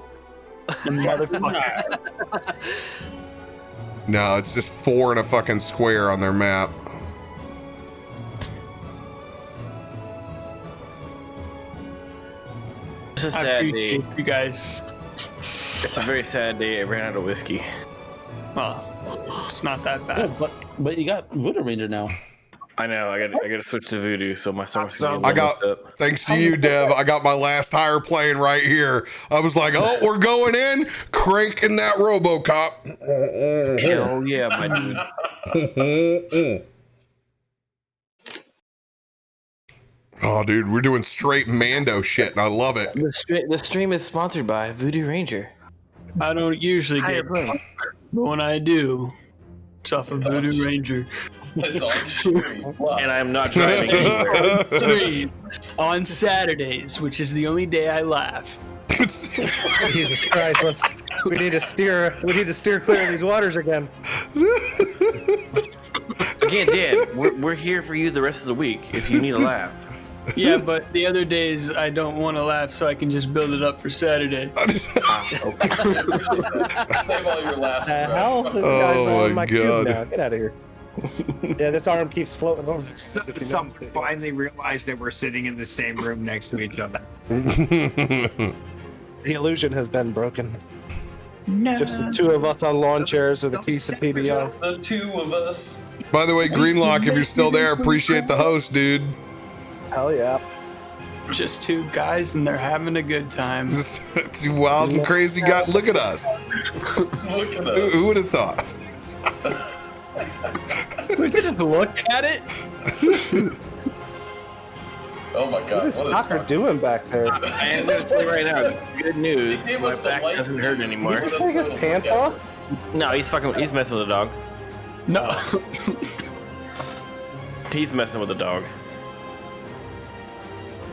The motherfucker. No, it's just 4 in a fucking square on their map. It's a I sad day. appreciate you guys. It's a very sad day. I ran out of whiskey. Well, it's not that bad. But you got Voodoo Ranger now. I know. I got to switch to Voodoo, so my stomach's gonna be I got, messed up. thanks to you, Dev, I got my last hire playing right here. I was like, oh, we're going in, cranking that RoboCop. Hell yeah, my dude. Oh, dude, we're doing straight Mando shit, and I love it. The stream is sponsored by Voodoo Ranger. I don't usually get drunk, but when I do, it's off of Voodoo Ranger. It's on stream. Wow. And I'm not driving anywhere. Stream on Saturdays, which is the only day I laugh. Jesus Christ! We need to steer clear of these waters again. Again, Dan, we're here for you the rest of the week if you need a laugh. Yeah, but the other days I don't want to laugh, so I can just build it up for Saturday. Save all your laughs. The hell? This guy's Oh on my my cube God. now. Get out of here. Yeah, this arm keeps floating. Some finally realized that we're sitting in the same room next to each other. The illusion has been broken. No. Just the two of us on lawn chairs with a piece of PBR. The two of us. By the way, Greenlock, if you're still there, appreciate the host, dude. Hell yeah. Just two guys and they're having a good time. It's wild and crazy. God, look at us. Look at us. Who would have thought? We could just look at it. Oh my god. What is What Tucker doing back there? I am going to tell you right now, good news. He gave My us the back light. doesn't hurt anymore. He Take his pants off? No, he's messing with the dog. No. He's messing with the dog.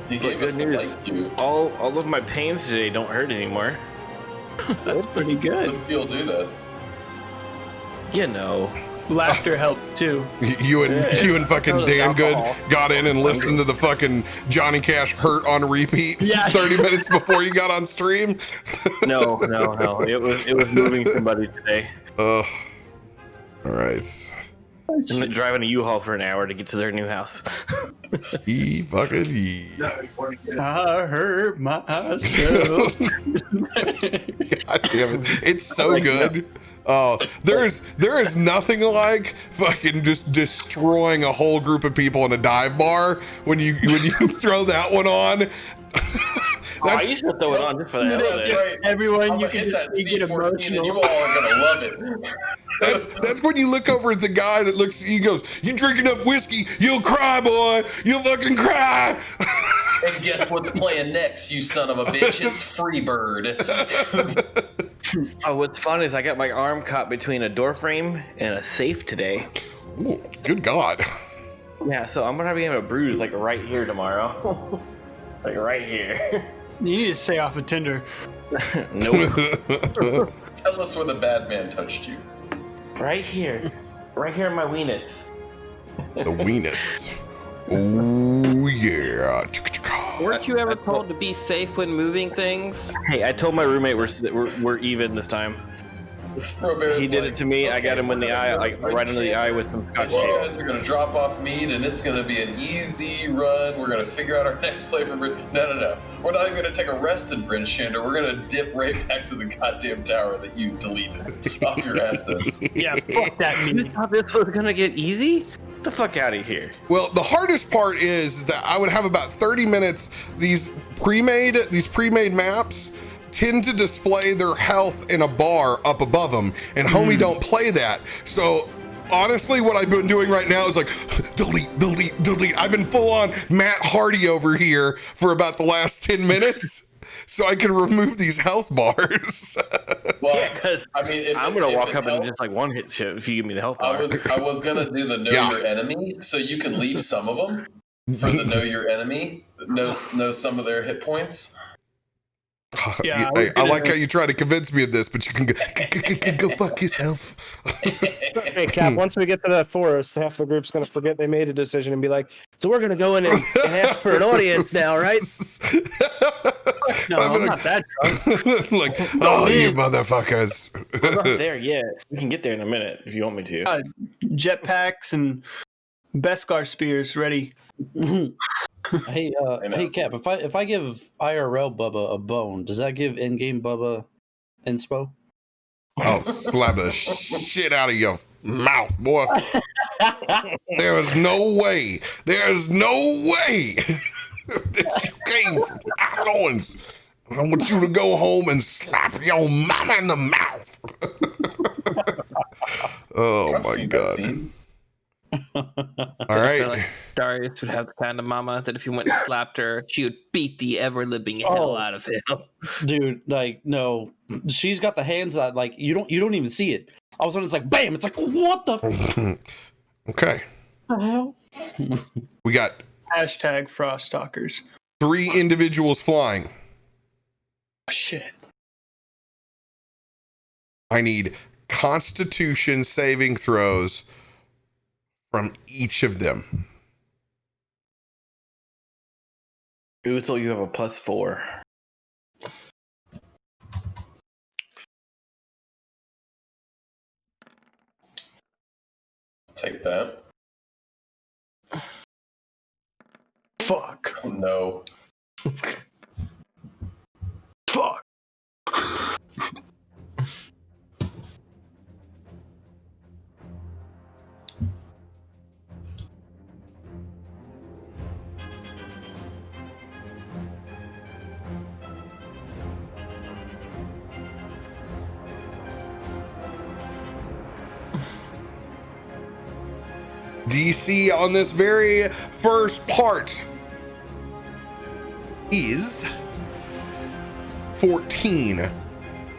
He But gave us good the news, light, dude. all of my pains today don't hurt anymore. That's pretty good. Does Steel do that? You know. Laughter helps too. You and fucking Throw the Dan Good alcohol. got in and listened to the fucking Johnny Cash Hurt on repeat Yeah. 30 minutes before you got on stream. No. It was moving somebody today. All right. And driving a U-Haul for an hour to get to their new house. E fucking E. I hurt myself. God damn it. It's so good. Oh, there is nothing like fucking just destroying a whole group of people in a dive bar when you throw that one on. I used to throw it on just for that. That's right. Everyone, I'm you gonna hit can that just get C14 and you emotional. all are gonna love it. That's when you look over at the guy that looks. He goes, "You drink enough whiskey, you'll cry, boy. You'll fucking cry." And guess what's playing next, you son of a bitch? It's Freebird. Oh, what's fun is I got my arm caught between a door frame and a safe today. Ooh, good God. Yeah, so I'm gonna be having a bruise like right here tomorrow. Like right here. You need to stay off of Tinder. Nope. Tell us where the bad man touched you. Right here. Right here in my weenus. The weenus. Oh yeah. Weren't you ever told to be safe when moving things? Hey, I told my roommate we're even this time. RoBear's He did like, it to me. I got him in the eye, like right under the eye with some scotch You tape. guys are gonna drop off meat, and it's gonna be an easy run. We're gonna figure out our next play for Bryn. No. We're not even gonna take a rest in Bryn Shander. We're gonna dip right back to the goddamn tower that you deleted off your assets. Yeah, fuck that You meat. thought this was gonna get easy? the fuck out of here. Well, the hardest part is that I would have about 30 minutes. These pre-made maps tend to display their health in a bar up above them, and homie don't play that. So honestly, what I've been doing right now is like delete. I've been full on Matt Hardy over here for about the last 10 minutes. So I can remove these health bars. Well, I mean, if I'm gonna walk up and just like one hit shit if you give me the health bar. I was gonna do the know your enemy, so you can leave some of them for the know your enemy. Know some of their hit points. Yeah, I like how you try to convince me of this, but you can go fuck yourself. Hey, Cap, once we get to that forest, half the group's going to forget they made a decision and be like, so we're going to go in and ask for an audience now, right? No, I'm not that drunk. Like, oh, you motherfuckers. We're not there yet. We can get there in a minute if you want me to. Jetpacks and Beskar spears ready. Hey, hey, Cap. If I give IRL Bubba a bone, does that give in-game Bubba inspo? I'll slap the shit out of your mouth, boy. There is no way that you came from Islands. I want you to go home and slap your mama in the mouth. Oh my god. All right. I feel like Darius would have the kind of mama that if you went and slapped her, she would beat the ever-living hell out of him. Dude, like, no, she's got the hands that like you don't even see it. All of a sudden, it's like bam! It's like what the? Okay. The hell? We got Hashtag Frost Stalkers. 3 individuals flying. Oh, shit. I need Constitution saving throws from each of them. Uthel, you have a +4. Take that. Fuck. Oh, no. Fuck. DC on this very first part is 14.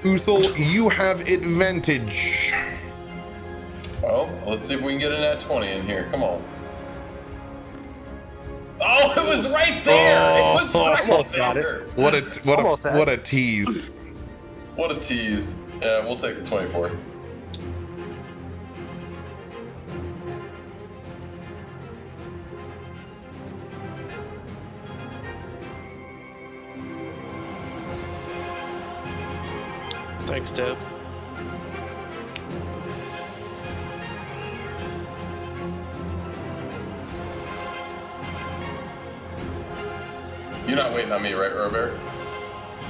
Uthel, you have advantage. Well, let's see if we can get an at 20 in here. Come on. Oh, it was right there. It was right there. What a tease. What a tease. Yeah, we'll take the 24. Thanks, Dev. You're not waiting on me, right, RoBear?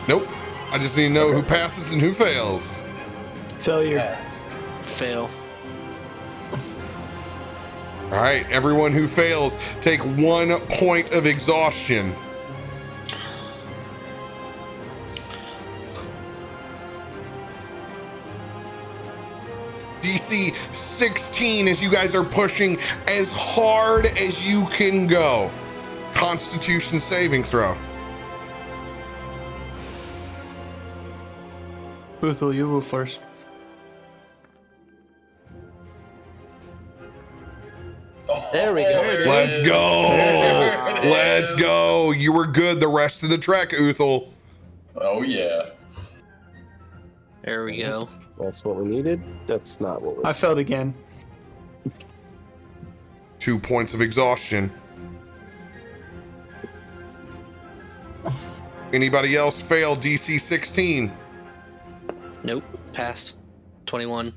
Nope. I just need to know who passes and who fails. Failure. Fail. All right, everyone who fails, take 1 point of exhaustion. DC 16 as you guys are pushing as hard as you can go. Constitution saving throw. Uthel, you go first. There we go. Let's go. Let's go. You were good the rest of the trek, Uthel. Oh, yeah. There we go. That's what we needed. That's not what we I failed again. 2 points of exhaustion. Anybody else fail DC 16? Nope. Passed. 21.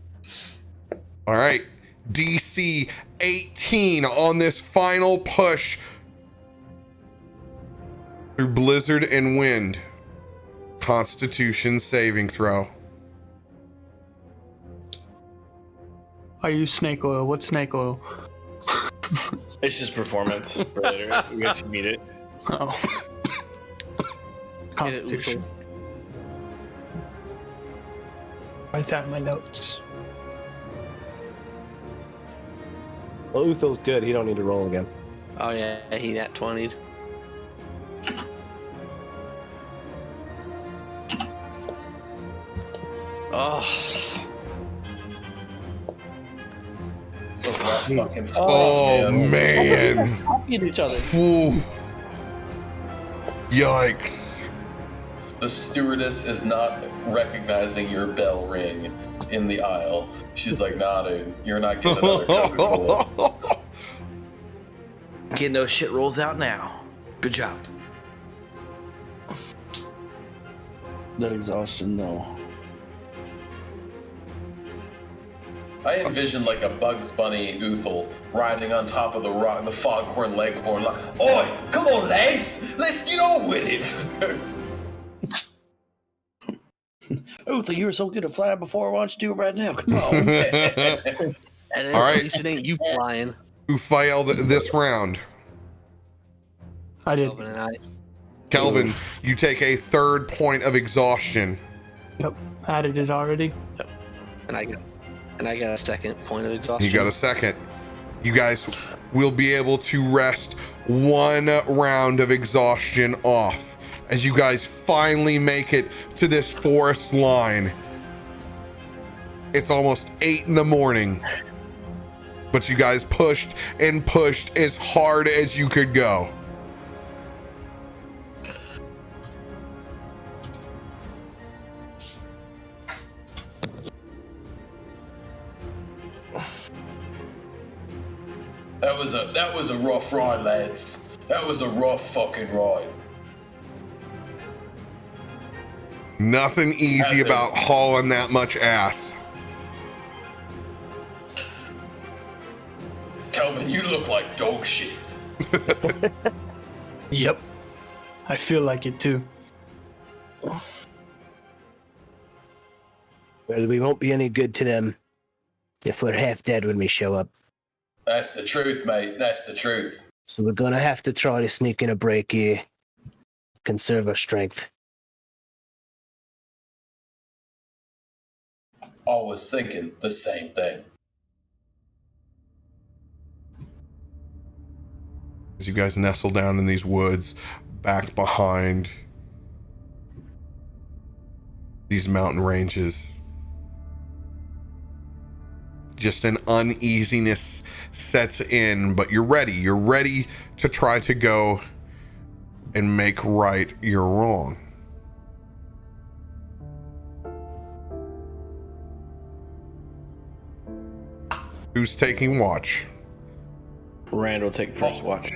All right. DC 18 on this final push through blizzard and wind. Constitution saving throw. I use snake oil. What's snake oil? It's just performance for later. You guys should meet it. Oh. Constitution. Write down my notes. Well, Uthel's good. He don't need to roll again. Oh yeah, he nat 20'd. Oh. It's a rough fucking Oh, man. Copying each other. Ooh. Yikes. The stewardess is not recognizing your bell ring in the aisle. She's like, nah, dude, you're not getting another Coca-Cola. Getting those shit rolls out now. Good job. That exhaustion, though. I envision like a Bugs Bunny Uthel riding on top of the rock, the foghorn leghorn. Like, oi, come on, lads, let's get on with it. Uther, you were so good at flying before. Why don't you do it right now? Come on. And then All right. at least it ain't you flying. Who failed this round? I did. Kelvin and I. Kelvin, you take a 3rd point of exhaustion. Yep. Added it already. And I got a 2nd point of exhaustion. You got a 2nd. You guys will be able to rest 1 round of exhaustion off as you guys finally make it to this forest line. It's almost 8 in the morning, but you guys pushed and pushed as hard as you could go. That was a rough ride, lads. That was a rough fucking ride. Nothing easy about hauling that much ass. Kelvin, you look like dog shit. Yep. I feel like it too. Well, we won't be any good to them if we're half dead when we show up. That's the truth, mate. That's the truth. So we're gonna have to try to sneak in a break here. Conserve our strength. I was thinking the same thing. As you guys nestle down in these woods, back behind these mountain ranges, just an uneasiness sets in, but you're ready. You're ready to try to go and make right your wrong. Who's taking watch? Rand will take first watch.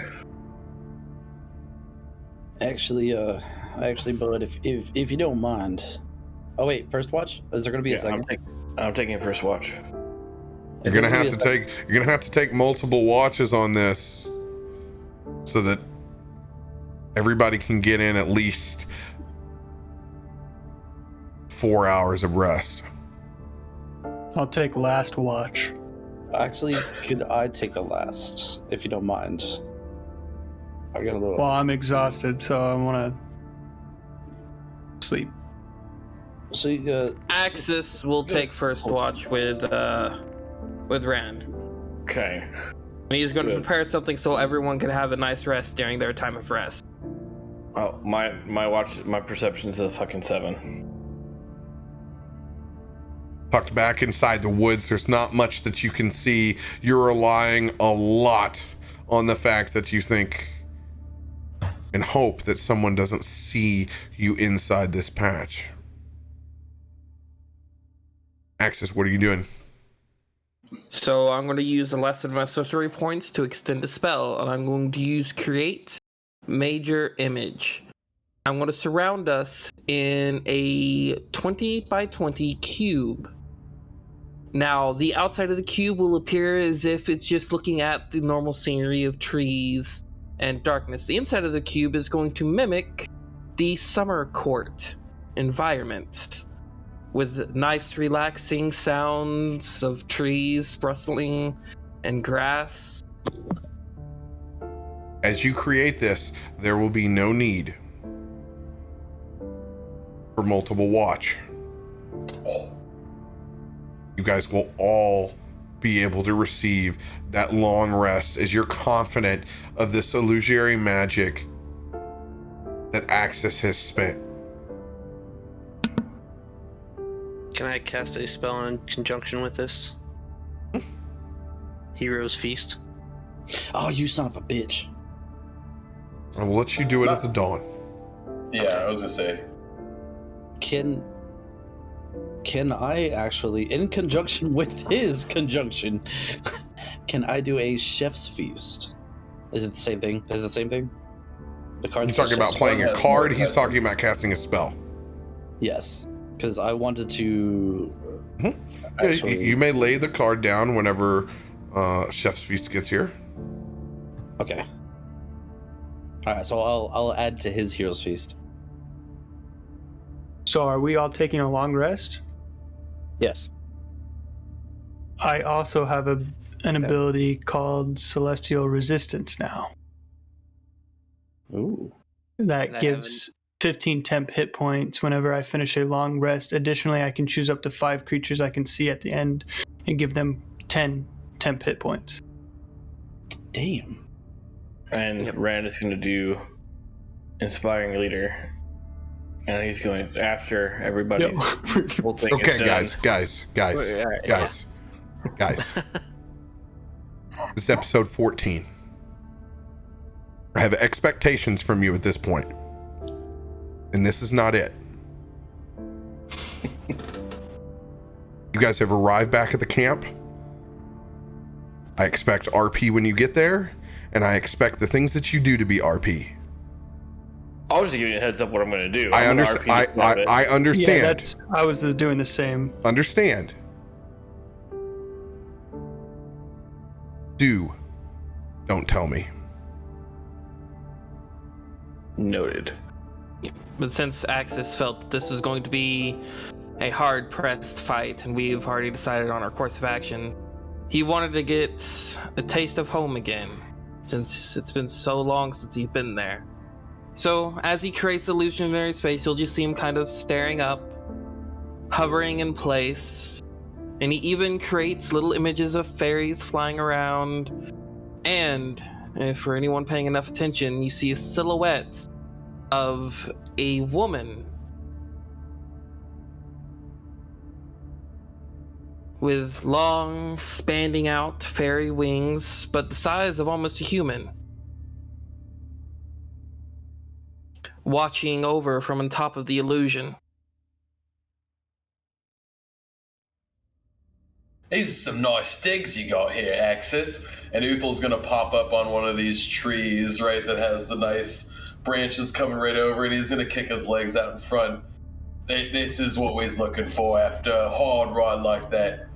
Actually, Bud, if you don't mind. Oh wait, first watch? Is there gonna be a second? I'm taking first watch. You're gonna have to take multiple watches on this so that everybody can get in at least 4 hours of rest. I'll take last watch. Actually, could I take the last, if you don't mind? I got a little. Well, I'm exhausted, so I want to sleep. So, Axis will take first watch with Rand. Okay. And he's going to prepare something so everyone can have a nice rest during their time of rest. Oh, my watch, my perception's a fucking 7. Tucked back inside the woods, there's not much that you can see. You're relying a lot on the fact that you think and hope that someone doesn't see you inside this patch. Axis, what are you doing? So I'm going to use the last of my sorcery points to extend the spell, and I'm going to use Create Major Image. I'm going to surround us in a 20 by 20 cube. Now, the outside of the cube will appear as if it's just looking at the normal scenery of trees and darkness. The inside of the cube is going to mimic the summer court environment, with nice relaxing sounds of trees rustling and grass As you create this, there will be no need for multiple watch. You guys will all be able to receive that long rest as you're confident of this illusory magic that Axis has spent. Can I cast a spell in conjunction with this? Hero's Feast. Oh, you son of a bitch. I will let you do it at the dawn. Yeah, I was gonna say. Can I actually, in conjunction with his conjunction, can I do a chef's feast? Is it the same thing? Is it the same thing? The card. He's talking about playing a card. He's talking about casting a spell. Yes, because I wanted to. Actually, you may lay the card down whenever Chef's Feast gets here. Okay. All right, so I'll add to his Hero's Feast. So are we all taking a long rest? Yes. I also have an ability called Celestial Resistance now. Ooh. That gives 15 temp hit points whenever I finish a long rest. Additionally, I can choose up to 5 creatures I can see at the end and give them 10 temp hit points. Damn. And Rand is going to do Inspiring Leader. And he's going after everybody's whole thing. Okay, is done. guys. This is episode 14. I have expectations from you at this point. And this is not it. You guys have arrived back at the camp. I expect RP when you get there, and I expect the things that you do to be RP. I was just giving you a heads up what I'm going to do. I understand. I understand. Yeah, I was doing the same. Understand. Don't tell me. Noted. But since Axis felt that this was going to be a hard-pressed fight, and we've already decided on our course of action, he wanted to get a taste of home again, since it's been so long since he's been there. So, as he creates the illusionary space, you'll just see him kind of staring up, hovering in place, and he even creates little images of fairies flying around, and, if for anyone paying enough attention, you see a silhouette of a woman with long, spanning out fairy wings, but the size of almost a human, watching over from on top of the illusion. These are some nice digs you got here, Axis. And Uthel's gonna pop up on one of these trees, right, that has the nice branches coming right over, and he's gonna kick his legs out in front. This is what we're looking for after a hard ride like that.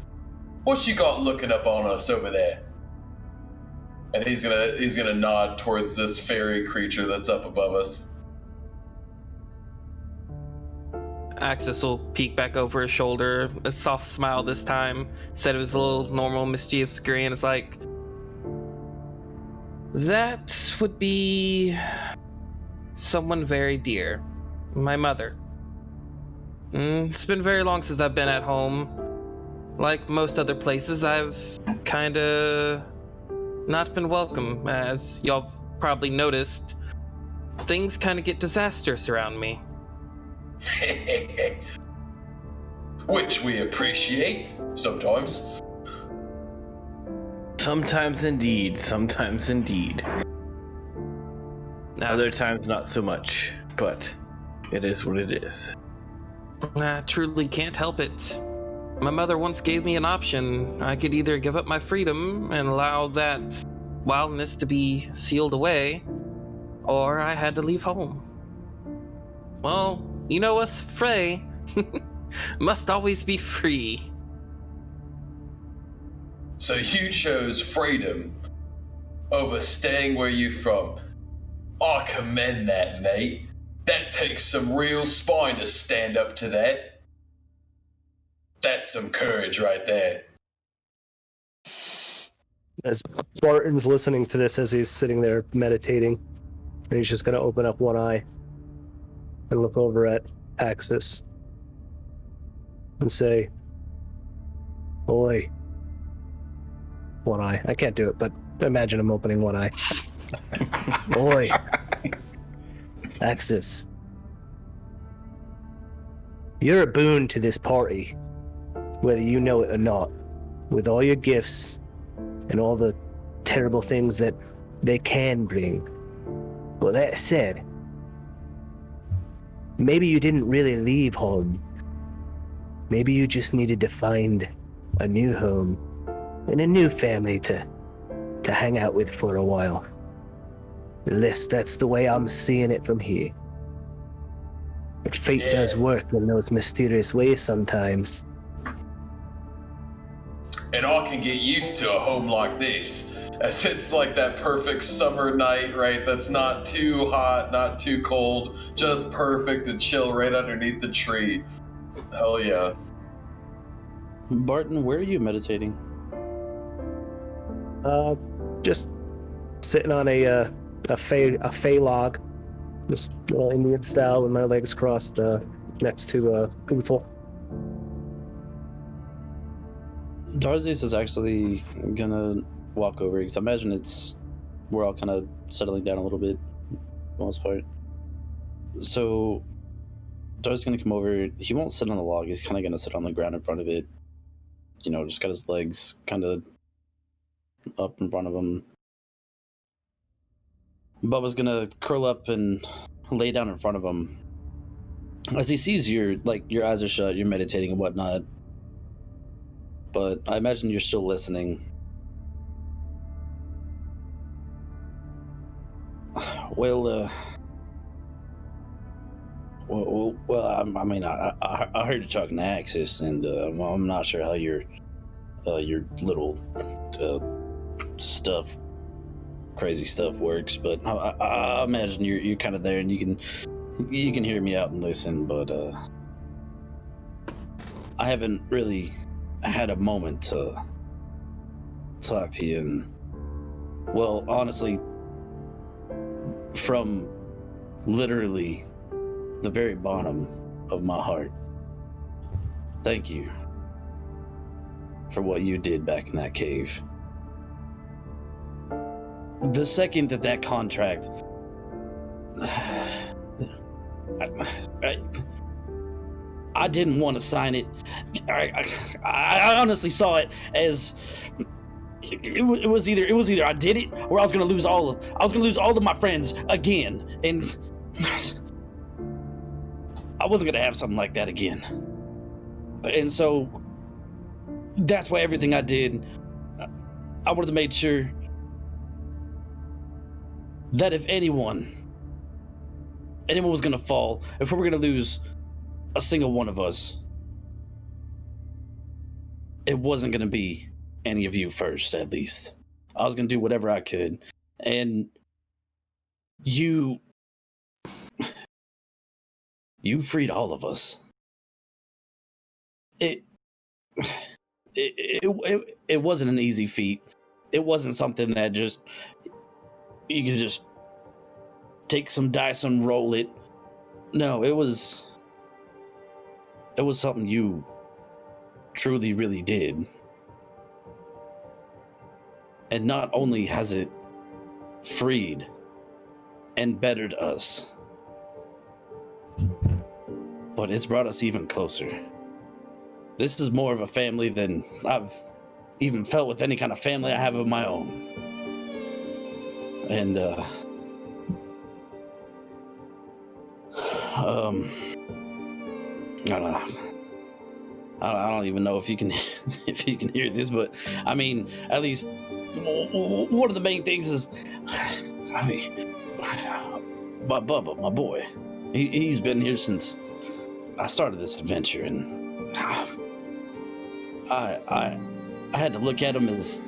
What you got looking up on us over there? And he's gonna nod towards this fairy creature that's up above us. Axis will peek back over his shoulder, a soft smile this time, instead of his little normal mischievous grin. It's like, that would be someone very dear. My mother. It's been very long since I've been at home. Like most other places, I've kinda not been welcome, as y'all probably noticed. Things kinda get disastrous around me. Which we appreciate, sometimes. Sometimes indeed. Other times not so much, but it is what it is. I truly can't help it. My mother once gave me an option. I could either give up my freedom and allow that wildness to be sealed away, or I had to leave home. Well, you know us, Frey. Must always be free. So you chose freedom over staying where you're from. I commend that, mate. That takes some real spine to stand up to that. That's some courage right there. As Barton's listening to this as he's sitting there meditating, and he's just going to open up one eye and look over at Axis and say, "Oi." One eye. I can't do it, but imagine him opening one eye. "Oi. Axis. You're a boon to this party, whether you know it or not, with all your gifts and all the terrible things that they can bring. But that said, maybe you didn't really leave home. Maybe you just needed to find a new home and a new family to hang out with for a while. At least that's the way I'm seeing it from here. But fate does work in those mysterious ways sometimes." And I can get used to a home like this, as it's like that perfect summer night, right? That's not too hot, not too cold, just perfect to chill right underneath the tree. Hell yeah. Barton, where are you meditating? Just sitting on a fey log, just Indian style, with my legs crossed next to Uthal. Darzius is actually gonna walk over because I imagine we're all kind of settling down a little bit, for the most part. So Darzius gonna come over. He won't sit on the log. He's kind of gonna sit on the ground in front of it. Just got his legs kind of up in front of him. Bubba's gonna curl up and lay down in front of him. As he sees your eyes are shut, you're meditating and whatnot. But I imagine you're still listening. Well, I mean, I heard you talking to Axis, and I'm not sure how your little stuff, crazy stuff works, but I imagine you're kind of there, and you can hear me out and listen, but I haven't really had a moment to talk to you, and well, honestly, from literally the very bottom of my heart, thank you for what you did back in that cave. The second that contract, I didn't want to sign it. I honestly saw it as it was either I did it or I was gonna lose all of my friends again, and I wasn't gonna have something like that again. And so that's why everything I did, I wanted to make sure that if anyone was gonna fall, if we were gonna lose a single one of us, it wasn't gonna be any of you first, at least. I was gonna do whatever I could. And you freed all of us. It wasn't an easy feat. It wasn't something that you could just take some dice and roll it. No, it was something you truly, really did. And not only has it freed and bettered us, but it's brought us even closer. This is more of a family than I've even felt with any kind of family I have of my own. And, I don't even know if you can hear this, but I mean, at least one of the main things is, I mean, my Bubba, my boy, he's been here since I started this adventure, and I had to look at him as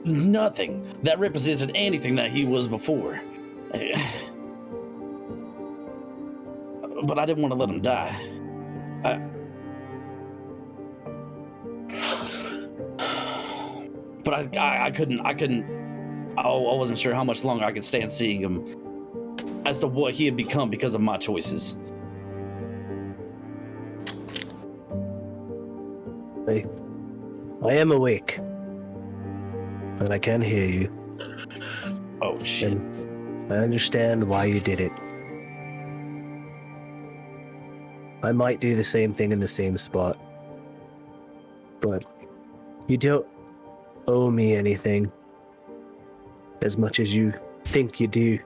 nothing that represented anything that he was before. But I didn't want to let him die. but I couldn't. I wasn't sure how much longer I could stand seeing him as to what he had become because of my choices. I am awake, and I can hear you. Oh shit! And I understand why you did it. I might do the same thing in the same spot, but you don't owe me anything as much as you think you do.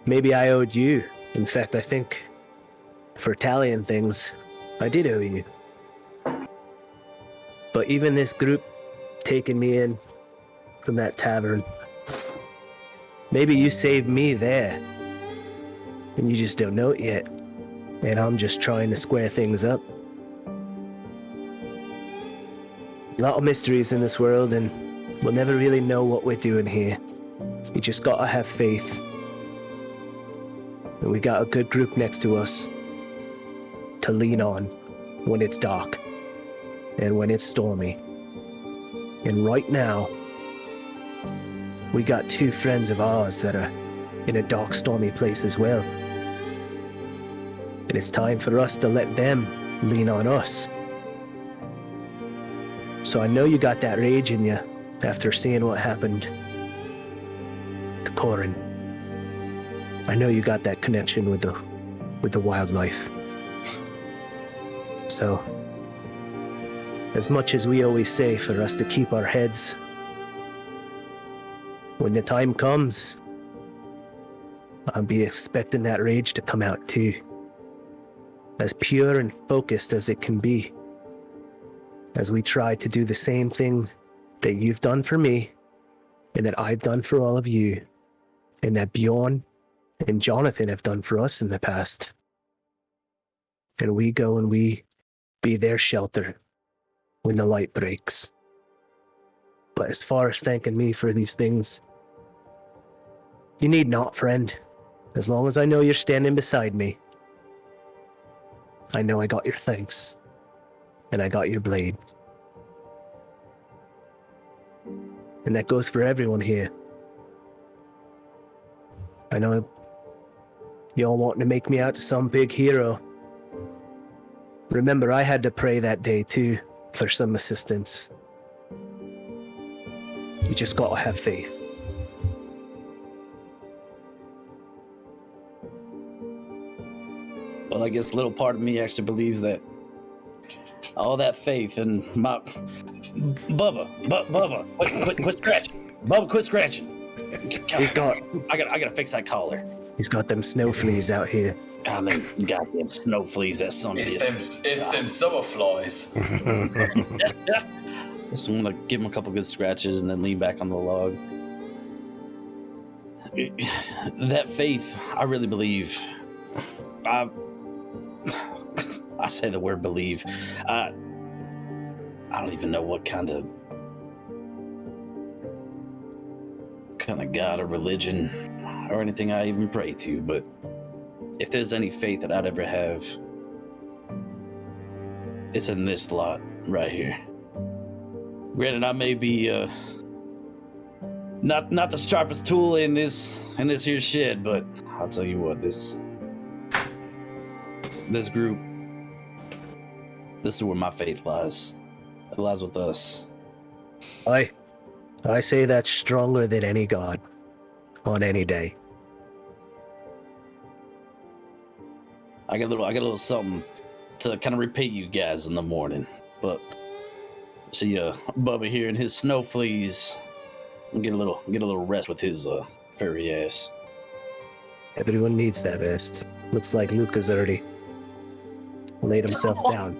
Maybe I owed you. In fact, I think for Italian things, I did owe you. But even this group taking me in from that tavern, maybe you saved me there, and you just don't know it yet. And I'm just trying to square things up. There's a lot of mysteries in this world, and we'll never really know what we're doing here. You just gotta have faith. And we got a good group next to us to lean on when it's dark and when it's stormy. And right now, we got 2 friends of ours that are in a dark, stormy place as well. And it's time for us to let them lean on us. So I know you got that rage in you after seeing what happened to Corin. I know you got that connection with the wildlife. So, as much as we always say for us to keep our heads, when the time comes, I'll be expecting that rage to come out too. As pure and focused as it can be. As we try to do the same thing that you've done for me, and that I've done for all of you, and that Bjorn and Jonathan have done for us in the past. And we go and we be their shelter when the light breaks. But as far as thanking me for these things, you need not, friend. As long as I know you're standing beside me, I know I got your thanks, and I got your blade. And that goes for everyone here. I know y'all wanting to make me out to some big hero. Remember, I had to pray that day too for some assistance. You just gotta have faith. Well, I guess a little part of me actually believes that all that faith and my Bubba, quit scratching. Bubba, quit scratching. He's got. I gotta fix that collar. He's got them snow fleas out here. Oh, them goddamn snow fleas, that son of a It's them summer flies. So I'm gonna give him a couple good scratches and then lean back on the log. That faith, I really believe. I say the word believe. I don't even know what kind of God or religion or anything I even pray to, but if there's any faith that I'd ever have, it's in this lot right here. Granted, I may be not the sharpest tool in this here shed, but I'll tell you what, this group, this is where my faith lies. It lies with us. I say that's stronger than any god on any day. I got a little something to kind of repay you guys in the morning, but see Bubba here and his snow fleas and get a little rest with his furry ass. Everyone needs that rest. Looks like Luca's already laid himself down.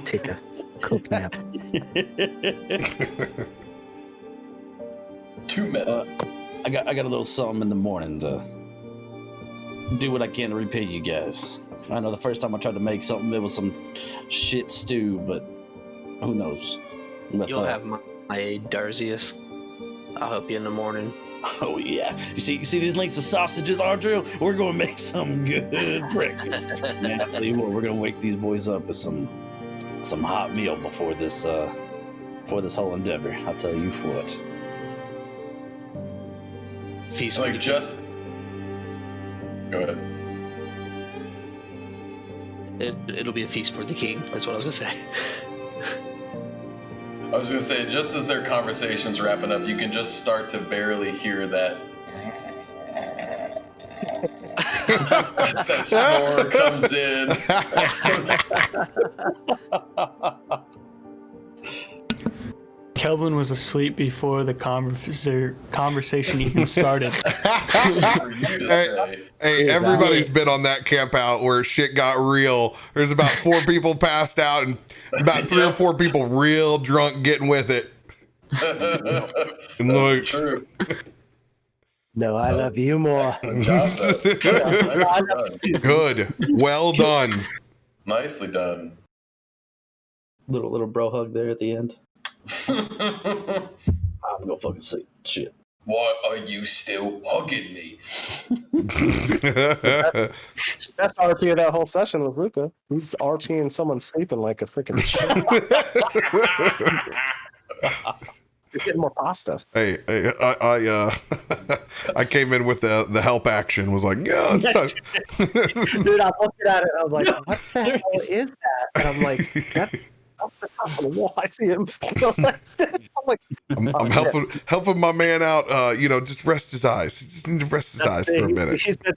Take a cook nap. 2 minutes. I got a little something in the morning to do what I can to repay you guys. I know the first time I tried to make something, it was some shit stew, but who knows? You'll have my aid, Darzius. I'll help you in the morning. Oh yeah. You see these links of sausages, Ardrew? We're gonna make some good breakfast. Man, I tell you what, we're gonna wake these boys up with some hot meal before for this whole endeavor. I'll tell you what. Feast for Like the just. Go ahead. It'll be a feast for the king. That's what I was gonna say. I was gonna say, just as their conversation's wrapping up, you can just start to barely hear that. As that snore comes in. Kelvin was asleep before the conversation even started. Hey, everybody's been on that camp out where shit got real. There's about 4 people passed out and about 3 or 4 people real drunk getting with it. And That's true. No, I love you more. Excellent job, though. Nicely done. Good. Well done. Nicely done. Little bro hug there at the end. Why I'm gonna fucking sleep. Shit. are you still hugging me? That's RP of that whole session with Luca. He's RPing someone sleeping like a freaking shit. You're getting more pasta. Hey, I came in with the help action. Was like, yeah, it's time. Dude, I'm looking at it. I was like, what the hell is that? And I'm like, that's the top of the wall. I see him. I'm helping my man out. Just rest his eyes. Just need to rest his eyes for a minute. He said,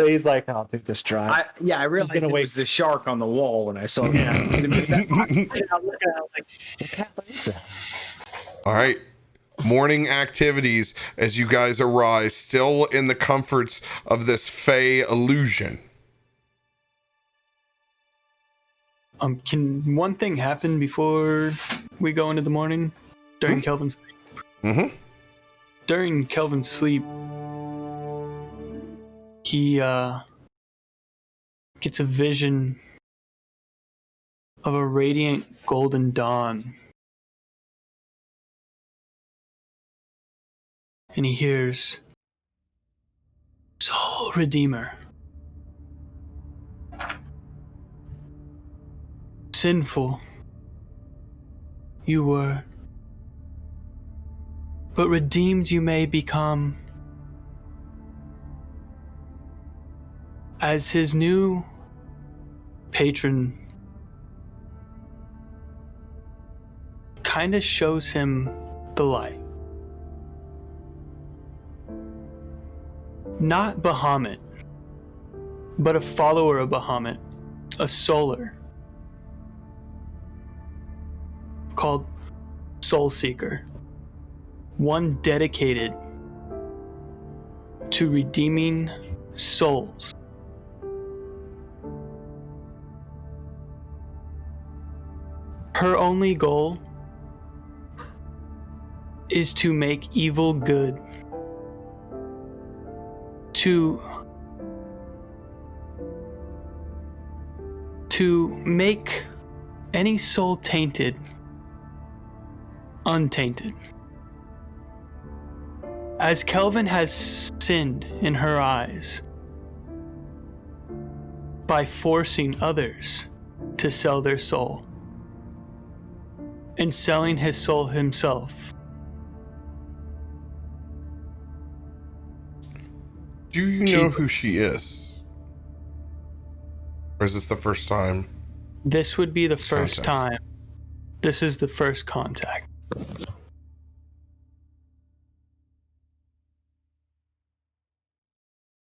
he's like, I'll take this dry. I realized it was the shark on the wall when I saw it. I'm looking at it, I'm like, what the hell is that? All right. Morning activities as you guys arise, still in the comforts of this Fey illusion. Can one thing happen before we go into the morning? During Kelvin's sleep? Mm-hmm. During Kelvin's sleep, he gets a vision of a radiant golden dawn. And he hears, Soul Redeemer. Sinful you were, but redeemed you may become. As his new patron kind of shows him the light. Not Bahamut, but a follower of Bahamut, a solar, called Soul Seeker, one dedicated to redeeming souls. Her only goal is to make evil good, to make any soul tainted untainted. As Kelvin has sinned in her eyes by forcing others to sell their soul and selling his soul himself. Do you know who she is? Or is this the first time? This would be the first time. This is the first contact.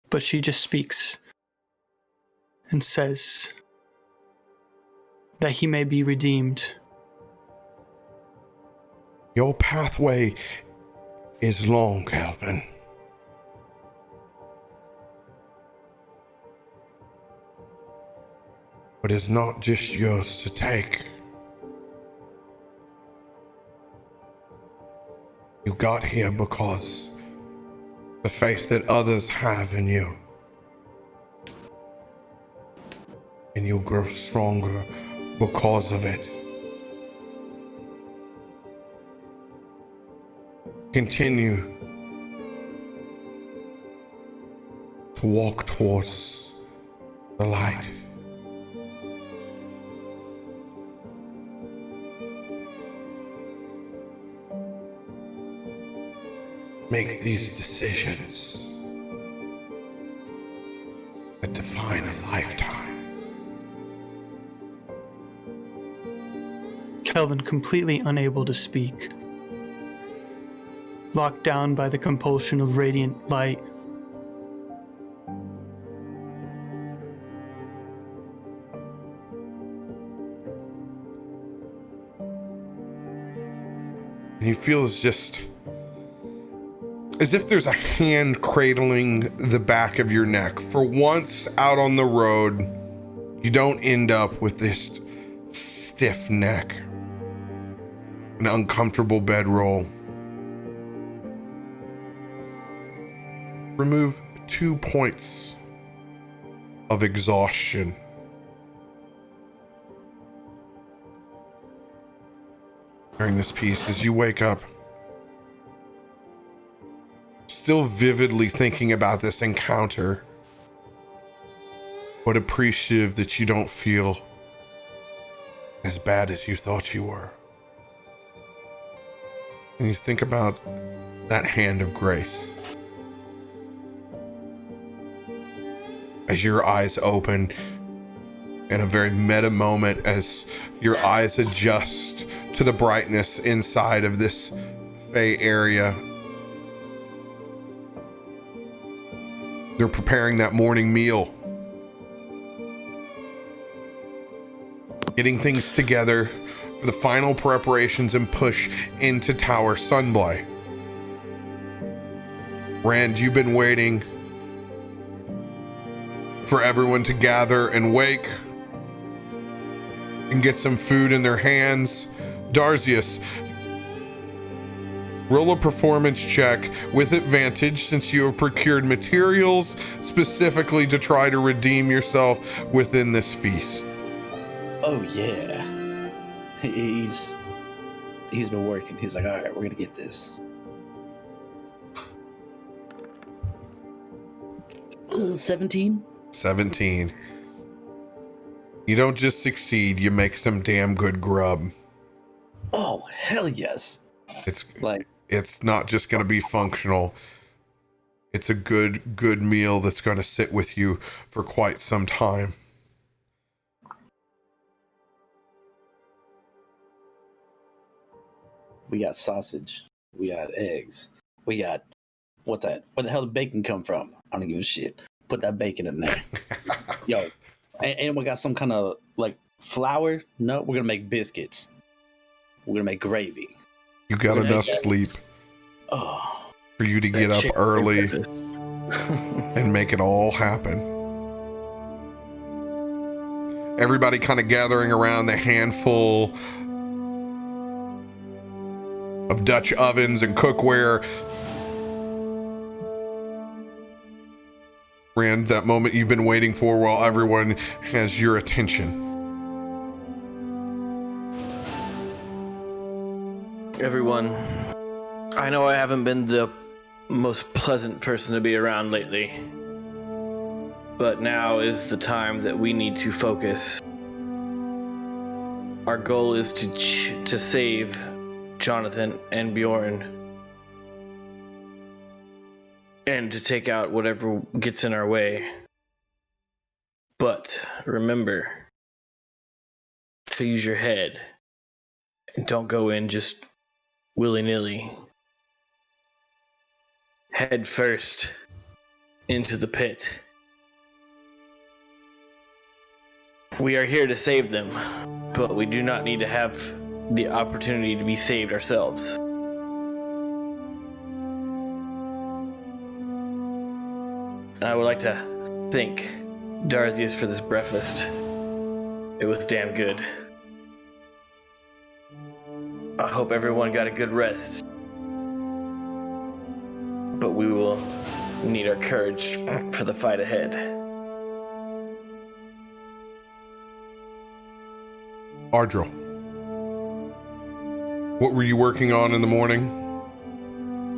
But she just speaks and says that he may be redeemed. Your pathway is long, Calvin. But it's not just yours to take. You got here because the faith that others have in you. And you'll grow stronger because of it. Continue to walk towards the light. make these decisions that define a lifetime. Kelvin, completely unable to speak, locked down by the compulsion of radiant light. And he feels just as if there's a hand cradling the back of your neck. For once out on the road, you don't end up with this stiff neck, an uncomfortable bedroll. Remove 2 points of exhaustion. During this piece, as you wake up, still vividly thinking about this encounter, but appreciative that you don't feel as bad as you thought you were. And you think about that hand of grace. As your eyes open in a very meta moment, as your eyes adjust to the brightness inside of this Fey area. They're preparing that morning meal. Getting things together for the final preparations and push into Tower Sunblight. Rand, you've been waiting for everyone to gather and wake and get some food in their hands. Darzius, roll a performance check with advantage since you have procured materials specifically to try to redeem yourself within this feast. Oh yeah. He's been working. He's like, all right, we're gonna get this. 17. 17. You don't just succeed, you make some damn good grub. Oh, hell yes. It's not just going to be functional. It's a good meal that's going to sit with you for quite some time. We got sausage. We got eggs. We got, what's that? Where the hell did bacon come from? I don't give a shit. Put that bacon in there. Yo, and we got some kind of like flour. No, we're going to make biscuits. We're going to make gravy. You got enough sleep for you to get up early and make it all happen. Everybody kind of gathering around the handful of Dutch ovens and cookware. Rand, that moment you've been waiting for while everyone has your attention. Everyone, I know I haven't been the most pleasant person to be around lately, but now is the time that we need to focus. Our goal is to save Jonathan and Bjorn, and to take out whatever gets in our way. But remember to use your head and don't go in just willy-nilly. Head first into the pit. We are here to save them, but we do not need to have the opportunity to be saved ourselves. And I would like to thank Darzius for this breakfast. It was damn good. I hope everyone got a good rest. But we will need our courage for the fight ahead. Ardril, what were you working on in the morning?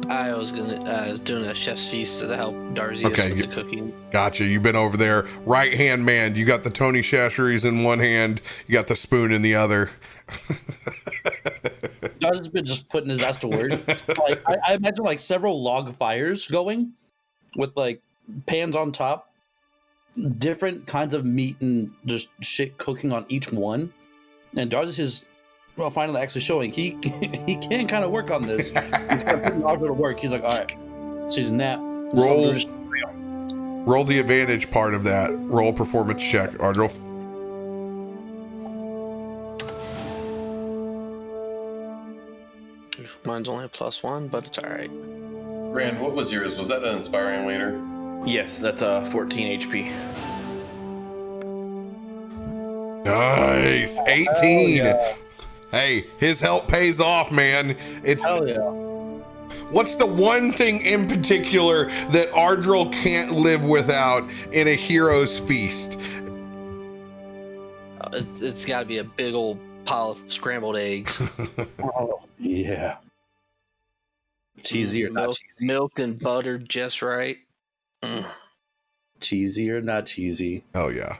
I was doing a chef's feast to help Darzius with the cooking. Gotcha. You've been over there. Right hand man. You got the Tony Chachere's in one hand. You got the spoon in the other. Dodge has been just putting his ass to work. Like I imagine like several log fires going with like pans on top, different kinds of meat and just shit cooking on each one. And Dodge is finally actually showing he can kind of work on this. He's kind of putting Audra to work. He's like, all right, she's in that. Roll the advantage part of that. Roll a performance check, Ardril. Mine's only a +1, but it's all right. Rand, what was yours? Was that an inspiring leader? Yes, that's 14 HP. Nice. 18. Hey, his help pays off, man. It's Hell yeah. What's the one thing in particular that Ardril can't live without in a hero's feast? It's got to be a big old pile of scrambled eggs. Oh, yeah. Cheesy or not cheesy? Milk and butter just right. Cheesy or not cheesy? Oh yeah.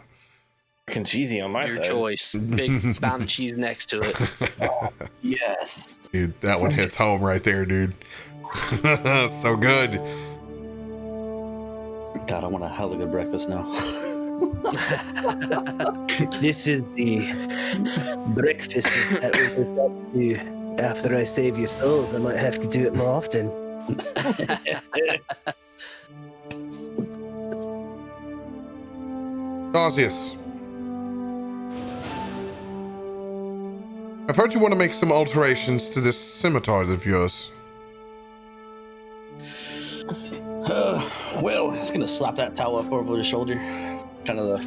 Fucking cheesy on my Your side. choice. Big pound of cheese next to it. Yes. Dude, that one hits home right there, dude. So good. God, I want a hella good breakfast now. This is the breakfast that we wake up to after I save your souls. I might have to do it more often. Nauseous. I've heard you want to make some alterations to this scimitar of yours. Well, it's gonna slap that towel up over the shoulder, kind of the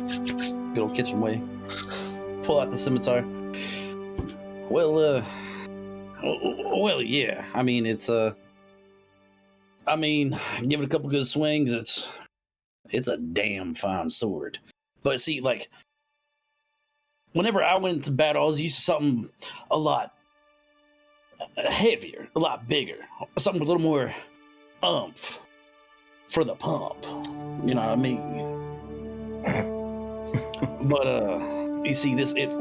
good old kitchen way. Pull out the scimitar. Well, yeah. I mean, give it a couple good swings. It's a damn fine sword. But see, like, whenever I went into battle, I was used to something a lot heavier, a lot bigger, something with a little more oomph for the pump. You know what I mean? But you see, this it's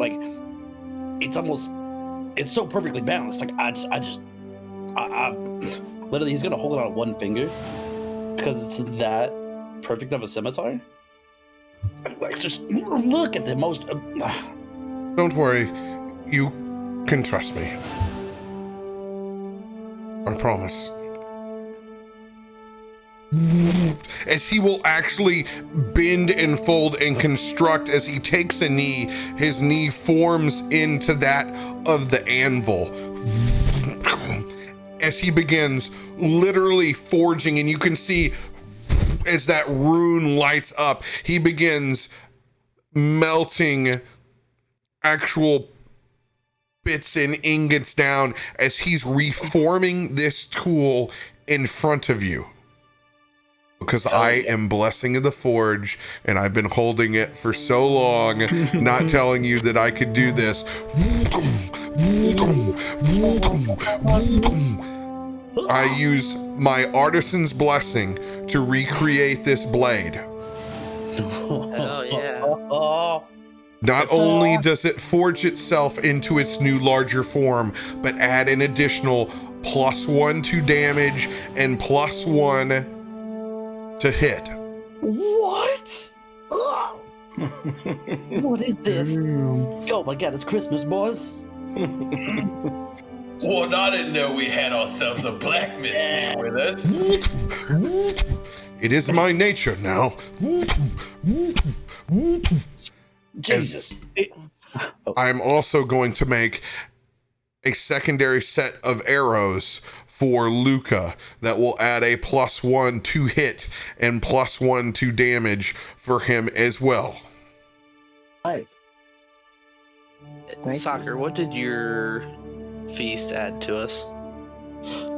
so perfectly balanced. Like I literally, he's gonna hold it on one finger because it's that perfect of a scimitar. Like, just look at the most. Don't worry, you can trust me. I promise. As he will actually bend and fold and construct as he takes a knee, his knee forms into that of the anvil. As he begins literally forging, and you can see as that rune lights up, he begins melting actual bits and ingots down as he's reforming this tool in front of you. Because I am blessing of the forge, and I've been holding it for so long, not telling you that I could do this. I use my artisan's blessing to recreate this blade. Oh, yeah. Not only does it forge itself into its new larger form, but add an additional +1 to damage and +1 to hit. What? What is this? Oh my god, it's Christmas, boys. Well, I didn't know we had ourselves a blacksmith here with us. It is my nature now. Jesus. I'm also going to make a secondary set of arrows for Luca that will add a +1 to hit and +1 to damage for him as well. Right. Soccer, what did your feast add to us?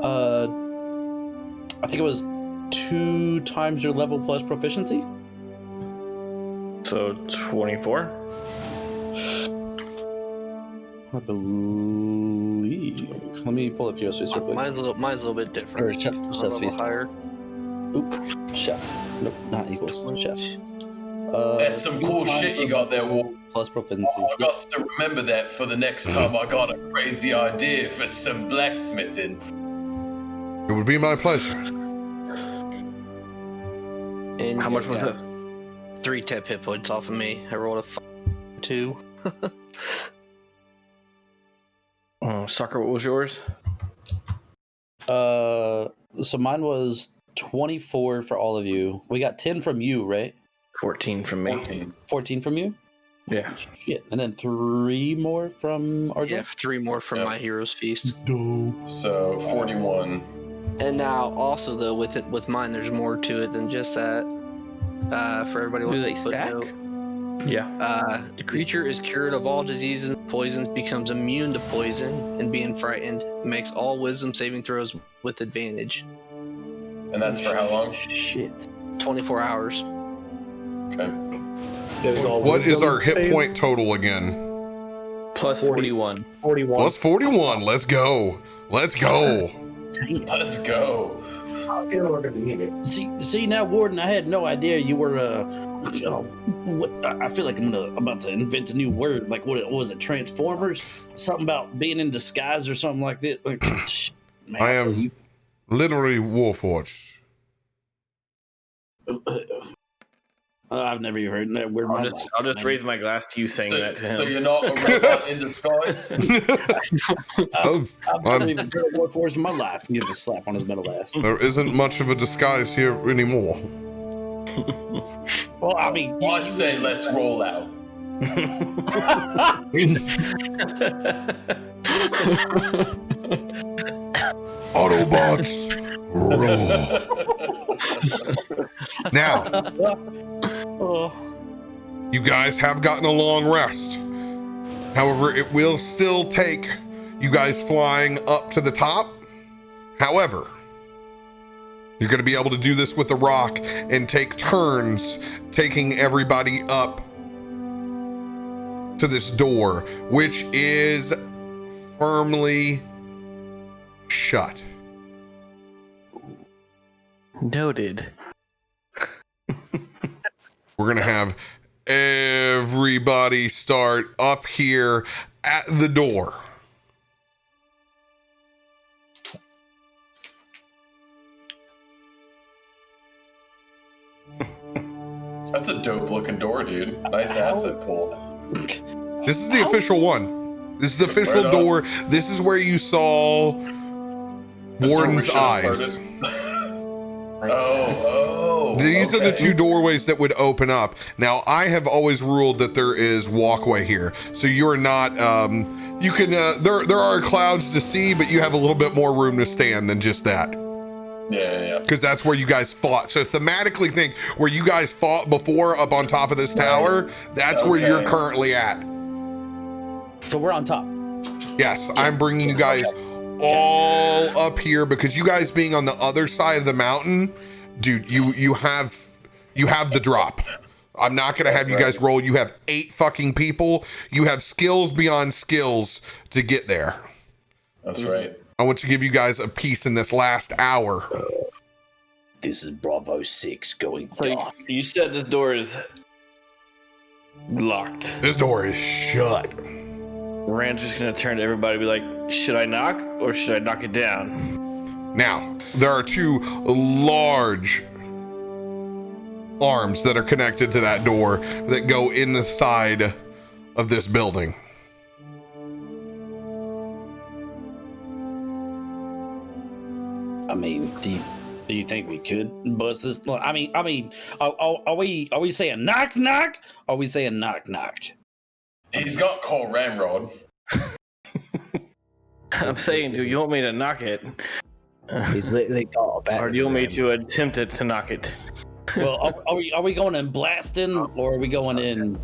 I think it was 2 times your level plus proficiency. So 24? I believe. Let me pull up your feast real quick. Mine's a little bit different. Or chef's I'm a little feast. higher. Oop, chef. Nope, not equals. Chef. That's some cool shit you got there, Wolf. plus proficiency. I've got to remember that for the next time I got a crazy idea for some blacksmithing. It would be my pleasure. And How much was this? 3 tip hit points off of me. I rolled a 2. Sucker, what was yours? So mine was 24 for all of you. We got 10 from you, right? 14 from me. 14 from you? Yeah. Shit. And then 3 more from Arjun? Yeah, 3 more from my Hero's Feast. So 41. And now, also though, with mine, there's more to it than just that. For everybody who wants Do to they stack? footnote. Yeah. The creature is cured of all diseases and poisons, becomes immune to poison and being frightened, makes all wisdom saving throws with advantage. And that's for how long? Shit. 24 hours. Okay. What is our hit point total again? Plus 41. 41. Plus 41. Let's go. Let's go. Let's go. See now, Warden, I had no idea you were what I feel like I'm about to invent a new word. Like what was it? Transformers? Something about being in disguise or something like that. Like, man, I I'll tell am you. literally Warforged. I've never even heard that word. in my life. I'll just raise my glass to you saying that to him. So you're not a robot in disguise? Oh, I've never even heard a word for in my life. Give him a slap on his metal ass. there isn't much of a disguise here anymore. Well, I mean, I say let's roll out. Autobots, roll. Now, you guys have gotten a long rest. However, it will still take you guys flying up to the top. However, you're going to be able to do this with the rock and take turns taking everybody up to this door, which is firmly shut. Noted. We're going to have everybody start up here at the door. That's a dope looking door, dude. Nice asset pull. This is the official one. This is the official Right on. door. This is where you saw Warden's eyes. Oh. These are the okay. two doorways that would open up. Now, I have always ruled that there is walkway here, so you're not. You can. There are clouds to see, but you have a little bit more room to stand than just that. Yeah. Because that's where you guys fought. So thematically, think where you guys fought before up on top of this tower. That's where you're currently at. So we're on top. Yes, I'm bringing you guys all up here because you guys being on the other side of the mountain, dude, you have the drop. I'm not gonna have you guys roll. You have 8 fucking people. You have skills beyond skills to get there. That's right. I want to give you guys a piece in this last hour. This is Bravo 6 going So dark. you said this door is locked. This door is shut. Rand's just gonna turn to everybody and be like, should I knock or should I knock it down? Now, there are 2 large arms that are connected to that door that go in the side of this building. I mean, do you think we could bust this? I mean, are we saying knock knock? Or are we saying knock knock? He's got Cole Ramrod. I'm saying, do you want me to knock it? He's literally got a better. Or do you want me to attempt it to knock it? Well, are we going in blasting or are we going in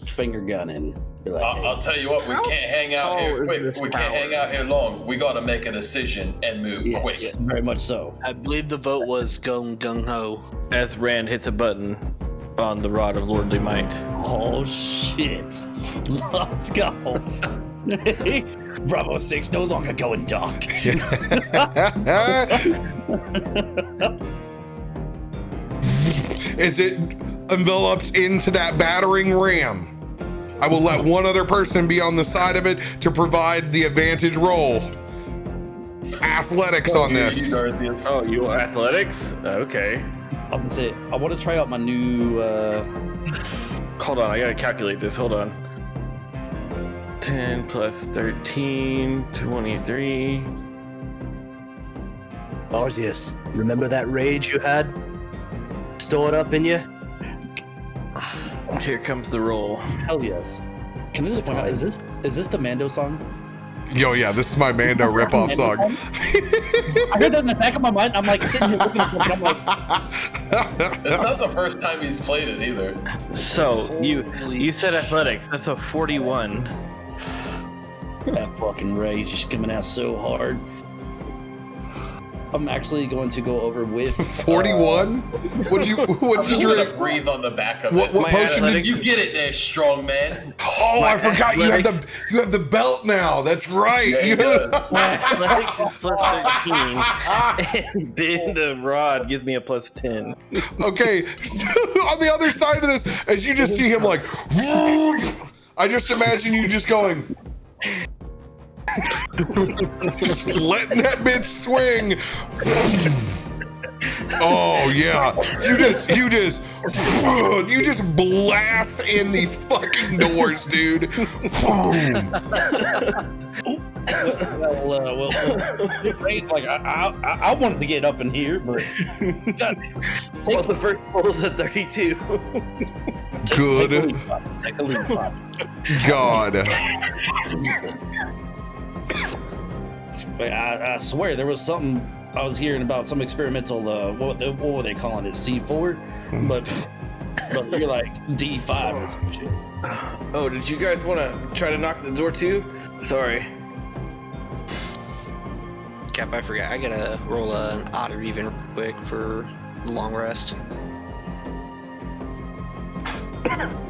finger gunning? Be like, hey. I'll tell you what, we can't hang out here quick. We can't hang out here long. We got to make a decision and move quick. Yes, very much so. I believe the vote was gung gung ho. As Rand hits a button on the rod of lordly might. Oh shit! Let's go. Bravo 6 no longer going dark. Is it enveloped into that battering ram? I will let one other person be on the side of it to provide the advantage roll. Athletics on this. Oh, you want athletics? Okay. I was gonna say, I want to try out my new. Hold on, I gotta calculate this. Hold on. 10 plus 13, 23. Arceus, remember that rage you had stored up in you? Here comes the roll. Hell yes. Can I just point out, is this the Mando song? Yo, yeah, this is my Mando ripoff song. I heard that in the back of my mind. I'm like sitting here looking at it, I'm like, It's not the first time he's played it either. So you said athletics. That's a 41. that fucking rage is coming out so hard. I'm actually going to go over with 41. What you I'm just gonna drink? breathe on the back of What it. potion did You get it there, strong man. Oh, I forgot you have the belt now. That's right. Yeah, he You- does. My athletics is plus 13. And then the rod gives me a plus 10. Okay, so on the other side of this, as you just see him like, I just imagine you just going, letting that bitch swing. Oh yeah, you just blast in these fucking doors, dude. well, like I wanted to get up in here, but Well, the first roll's at 32. Good Take a leap, Pop. God. I swear there was something I was hearing about, some experimental what were they calling it, C4, but you're like D5 or some shit. Oh, did you guys want to try to knock the door too? Sorry. Cap, I forgot. I gotta roll an odd or even real quick for the long rest.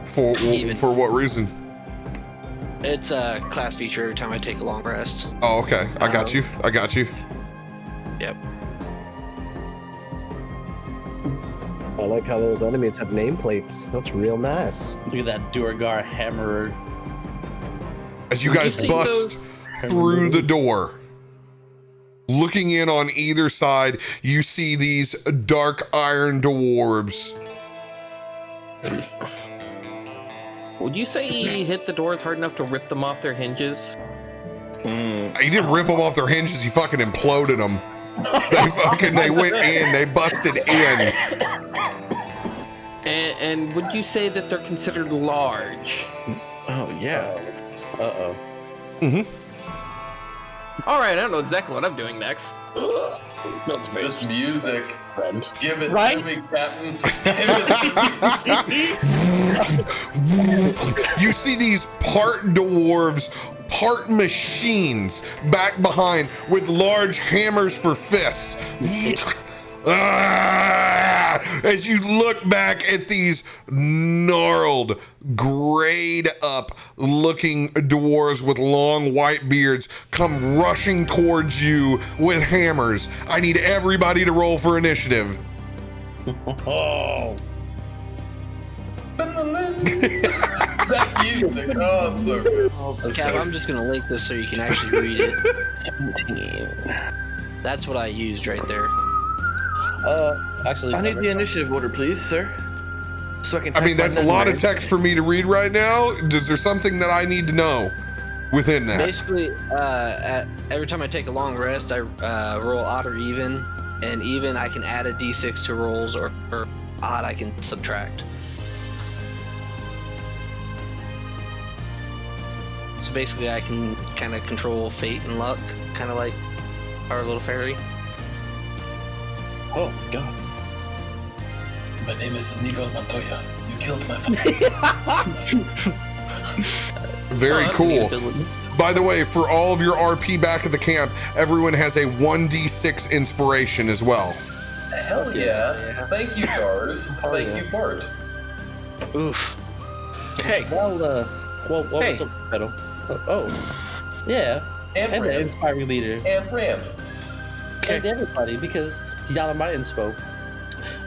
For what reason? It's a class feature every time I take a long rest. Oh, okay. I got you. Yep. I like how those enemies have nameplates. That's real nice. Look at that Durgar hammerer. As you guys bust through the door, looking in on either side, you see these dark iron dwarves. Would you say he hit the doors hard enough to rip them off their hinges? He didn't rip them off their hinges, he fucking imploded them. They went in, they busted in. And would you say that they're considered large? Oh, yeah. Uh-oh. All right, I don't know exactly what I'm doing next. That's very This music. friend. Give it Right? to me, Captain. Give it to me. You see these part dwarves, part machines back behind with large hammers for fists. As you look back at these gnarled, grayed up looking dwarves with long white beards come rushing towards you with hammers. I need everybody to roll for initiative. Oh. That music. Oh, it's so good. Cap, I'm just gonna link this so you can actually read it. 17. That's what I used right there. Actually, I need the initiative order, please, sir. So I can. I mean, type that's my a lot of number. text for me to read right now. Is there something that I need to know within that? Basically, every time I take a long rest, I roll odd or even, and even I can add a d6 to rolls, or odd I can subtract. So basically, I can kind of control fate and luck, kind of like our little fairy. Oh my god. My name is Inigo Montoya. You killed my father. Very that's a cool. neat ability. By the way, for all of your RP back at the camp, everyone has a 1d6 inspiration as well. Hell yeah. Thank you, Gars. Thank you, Bart. Oof. Hey, Well, what's up, Pedal? Oh, yeah. And And the Rand. inspiring leader. And Rand. And everybody, because y'all are my inspo.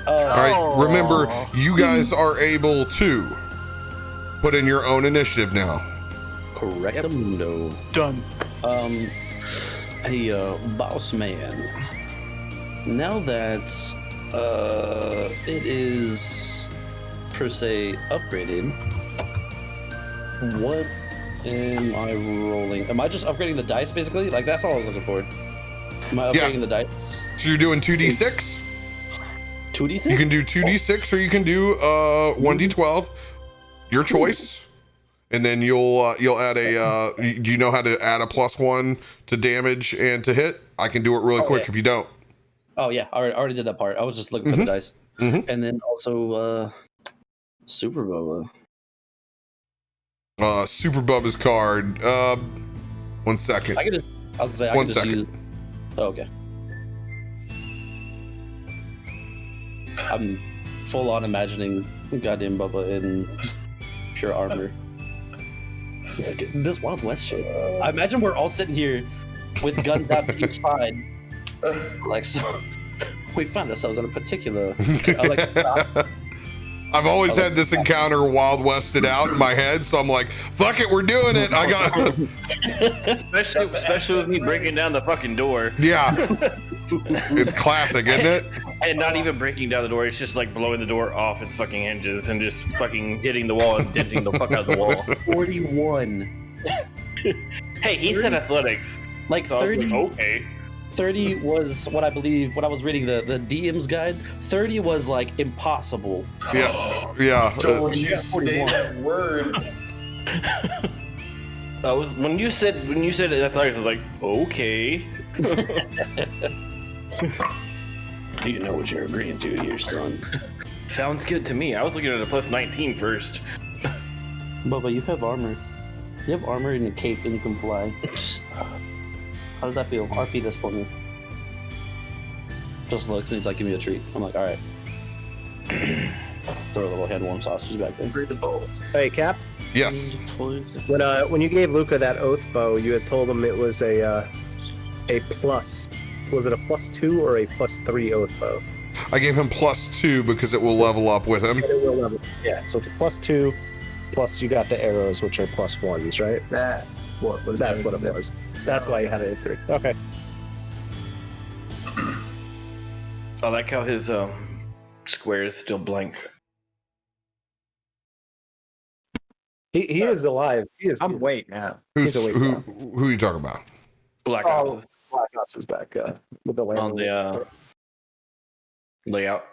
All right, remember, you guys are able to put in your own initiative now. Correctamundo. Done. Hey, boss man. Now that it is per se upgraded, what am I rolling? Am I just upgrading the dice basically? Like that's all I was looking for. Am I upgrading the dice? So you're doing 2d6? 2d6? You can do 2d6 or you can do 1d12. Your choice. And then you'll add a do you know how to add a +1 to damage and to hit? I can do it really quick if you don't. Oh yeah, I already did that part. I was just looking for the dice. And then also Super Boba. Super Bubba's card. 1 second. I was gonna say I One can just second. use. Oh, okay. I'm full on imagining goddamn Bubba in pure armor. This Wild West shit. I imagine we're all sitting here with guns out to each side. Like, so we find ourselves in a particular. I've always had this encounter Wild Wested out in my head, so I'm like, fuck it, we're doing it. I got especially with me breaking down the fucking door. Yeah. It's classic, isn't it? And not even breaking down the door, it's just like blowing the door off its fucking hinges and just fucking hitting the wall and denting the fuck out of the wall. 41. Hey, he said athletics. Like so 30. I was like, okay. 30 was what I believe when I was reading the DM's guide. 30 was like impossible. Yeah. Don't you say that word. When you said athletics, I was like, okay. You know what you're agreeing to here, son. Sounds good to me. I was looking at a +19 first. Bubba, you have armor. You have armor and a cape and you can fly. How does that feel? RP this for me. Just looks and he's like, give me a treat. I'm like, alright. Throw a little hand warm sausage back there. Hey, Cap. Yes. When you gave Luca that oath bow, you had told him it was a plus. Was it a +2 or a +3 oath bow? I gave him +2 because it will level up with him. It will level. Yeah, so it's a +2, plus you got the arrows, which are +1s, right? That's what it was. That's why you had it at 3. Okay. I like how his square is still blank. He is alive. I'm awake now. He's awake now. Who are you talking about? Black Ops is back with the on the layout.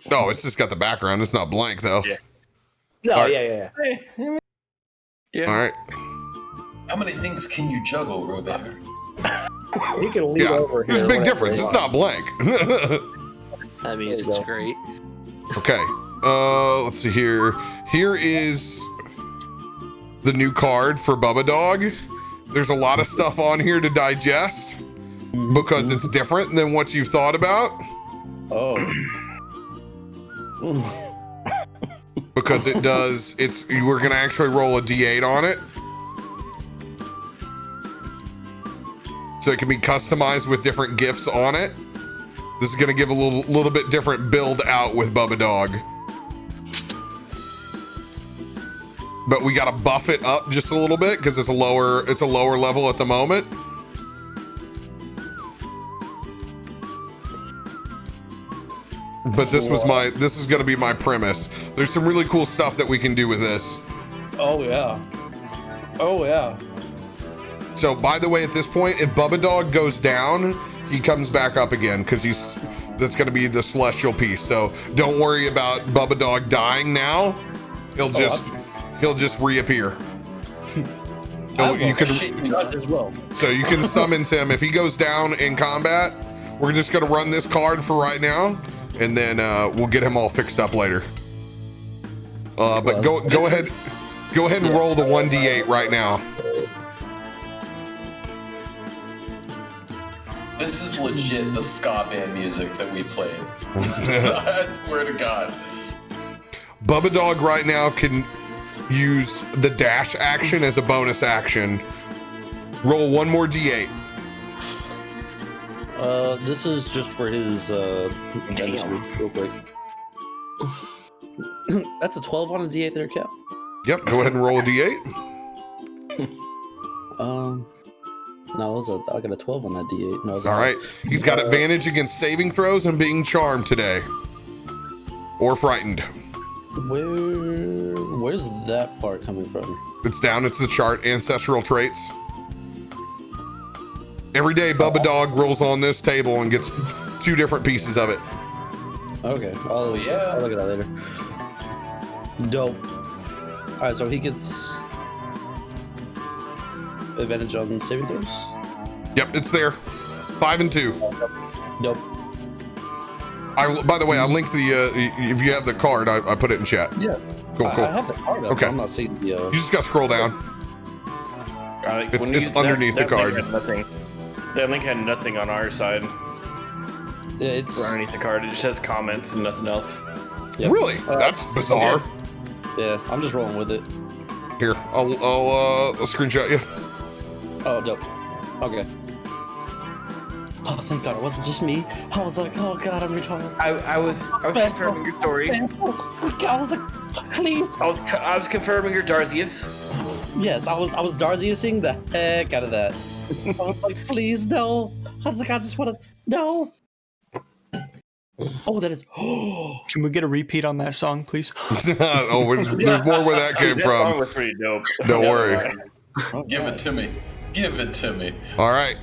No, it's just got the background. It's not blank though. Yeah. No, All right. yeah. All right. How many things can you juggle, RoBear? He can lead over here. There's a big difference. It's not blank. That music's great. Okay. Let's see here. Here is the new card for Bubba Dog. There's a lot of stuff on here to digest because it's different than what you've thought about. Oh. Because it does, we're gonna actually roll a D8 on it. So it can be customized with different gifts on it. This is gonna give a little bit different build out with Bubba Dog. But we gotta buff it up just a little bit because it's a lower level at the moment. But this is gonna be my premise. There's some really cool stuff that we can do with this. Oh yeah. Oh yeah. So by the way, at this point, if Bubba Dog goes down, he comes back up again because that's gonna be the celestial piece. So don't worry about Bubba Dog dying now. He'll just reappear. So you can summon him if he goes down in combat. We're just gonna run this card for right now, and then we'll get him all fixed up later. But go ahead and roll the 1d8 right now. This is legit the ska band music that we played. I swear to God. Bubba Dog right now can use the dash action as a bonus action. Roll one more d8. This is just for his dentistry, real quick. That's a 12 on a d8 there, Cap. Yep. Go ahead and roll a d8. No, I got a 12 on that D8. No, All right. He's got advantage against saving throws and being charmed today, or frightened. Where's that part coming from? It's down. It's the chart. Ancestral traits. Every day, Bubba Dog rolls on this table and gets 2 different pieces of it. Okay. I'll look at that later. Dope. All right, so he gets advantage on saving throws. Yep, it's there. 5 and 2. Dope. By the way, I linked the. If you have the card, I put it in chat. Yeah. Cool. I have the card up, Okay. I'm not seeing the. You just got to scroll down. It's underneath the card. That link had nothing on our side. Yeah, it's underneath the card. It just has comments and nothing else. Yep. Really? That's bizarre. Yeah, I'm just rolling with it. Here, I'll screenshot you. Oh, dope. Okay. Oh, thank God it wasn't just me. I was like, oh God, I'm retarded. I was confirming your story. I was like, please. I was confirming your Darzius. Yes, I was Darziusing the heck out of that. I was like, please, no. I was like, I just want to, no. Oh, that is. Can we get a repeat on that song, please? There's more where that came That song from. was pretty dope. Don't worry. Give it to me. Give it to me. All right.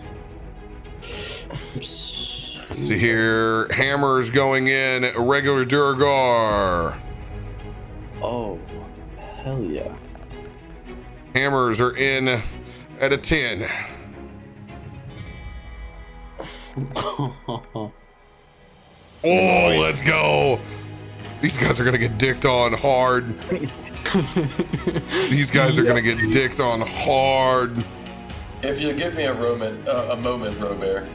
Let's see here. Hammers going in. Regular Durgar. Oh, hell yeah. Hammers are in at a 10. Oh, let's go. These guys are going to get dicked on hard. These guys are going to get dicked on hard. If you give me a moment, RoBear,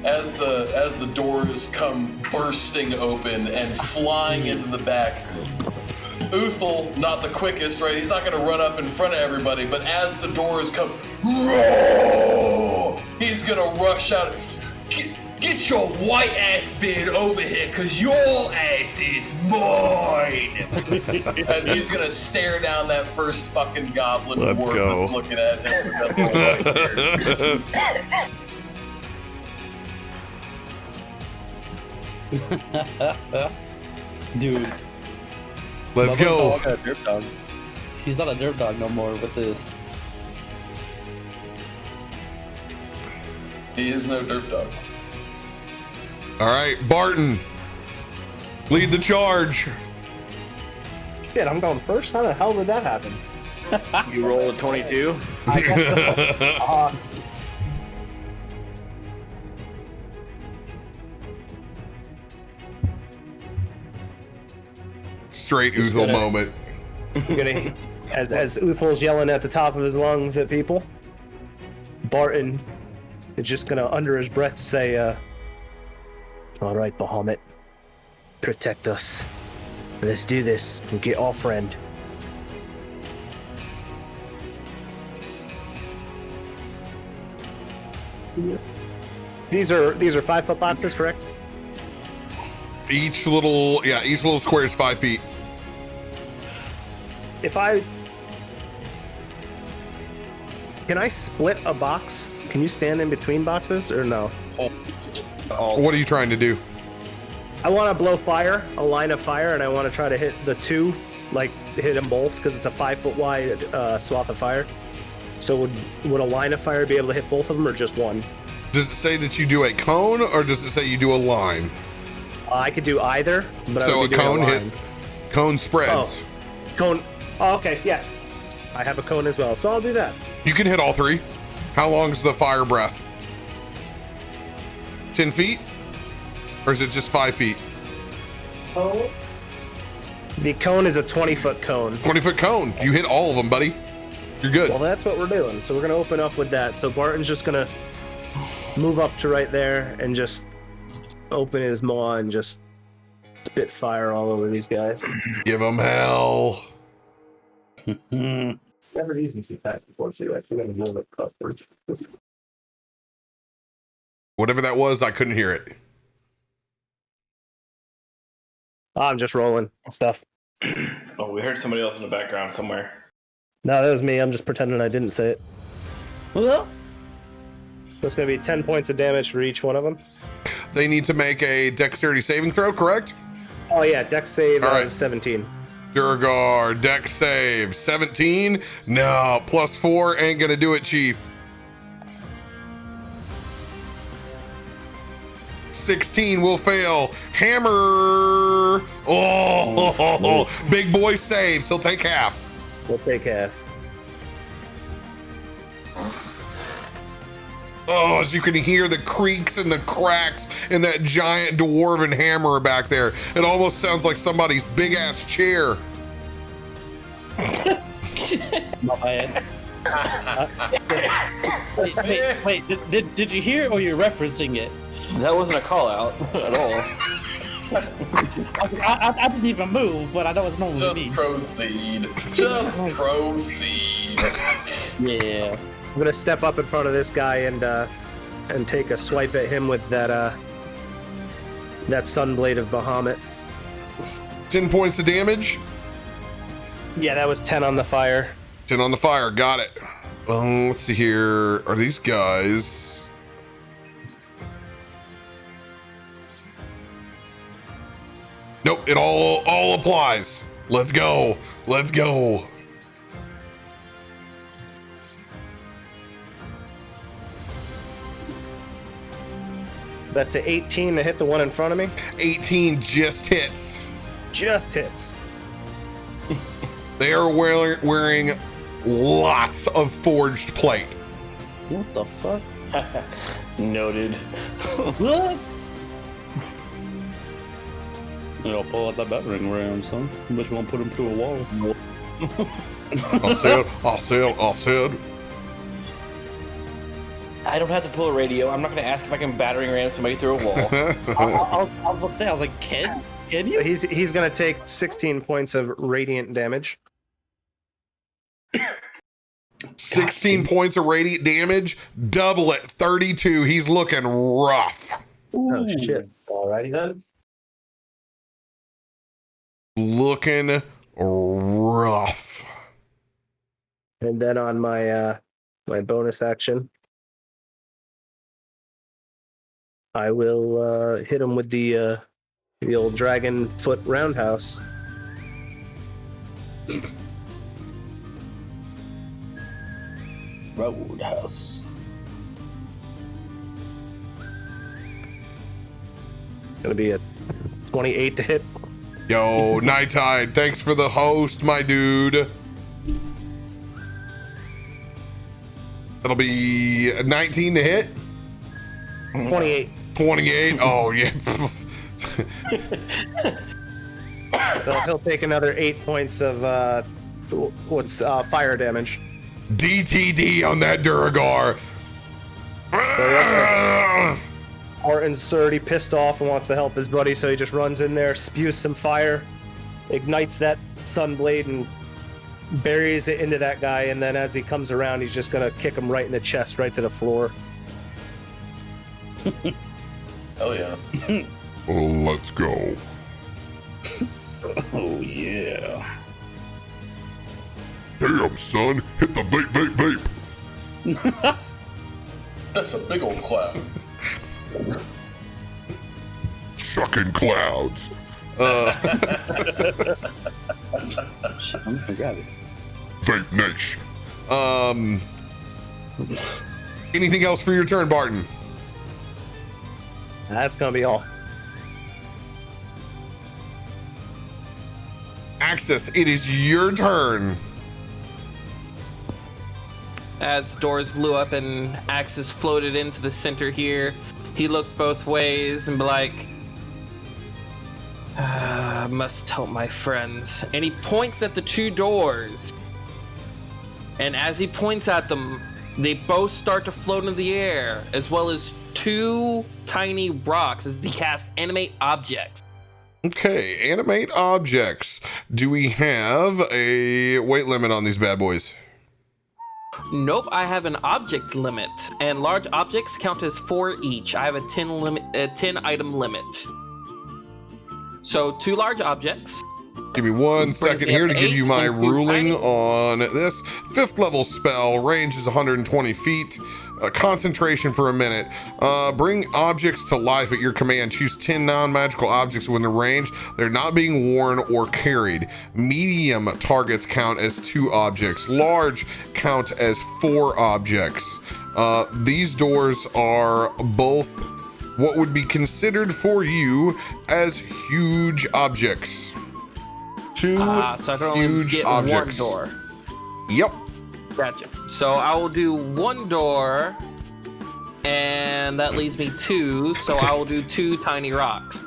as the doors come bursting open and flying into the back, Uthal, not the quickest, right? He's not going to run up in front of everybody, but as the doors come, he's going to rush out. Get your white ass beard over here, cause your ass is mine. As he's gonna stare down that first fucking goblin dwarf that's looking at him with that little white beard. Dude. Let's go. Not a derp dog. He's not a derp dog no more with this. He is no derp dog. All right, Barton, lead the charge. Shit, I'm going first? How the hell did that happen? You roll a 22? I guess so. Straight Uthal moment. As Uthal's yelling at the top of his lungs at people, Barton is just gonna, under his breath, say, all right, Bahamut, protect us. Let's do this and get our friend. These are 5-foot boxes, correct? Each little square is 5 feet. Can I split a box? Can you stand in between boxes or no? What are you trying to do? I want to blow fire, a line of fire, and I want to try to hit the two, like hit them both, because it's a 5-foot wide swath of fire. So would a line of fire be able to hit both of them, or just one? Does it say that you do a cone, or does it say you do a line? I could do either, but so I would be a cone doing cone spreads. Oh, cone. Oh, okay, yeah. I have a cone as well, so I'll do that. You can hit all 3. How long is the fire breath? 10 feet? Or is it just 5 feet? Oh. The cone is a 20-foot cone. 20-foot cone. You hit all of them, buddy. You're good. Well, that's what we're doing. So we're going to open up with that. So Barton's just going to move up to right there and just open his maw and just spit fire all over these guys. Give them hell. Never used these attacks before, so you actually got to move it customers. Whatever that was, I couldn't hear it. I'm just rolling stuff. Oh, we heard somebody else in the background somewhere. No, that was me. I'm just pretending I didn't say it. Well, So it's going to be 10 points of damage for each one of them. They need to make a dexterity saving throw, correct? Oh, yeah. Dex save All of right. 17. Durgar, dex save 17. No, +4 ain't gonna do it, Chief. 16 will fail. Hammer. Oh, big boy saves. He'll take half. We'll take half. Oh, as you can hear the creaks and the cracks in that giant dwarven hammer back there. It almost sounds like somebody's big ass chair. my bad. Wait, did you hear it or you're referencing it? That wasn't a call out at all. I didn't even move, but I know it's normally Just me. proceed. Just proceed. Yeah. I'm going to step up in front of this guy and take a swipe at him with that Sunblade of Bahamut. 10 points of damage. Yeah, that was 10 on the fire. 10 on the fire. Got it. Let's see here. Are these guys? Nope. It all applies. Let's go. Let's go. That's a 18 to hit the one in front of me. 18 just hits. Just hits. They are wearing lots of forged plate. What the fuck? Noted. What? I'll pull out that battering ram, son. But you won't put him through a wall. I said. I don't have to pull a radio. I'm not going to ask if I can battering ram somebody through a wall. I was about to say, I was like, can you? He's going to take 16 points of radiant damage. 16 points of radiant damage. Double it. 32. He's looking rough. Oh, shit. Alrighty then. Looking rough. And then on my my bonus action, I will hit him with the old dragon foot roundhouse. Roadhouse. Gonna be a 28 to hit. Yo, Night Tide, thanks for the host, my dude. That'll be a 19 to hit. 28. 28. Oh yeah. So he'll take another 8 points of fire damage. DTD on that Duragar. Martin's already pissed off and wants to help his buddy, so he just runs in there, spews some fire, ignites that Sunblade, and buries it into that guy. And then as he comes around, he's just gonna kick him right in the chest, right to the floor. Hell yeah. Let's go. Oh, yeah. Damn, son. Hit the vape. That's a big old cloud. Chucking clouds. I got it. Vape Nation. Anything else for your turn, Barton? That's gonna be all. Axis, it is your turn. As doors blew up and Axis floated into the center here, he looked both ways and be like, I must help my friends. And he points at the two doors. And as he points at them, they both start to float in the air, as well as two tiny rocks as he casts Animate Objects. Okay, animate objects. Do we have a weight limit on these bad boys? Nope, I have an object limit, and large objects count as 4 each. I have a 10 item limit. So 2 large objects, Give me one Brings second me up here to to give you 8, my include ruling tiny. on this. 5th level spell, range is 120 feet. Concentration for a minute. Bring objects to life at your command. Choose 10 non-magical objects within the range. They're not being worn or carried. Medium targets count as 2 objects. Large count as 4 objects. These doors are both what would be considered for you as huge objects. 2 So I can only huge get objects. one door. Yep. Gotcha. So I will do one door, and that leaves me 2. So I will do 2 tiny rocks.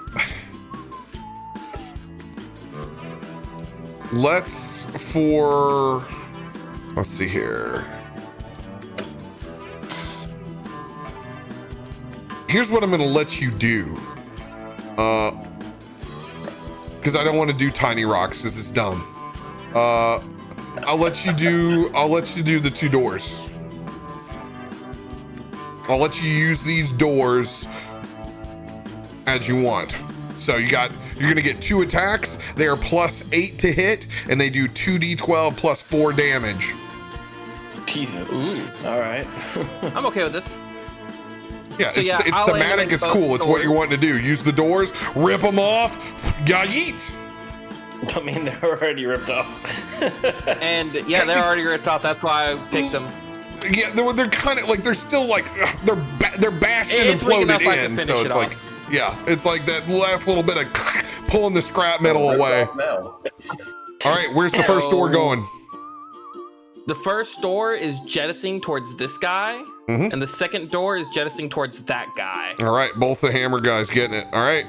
Let's see here. Here's what I'm gonna let you do. Because I don't want to do tiny rocks because it's dumb. I'll let you do the 2 doors. I'll let you use these doors as you want. So you're gonna get 2 attacks. They are +8 to hit, and they do 2d12 plus 4 damage. Jesus. All right. I'm okay with this. Yeah, So it's yeah, I'll thematic. animate It's both cool. It's what doors. you're wanting to do. Use the doors, rip them off, yeet. I mean, they're already ripped off. And yeah, they're already ripped off. That's why I picked them. Yeah, they're kind of like they're still like they're bashed and It's big enough imploded I can in. finish So it it's off. like it's like that last little bit of pulling the scrap metal away. Now. All right, where's the first door going? The first door is jettisoning towards this guy, and the second door is jettisoning towards that guy. All right, both the hammer guys getting it. All right,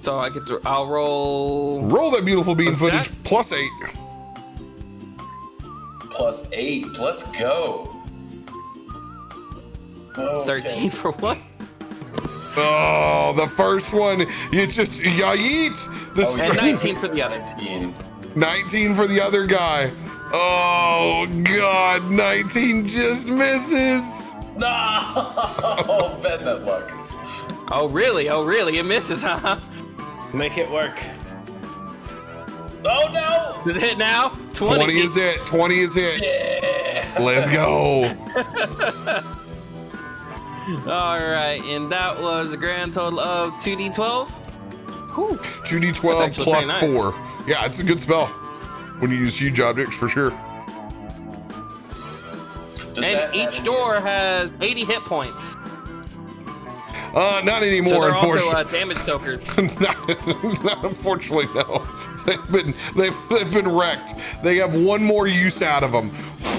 So I'll roll that beautiful bean What's footage that? +8. +8. Let's go. Okay. 13 for what? Oh, the first one, you just yeet. And 19 for the other. 19 for the other guy. Oh God, 19 just misses. No! Bend that luck. Oh really? Oh really? It misses, huh? Make it work. Oh no! Does it hit now? 20 is it. 20 is it. Yeah. Let's go. All right, and that was a grand total of 2d12. 2d12 That's actually plus pretty nice. 4. Yeah, it's a good spell when you use huge objects for sure. And each door has 80 hit points. Not So anymore, they're also unfortunately. damage soakers. Not unfortunately, no. They've been wrecked. They have one more use out of them.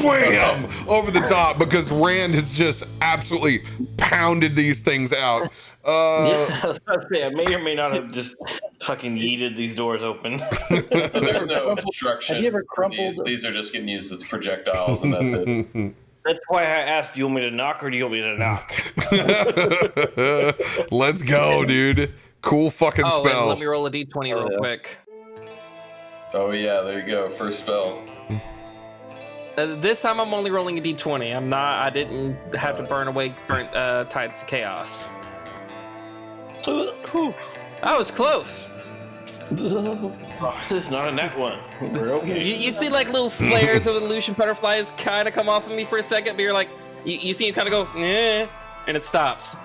Wham! Over the top because Rand has just absolutely pounded these things out. Yeah, I was about to say, I may or may not have just fucking yeeted these doors open. There's no obstruction. Have you ever crumpled? These are just getting used as projectiles, and that's it. That's why I asked, do you want me to knock or do you want me to knock? Let's go, dude. Cool fucking Oh, and spell. let me roll a d20 real quick. Oh yeah, there you go. First spell. This time I'm only rolling a d20. I didn't have to burn away Tides of Chaos. Whew. That was close. Oh, this is not a net one. We're okay. You see like little flares of illusion butterflies kind of come off of me for a second, but you're like, you see it kind of go, eh, and it stops.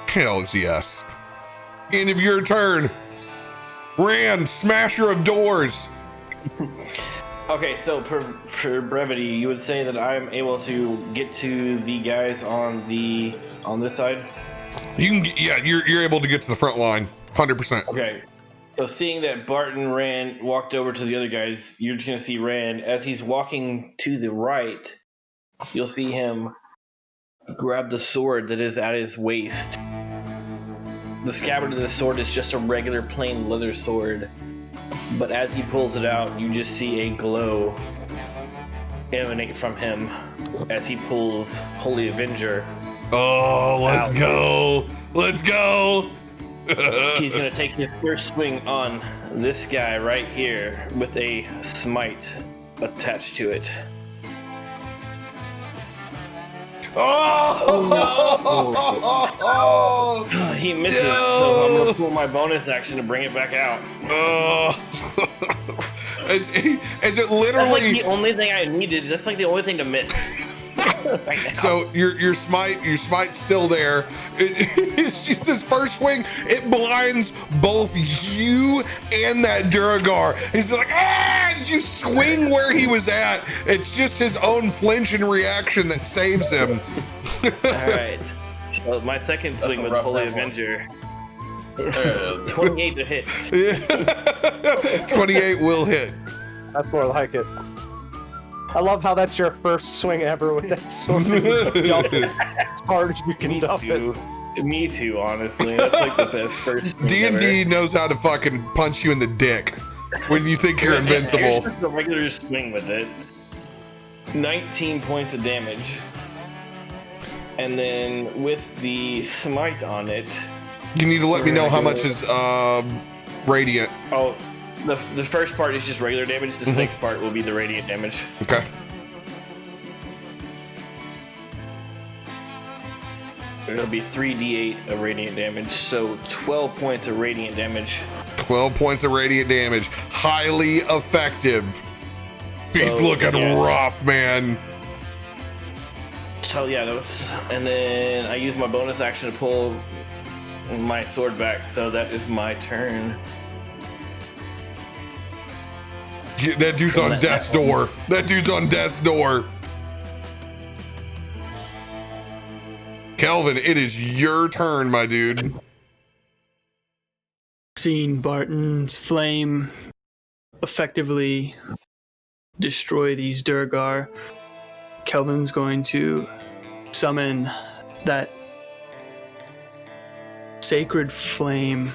Hells yes. End of your turn. Rand, smasher of doors. Okay, so for brevity, you would say that I'm able to get to the guys on this side? You can, yeah, you're able to get to the front line, 100%. Okay. So seeing that Barton walked over to the other guys, you're just gonna see Rand as he's walking to the right. You'll see him grab the sword that is at his waist. The scabbard of the sword is just a regular plain leather sword, but as he pulls it out, you just see a glow emanate from him as he pulls Holy Avenger. Oh, let's go. Let's go. He's going to take his first swing on this guy right here with a smite attached to it. Oh! He misses, so I'm gonna pull my bonus action to bring it back out. Is it That's like literally? the only thing I needed. That's like the only thing to miss. Right now. So your smite's still there. It's just this first swing, it blinds both you and that Duragar. He's like, and you swing where he was at. It's just his own flinch and reaction that saves him. All right. So my second swing with Holy Avenger. 28 to hit. 28 will hit. That's more like it. I love how that's your first swing ever with that sword. Jump it as hard as you can dump it. Me too, honestly. That's like the best first swing D&D ever. knows how to fucking punch you in the dick when you think you're invincible. Here's just a regular swing with it. 19 points of damage. And then with the smite on it. You need to let me know how much is radiant. Oh, the first part is just regular damage. The next part will be the radiant damage. Okay. It'll be 3d8 of radiant damage, so 12 points of radiant damage. 12 points of radiant damage. Highly effective. He's So, looking yes. rough, man. So yeah, that was, and then I used my bonus action to pull my sword back, so that is my turn. Yeah, that dude's on death's door. That dude's on death's door. Kelvin, it is your turn, my dude. Seeing Barton's flame effectively destroy these Durgar, Kelvin's going to summon that sacred flame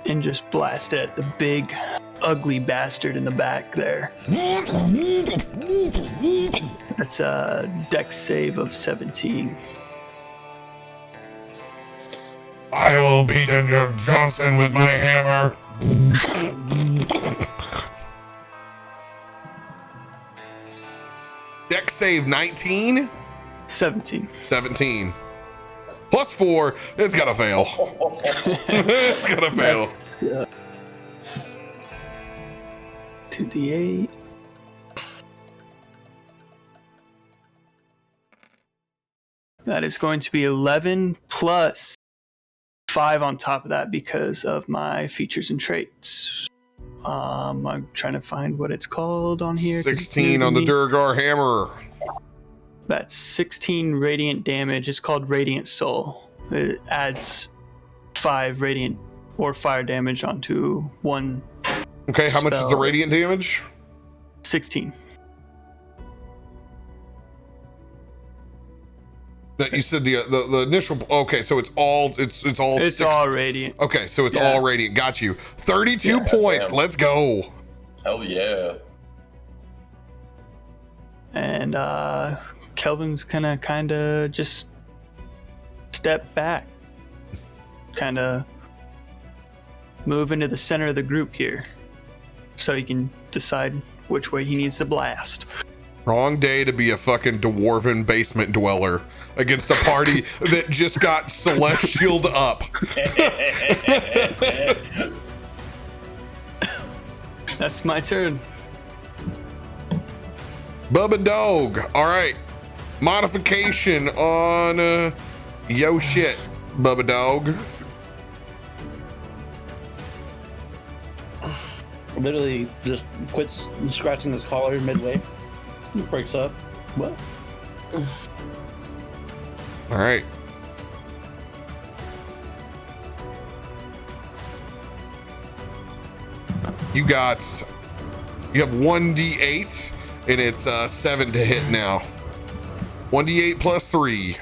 and just blast it at the big, ugly bastard in the back there. That's a dex save of 17. I will beat your Johnson with my hammer. Dex save 19? 17. 17. Plus 4, it's gonna fail. It's gonna fail. 2d8. That is going to be 11 plus 5 on top of that because of my features and traits. I'm trying to find what it's called on here. 16 on the Durgar hammer. That's 16 radiant damage. It's called Radiant Soul. It adds 5 radiant or fire damage onto one. Okay, how much is the spell. radiant damage? 16. That you said the initial. Okay, so it's all It's all radiant. Okay, so it's Yeah. all radiant. Got you. 32 points. damn. Let's go. Hell yeah. And Kelvin's gonna kind of just step back, kind of move into the center of the group here, so he can decide which way he needs to blast. Wrong day to be a fucking dwarven basement dweller against a party that just got celestialed up. That's my turn. Bubba Dog. All right. Modification on yo shit, Bubba Dog. Literally just quits scratching his collar midway. Breaks up. What? All right. You have 1d8 and it's 7 to hit now. 1d8 plus 3.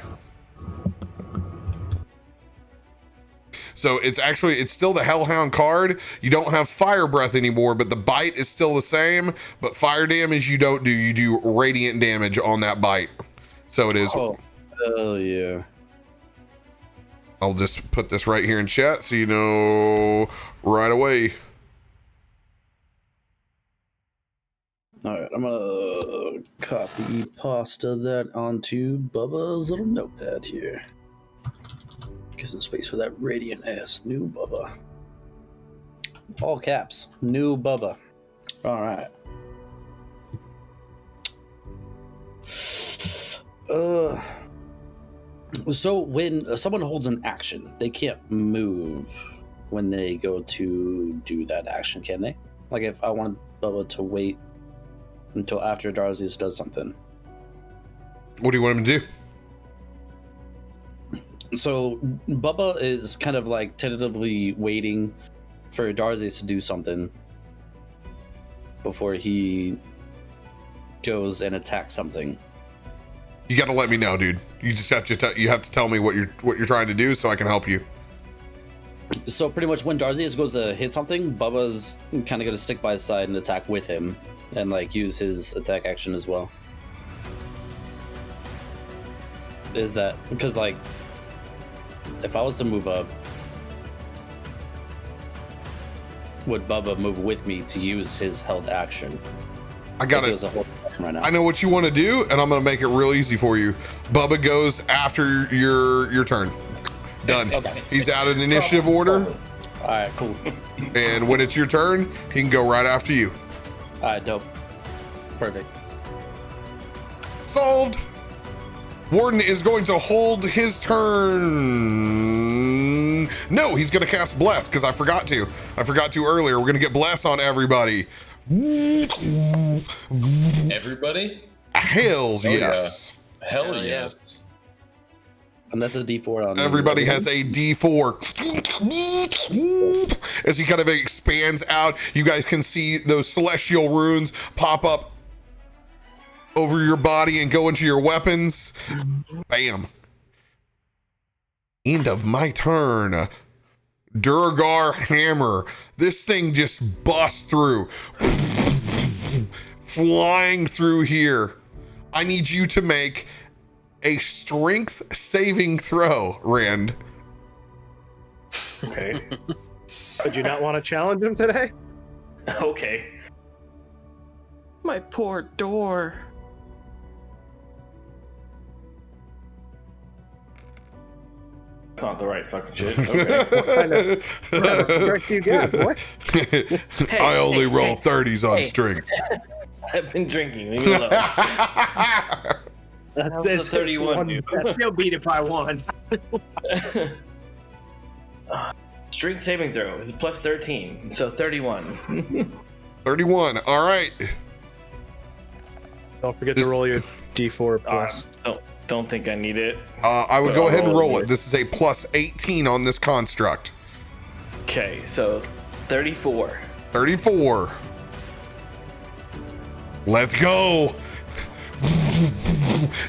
So it's still the Hellhound card. You don't have fire breath anymore, but the bite is still the same. But fire damage you don't do. You do radiant damage on that bite. So it is. Oh yeah. I'll just put this right here in chat so you know right away. All right, I'm gonna copy pasta that onto Bubba's little notepad here. Give some space for that radiant ass new Bubba. All caps, new Bubba. All right. So when someone holds an action, they can't move when they go to do that action, can they? Like if I want Bubba to wait until after Darzius does something. What do you want him to do? So Bubba is kind of like tentatively waiting for Darzius to do something before he goes and attacks something. You got to let me know, dude. You just have to you have to tell me what you're trying to do so I can help you. So pretty much when Darzius goes to hit something, Bubba's kind of going to stick by his side and attack with him and like use his attack action as well. Is that because like if I was to move up, would Bubba move with me to use his held action? I got it. Right now. I know what you want to do, and I'm going to make it real easy for you. Bubba goes after your turn. Done. Okay. He's out of the initiative order. All right, cool. And when it's your turn, he can go right after you. All right, dope. Perfect. Solved. Warden is going to hold his turn. No, he's going to cast Bless because I forgot to. I forgot to earlier. We're going to get Bless on everybody. Everybody? Hells Oh, yes. Yeah. Hell yes. And that's a D4 on everybody has a D4. As he kind of expands out, you guys can see those celestial runes pop up over your body and go into your weapons. Bam. End of my turn. Durgar hammer. This thing just busts through. Flying through here. I need you to make a strength saving throw, Rand. Okay. Did you not want to challenge him today? Okay. My poor door. That's not the right fucking shit. Okay. What kind of strength you got, boy? I only roll 30s on strength. I've been drinking. Leave me alone. That says 31, dude. I still beat it by one. Strength saving throw is plus 13, so 31. 31. All right. Don't forget to roll your D4 plus. Don't think I need it. I would But go I'll ahead and roll anyway. it. This is a plus 18 on this construct. Okay, so 34. 34. Let's go.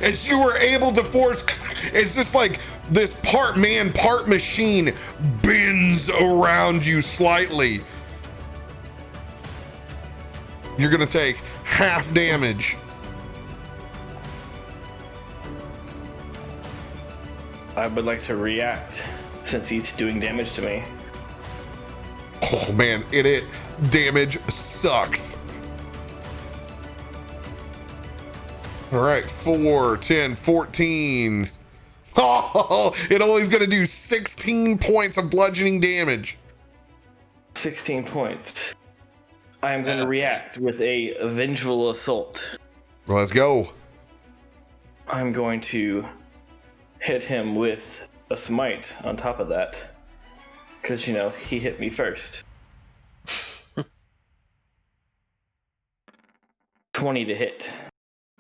As you were able to force, it's just like this part man, part machine bends around you slightly. You're going to take half damage. I would like to react since he's doing damage to me. Oh man, it damage sucks. All right, 4, 10, 14. Oh, it only is going to do 16 points of bludgeoning damage. 16 points. I am going to react with a vengeful assault. Let's go. I'm going to hit him with a smite on top of that. Because, you know, he hit me first. 20 to hit.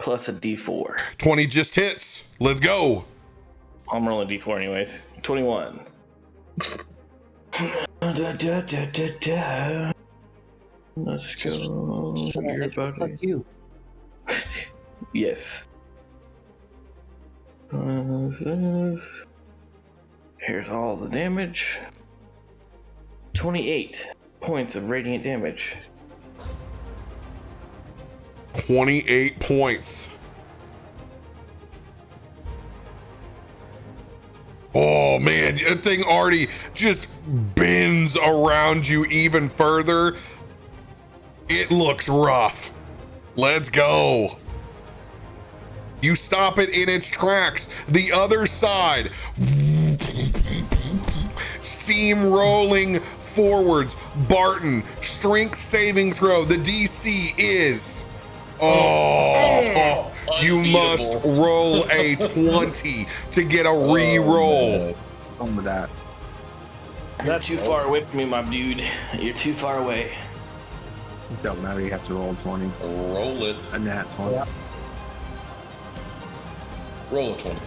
Plus a d4. 20 just hits. Let's go. I'm rolling d4 anyways. 21. Let's go here, buddy. You. Yes. This. Here's all the damage. 28 points of radiant damage. 28 points. Oh man, that thing already just bends around you even further. It looks rough. Let's go. You stop it in its tracks. The other side. Steam rolling forwards. Barton, strength saving throw. The DC is... Oh, you must roll a 20 to get a re-roll. With that. Not too far away from me, my dude. You're too far away. It don't matter. You have to roll 20. Roll it. A nat 20. Yeah. Roll a 20.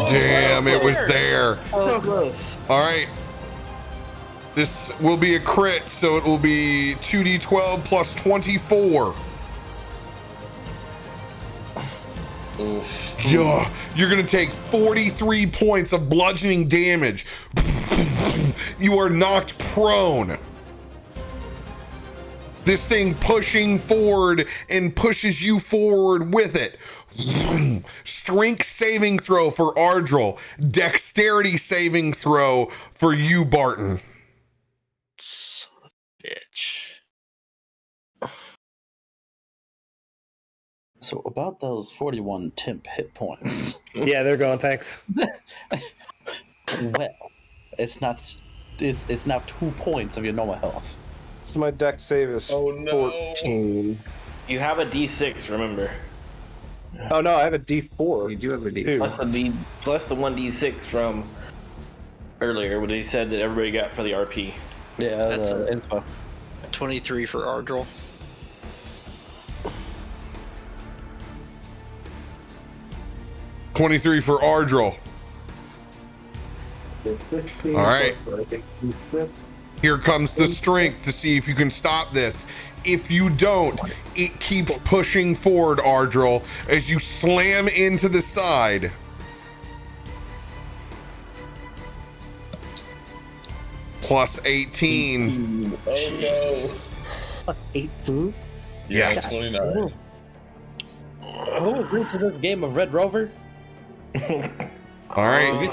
Damn, it was there. So close. All right. This will be a crit, so it will be 2d12 plus 24. Oof. Yeah, you're gonna take 43 points of bludgeoning damage. You are knocked prone. This thing pushing forward and pushes you forward with it. Strength saving throw for Ardril. Dexterity saving throw for you, Barton. Son of a bitch. So about those 41 temp hit points. Yeah, they're going. Thanks. Well, it's not 2 points of your normal health. So my dex save is 14. You have a D6, remember? Oh no, I have a D4. You do have a D. Plus the 1D6 from earlier, when he said that everybody got for the RP. Yeah, That's the inspo. 23 for Ardril. $23 for Ardril. All right. Here comes the strength to see if you can stop this. If you don't, it keeps pushing forward, Ardril, as you slam into the side. Plus 18. Oh no. Plus 18? Yes. 29. Who agreed to this game of Red Rover? All right.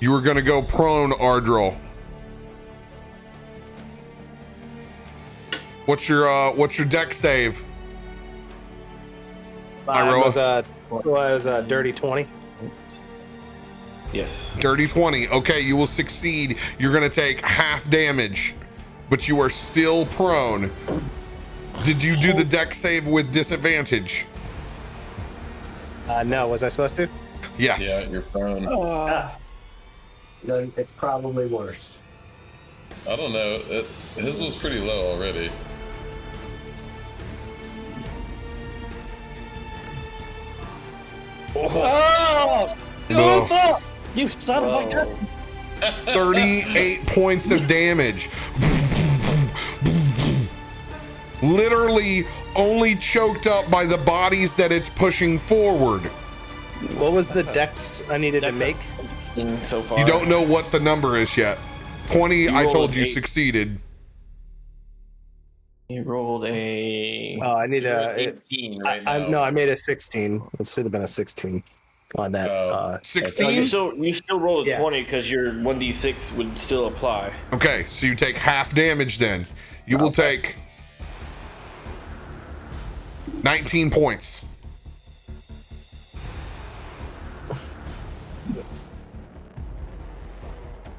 You were gonna go prone, Ardril. What's your deck save? Mine was a dirty 20. Yes. Dirty 20. Okay, you will succeed. You're gonna take half damage, but you are still prone. Did you do the deck save with disadvantage? No, was I supposed to? Yes. Yeah, you're prone. Then it's probably worse. I don't know. His was pretty low already. Oh! No. You son of a gun! 38 points of damage. Literally only choked up by the bodies that it's pushing forward. What was the dex I needed to make? So far. You don't know what the number is yet. 20, I told you, 8. succeeded. He rolled a. Oh, I need You're at a. 18 right now. No, I made a 16. It should have been a 16 on that. No, 16? you still roll a Yeah. 20 because your 1d6 would still apply. Okay, so you take half damage then. You will take 19 points.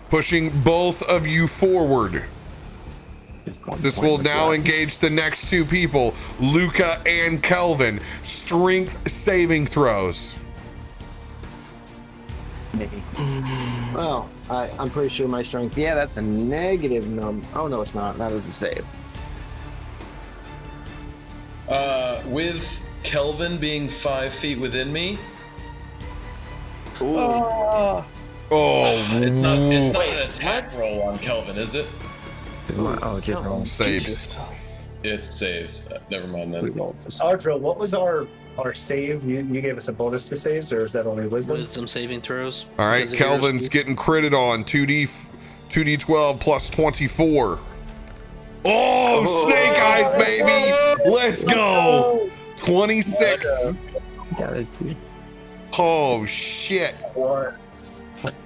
Pushing both of you forward. This will now engage the next two people, Luca and Kelvin. Strength saving throws. Well, I'm pretty sure my strength. Yeah, that's a negative number. Oh no, it's not. That is a save. With Kelvin being 5 feet within me. Oh, It's not an attack roll on Kelvin, is it? Oh, it did roll. Saves. It saves. Never mind then. Ardril, what was our save? You gave us a bonus to saves, or is that only wisdom? Wisdom saving throws. All right, Because of yours. Kelvin's getting critted on 2d12 plus 24. Oh, snake eyes, baby! Let's go! 26. Yeah, let's see. Oh shit!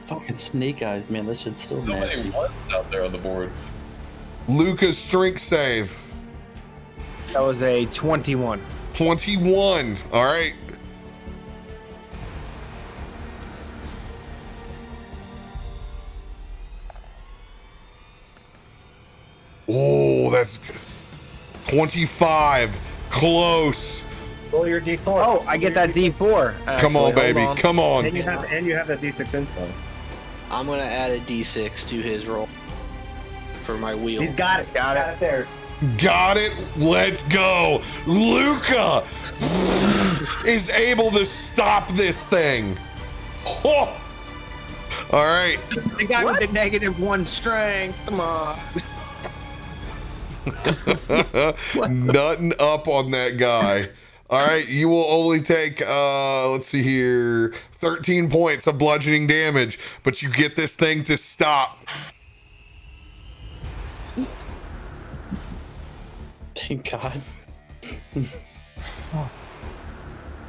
Fucking snake eyes, man. That shit's still So many nasty. ones out there on the board. Luca's strength save. That was a 21. 21. All right. Oh, that's good. 25. Close. Roll your D4. Oh, I get that D4. Come on, actually. Hold baby. Come on. And you have that D6 inspo. I'm gonna add a D6 to his roll for my wheel. He's got it. Got it there. Got it. Let's go. Luca is able to stop this thing. Oh. All right. The guy with the -1 strength. Come on. Nothing up on that guy. All right, you will only take let's see here, 13 points of bludgeoning damage, but you get this thing to stop. Thank God. You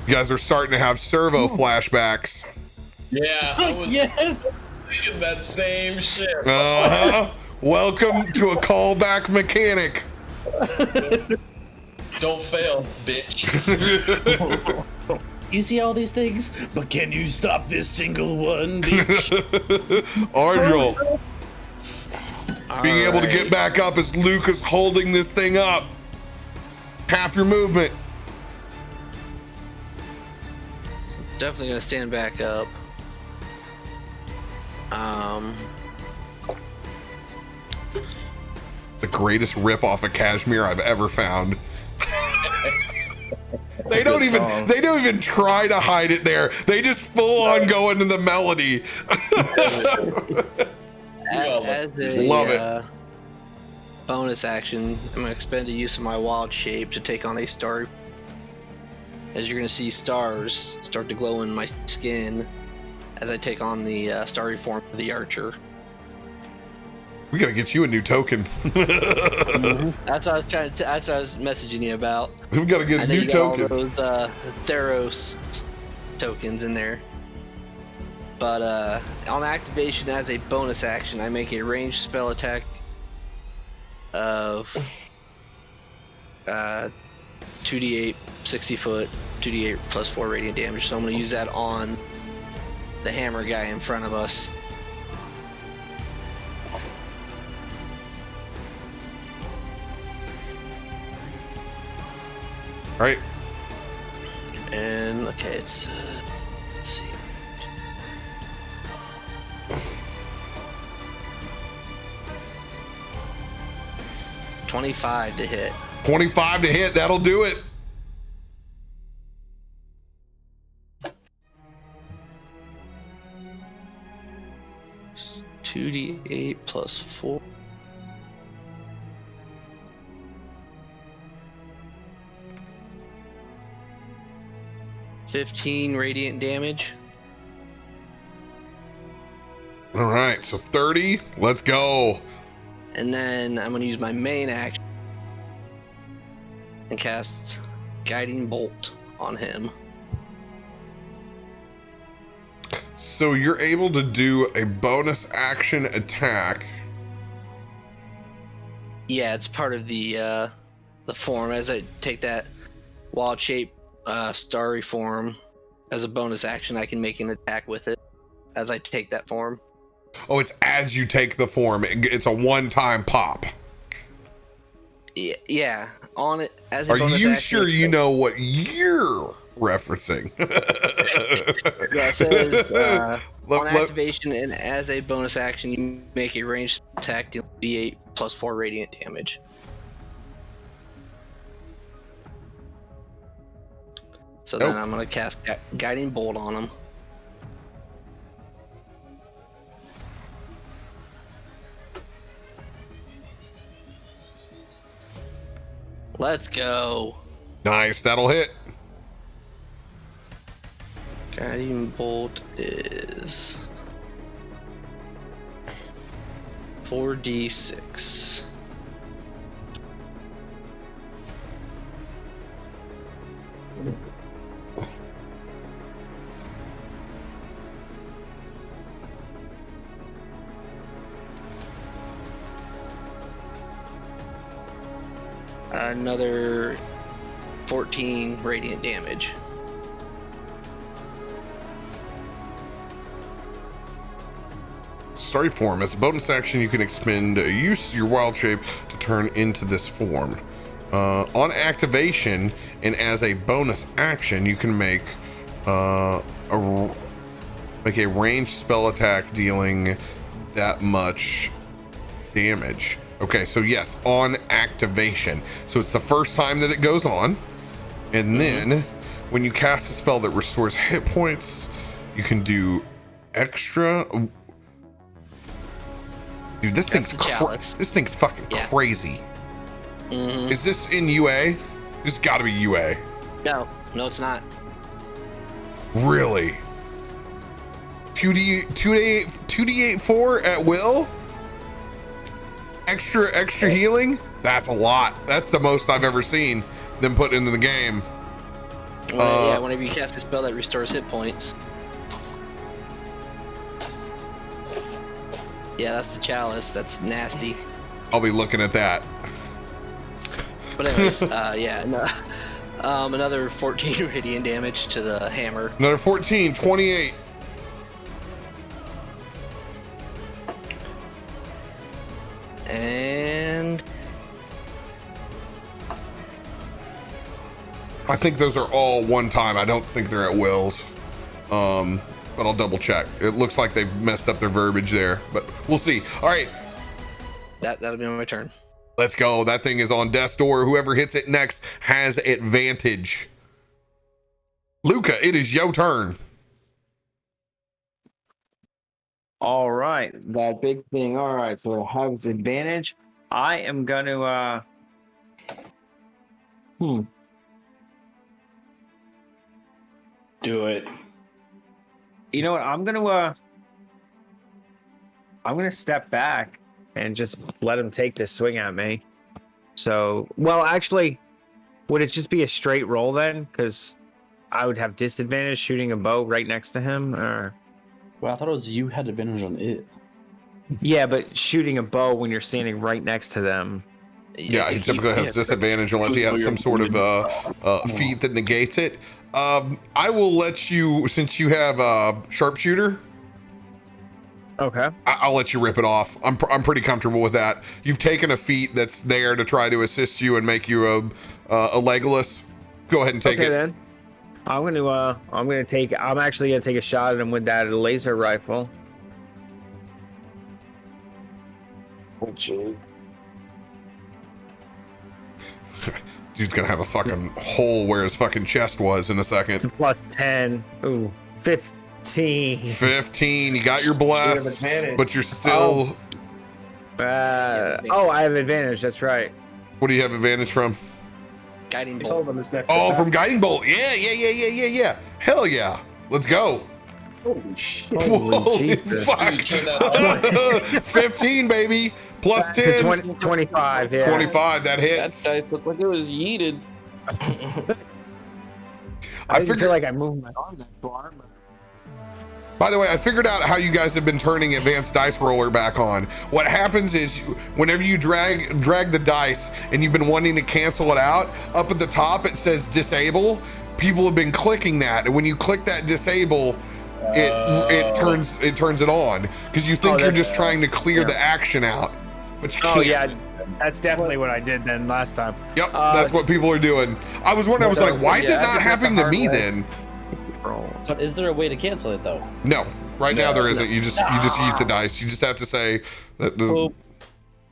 guys are starting to have servo flashbacks. Yeah, I was Yes. thinking that same shit. Uh-huh. Welcome to a callback mechanic. Don't fail, bitch. You see all these things, but can you stop this single one, bitch? Arnold being able to Alright. get back up as Luca's holding this thing up. Half your movement. Definitely gonna stand back up. The greatest rip off of Cashmere I've ever found. They don't even try to hide it there. They just full on go into the melody. As a Love it. bonus action, I'm going to expend a use of my wild shape to take on a star. As you're going to see stars start to glow in my skin as I take on the starry form of the archer. We gotta get you a new token. That's what I was that's what I was messaging you about. We've got to get I a know new you got token. all those Theros tokens in there. But on activation as a bonus action, I make a ranged spell attack of 2d8, 60 foot, 2d8 plus 4 radiant damage. So I'm going to use that on the hammer guy in front of us. All right. And okay, it's let's see. $25 to hit. 25 to hit. That'll do it. Two D8 plus 4. $15 radiant damage. All right. So 30. Let's go. And then I'm going to use my main action and cast Guiding Bolt on him. So you're able to do a bonus action attack. Yeah, it's part of the form. As I take that wild shape starry form as a bonus action, I can make an attack with it as I take that form. Oh, it's as you take the form. It's a one-time pop. Yeah, on it as a Are bonus you action, sure you know what you're referencing? Yeah, it says on activation and as a bonus action, you make a ranged attack dealing D8 plus 4 radiant damage. So then I'm going to cast Guiding Bolt on him. Let's go. Nice, that'll hit. Guiding Bolt is 4d6. Another 14 radiant damage. Starry form. As a bonus action, you can expend use your wild shape to turn into this form. On activation, and as a bonus action, you can make a ranged spell attack dealing that much damage. Okay, so yes, on activation. So it's the first time that it goes on, and then when you cast a spell that restores hit points, you can do extra. Dude, this thing's fucking crazy. Is this in UA? This got to be UA. No, it's not. Really? 2d8 4 at will? Extra healing? That's a lot. That's the most I've ever seen them put into the game. Whenever you cast a spell that restores hit points. Yeah, that's the chalice. That's nasty. I'll be looking at that. But anyways, another 14 radiant damage to the hammer. Another 14, 28. And I think those are all one time. I don't think they're at wills. But I'll double check. It looks like they've messed up their verbiage there, but we'll see. All right. That'll be my turn. Let's go. That thing is on death's door. Whoever hits it next has advantage. Luca, it is your turn. All right, that big thing. All right, so it has advantage. I am going to Do it. You know what? I'm gonna step back and just let him take this swing at me. So, well, actually, would it just be a straight roll then? Because I would have disadvantage shooting a bow right next to him. Or Well, I thought it was you had advantage on it. yeah, but shooting a bow when you're standing right next to them. Yeah, he typically has disadvantage unless he has some sort of feat that negates it. I will let you, since you have sharpshooter. Okay. I'll let you rip it off. I'm pretty comfortable with that. You've taken a feat that's there to try to assist you and make you a Legolas. Go ahead and take it. Then. I'm actually gonna take a shot at him with that laser rifle. Oh, gee. Dude's gonna have a fucking hole where his fucking chest was in a second. It's a plus 10. Ooh, 15. 15. You got your bless, but you're still. I have advantage. That's right. What do you have advantage from? Guiding bolt. From guiding bolt. Yeah. Hell yeah. Let's go. Holy shit. Holy fuck. 15, baby. Plus 10. 25, yeah. 25, that hits. That dice looked like it was yeeted. I didn't feel like I moved my arm that far. But... By the way, I figured out how you guys have been turning advanced dice roller back on. What happens is whenever you drag the dice and you've been wanting to cancel it out, up at the top it says disable. People have been clicking that, and when you click that disable, it turns it on because you think you're just trying to clear the action out. But you can't. Yeah, that's definitely what I did then last time. Yep, that's what people are doing. I was wondering, I was like, why is it not happening to me then? But is there a way to cancel it though? No, right now there isn't. You just eat the dice. You just have to say that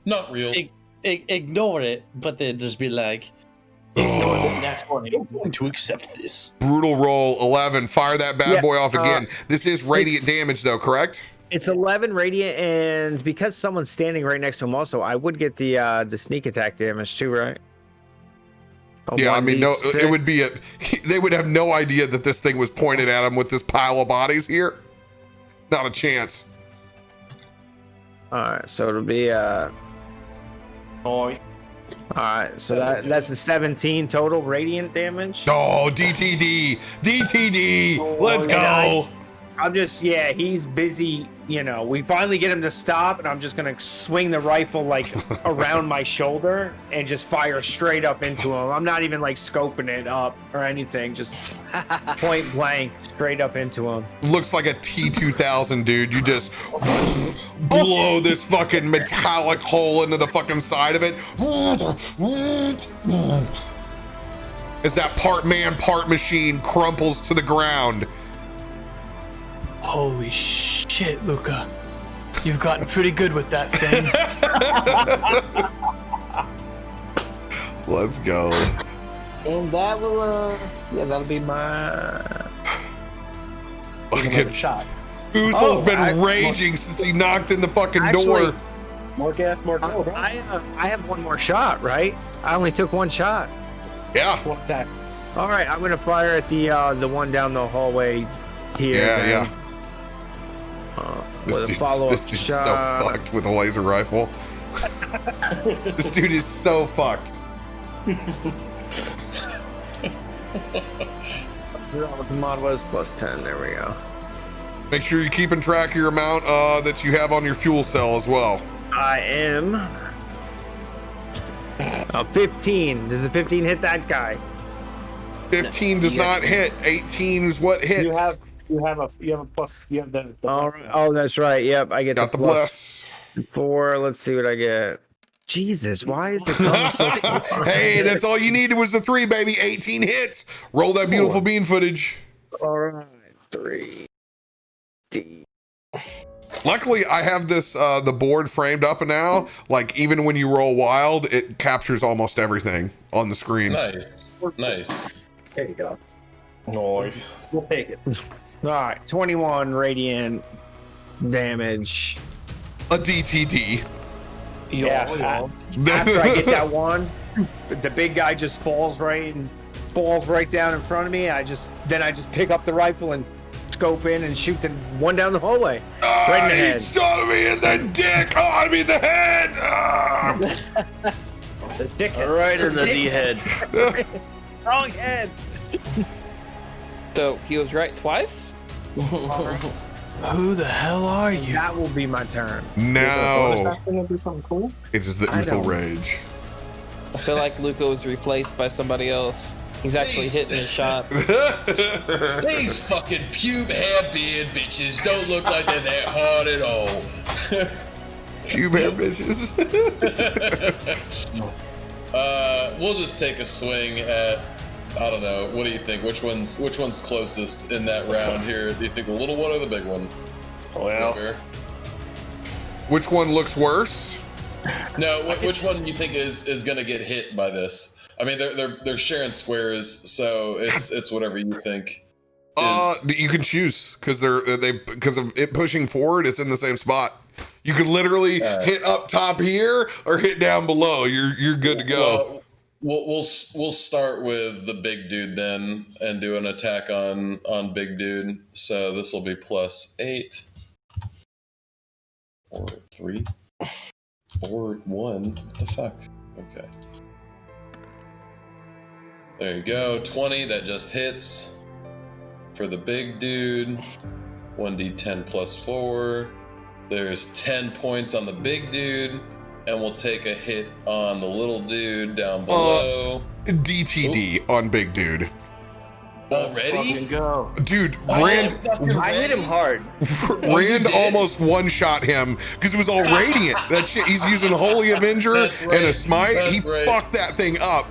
not real. Ignore it, but then just be like, ignore this next one. I'm going to accept this. Brutal roll 11. Fire that bad boy off again. This is radiant damage though, correct? It's 11 radiant, and because someone's standing right next to him, also I would get the sneak attack damage too, right? Yeah, I mean, no, it would be they would have no idea that this thing was pointed at them with this pile of bodies here. Not a chance. All right, so it'll be all right, so that's a 17 total radiant damage. Oh, DTD, let's go. he's busy. We finally get him to stop, and I'm just gonna swing the rifle like around my shoulder and just fire straight up into him. I'm not even like scoping it up or anything, just point blank straight up into him. Looks like a T-2000, dude. You just blow this fucking metallic hole into the fucking side of it. As that part man, part machine crumples to the ground. Holy shit, Luca. You've gotten pretty good with that thing. Let's go. And that will, that'll be my Fucking shot. Uthel's been raging since he knocked in the fucking door. More gas, more gold. I have one more shot, right? I only took one shot. Yeah. One attack. All right, I'm gonna fire at the one down the hallway here. Yeah. With a follow-up This dude's so shot. fucked with a laser rifle. This dude is so fucked. What the mod was +10. There we go. Make sure you're keeping track of your amount that you have on your fuel cell as well. I am 15. Does a 15 hit that guy? 15 does not hit. 18 is what hits. You have a plus. You have the Oh, that's right. Yep, I get Got the plus 4. Let's see what I get. Jesus, why is the color so Hey, that's all you needed was the 3, baby. 18 hits. Roll that beautiful bean footage. All right, 3. D. Luckily, I have this the board framed up now. Like even when you roll wild, it captures almost everything on the screen. Nice. There you go. Nice. We'll take it. All right, 21 radiant damage. A DTD. Yeah. After I get that one, the big guy just falls right down in front of me. I just pick up the rifle and scope in and shoot the one down the hallway. Right in the head. He shot me in the dick. Oh, I mean the head. The dick. Right in the D head. Wrong head. So he was right twice? Who the hell are you? That will be my turn. No. Gonna do something cool. It is the Uthal rage. I feel like Luca was replaced by somebody else. He's actually hitting his shots. These fucking pube hair beard bitches don't look like they're that hard at all. Pube hair bitches. We'll just take a swing at, I don't know, what do you think? Which one's closest in that round here? Do you think the little one or the big one? Well, Which one looks worse? No, which one do you think is gonna get hit by this? I mean, they're sharing squares, so it's whatever you think. You can choose because because of it pushing forward. It's in the same spot. You could literally hit up top here or hit down below. You're good to go. Well, we'll start with the big dude then and do an attack on big dude. So this will be +8 or 3 or 1. What the fuck? Okay. There you go. 20. That just hits for the big dude. 1d10 +4. There's 10 points on the big dude. And we'll take a hit on the little dude down below. DTD on big dude. Already? Go. Dude, Rand I hit him hard. Rand almost one-shot him because it was all radiant. That shit, he's using Holy Avenger and a smite. He fucked that thing up.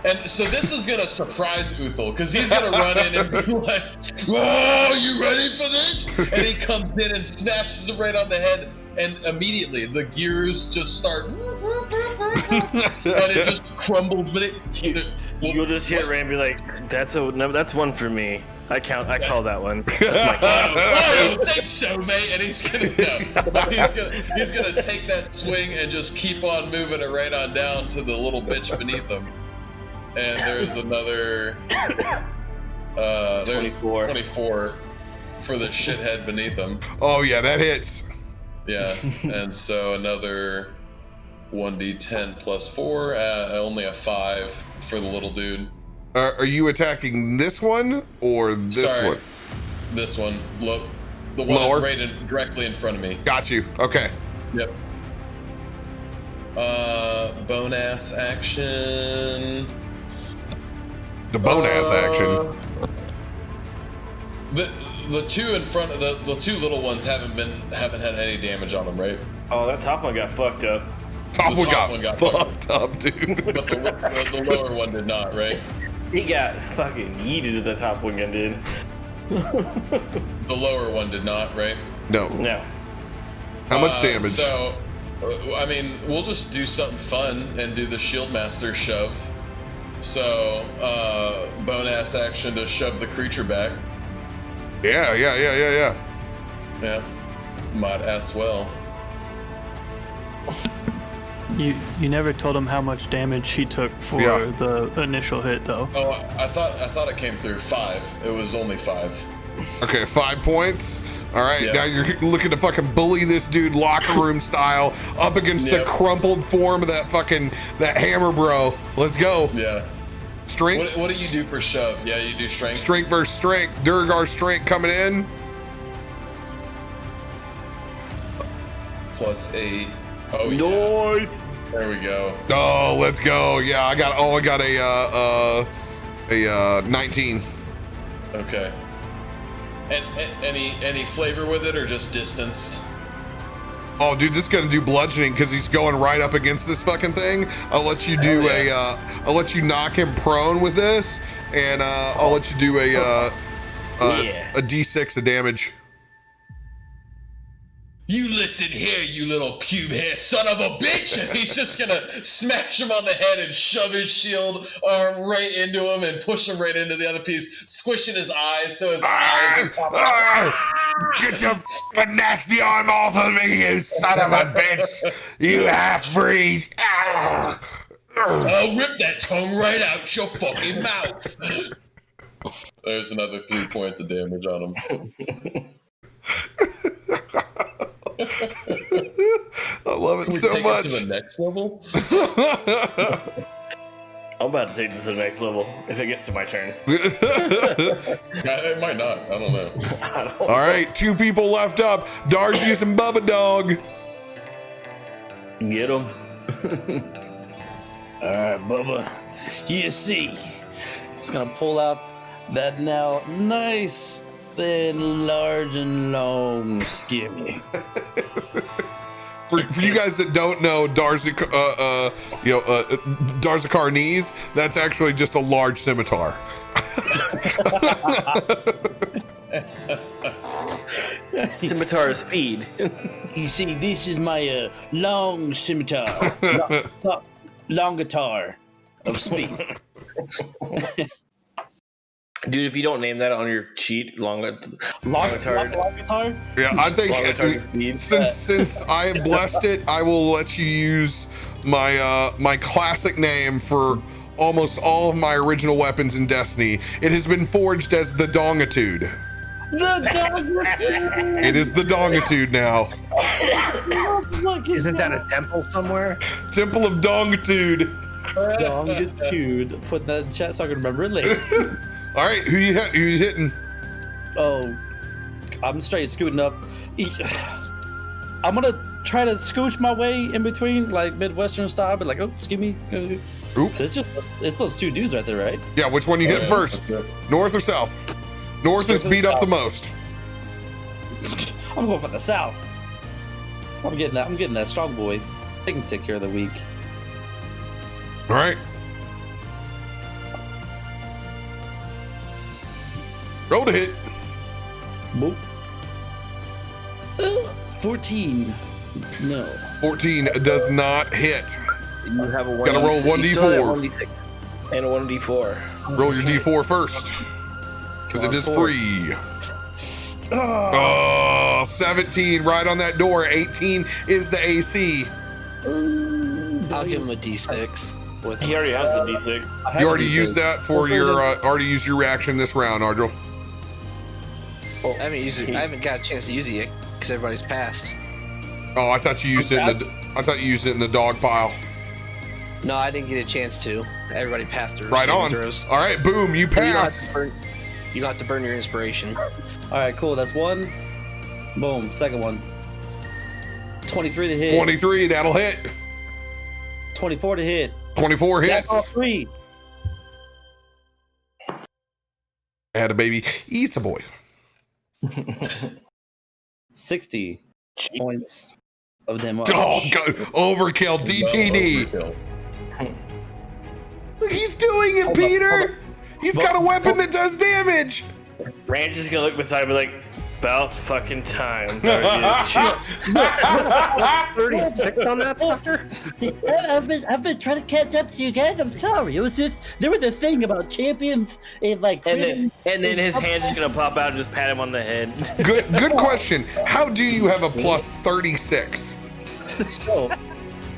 And so this is gonna surprise Uthal because he's gonna run in and be like, "Oh, you ready for this?" And he comes in and smashes him right on the head. And immediately the gears just start, and it just crumbles. But you'll just hear Rand be like, "That's one for me. I call that one." That's my I don't think so, mate. And he's gonna take that swing and just keep on moving it right on down to the little bitch beneath him. And there's another, there's 24 for the shithead beneath him. Oh yeah, that hits. Yeah, and so another 1d10 +4, only a 5 for the little dude. Are you attacking this one or this one? This one. Look, the one Lower? directly in front of me. Got you. Okay. Yep. Bone-ass action. The bone-ass action. The two in front of the two little ones haven't had any damage on them, right? Oh, that top one got fucked up. Top The one got fucked up, dude. But the lower one did not, right? He got fucking yeeted. The top one did. The lower one did not, right? No. No. How much damage? So, I mean, we'll just do something fun and do the Shieldmaster shove. So, bone-ass action to shove the creature back. Yeah. Yeah. Might as well. You never told him how much damage he took for the initial hit, though. Oh, I thought it came through 5. It was only 5. Okay, 5 points. All right, Yeah. now you're looking to fucking bully this dude locker room style up against the crumpled form of that hammer bro. Let's go. Yeah. Strength. What do you do for shove? Yeah, you do strength. Strength versus strength. Durgar strength coming in. +8. Oh, nice. Yeah. There we go. Oh, let's go. Yeah, I got a 19. Okay. And any flavor with it or just distance? Oh, dude, this is gonna do bludgeoning because he's going right up against this fucking thing. I'll let you do I'll let you knock him prone with this, and I'll let you do a D6 of damage. You listen here, you little pube hair son of a bitch! And he's just gonna smash him on the head and shove his shield arm right into him and push him right into the other piece, squishing his eyes so his eyes are Get your fucking nasty arm off of me, you son of a bitch! You half-breed! I'll rip that tongue right out your fucking mouth! There's another 3 points of damage on him. I love it Can we so take much. it to the next level? I'm about to take this to the next level if it gets to my turn. It might not. I don't know. All right, 2 people left up. Darzius and Bubba Dog. Get him. All right, Bubba. You see, it's gonna pull out that now nice, thin, large, and long skimmy. For you guys that don't know, Darzakar knees, that's actually just a large scimitar. Scimitar speed. You see, this is my long scimitar, longatar of speed. Dude, if you don't name that on your cheat, longatar. Yeah, I think since I have blessed it, I will let you use my my classic name for almost all of my original weapons in Destiny. It has been forged as the Dongitude. The Dongitude! It is the Dongitude now. Isn't that a temple somewhere? Temple of Dongitude. Dongitude. Put that in chat so I can remember it later. All right, who you hitting? Oh, I'm straight scooting up. I'm gonna try to scooch my way in between, like Midwestern style, but like, oh, excuse me. So it's those 2 dudes right there, right? Yeah, which one you hitting first? North or south? North is beat up the most. I'm going for the south. I'm getting that strong boy. They can take care of the weak. All right. Roll to hit. Boop. 14. No. 14 does not hit. You have a Gotta roll 1d4. And a 1d4. Roll your d4 first. Because it is free. Oh, 17 right on that door. 18 is the AC. I'll give him a D6. He already has the D6. You already used that for your already used your reaction this round, Ardril. I haven't used it. I haven't got a chance to use it yet because everybody's passed. Oh, I thought you used it in the dog pile. No, I didn't get a chance to. Everybody passed their Right saving on. throws. All right, boom, you pass. You got to burn your inspiration. All right, cool. That's one. Boom. Second one. 23 to hit. 23, that'll hit. 24 to hit. 24 That's hits. all 3. Had a baby. Eats a boy. 60 points of damage. Oh, God. Overkill. DTD. Look, he's doing it, Peter. He's got a weapon that does damage. Ranch is gonna look beside me like, about fucking time. 36 on that sucker? I've been trying to catch up to you guys. I'm sorry. It was just there was a thing about champions and like. And then his hand's just gonna pop out and just pat him on the head. Good question. How do you have a plus 36? So,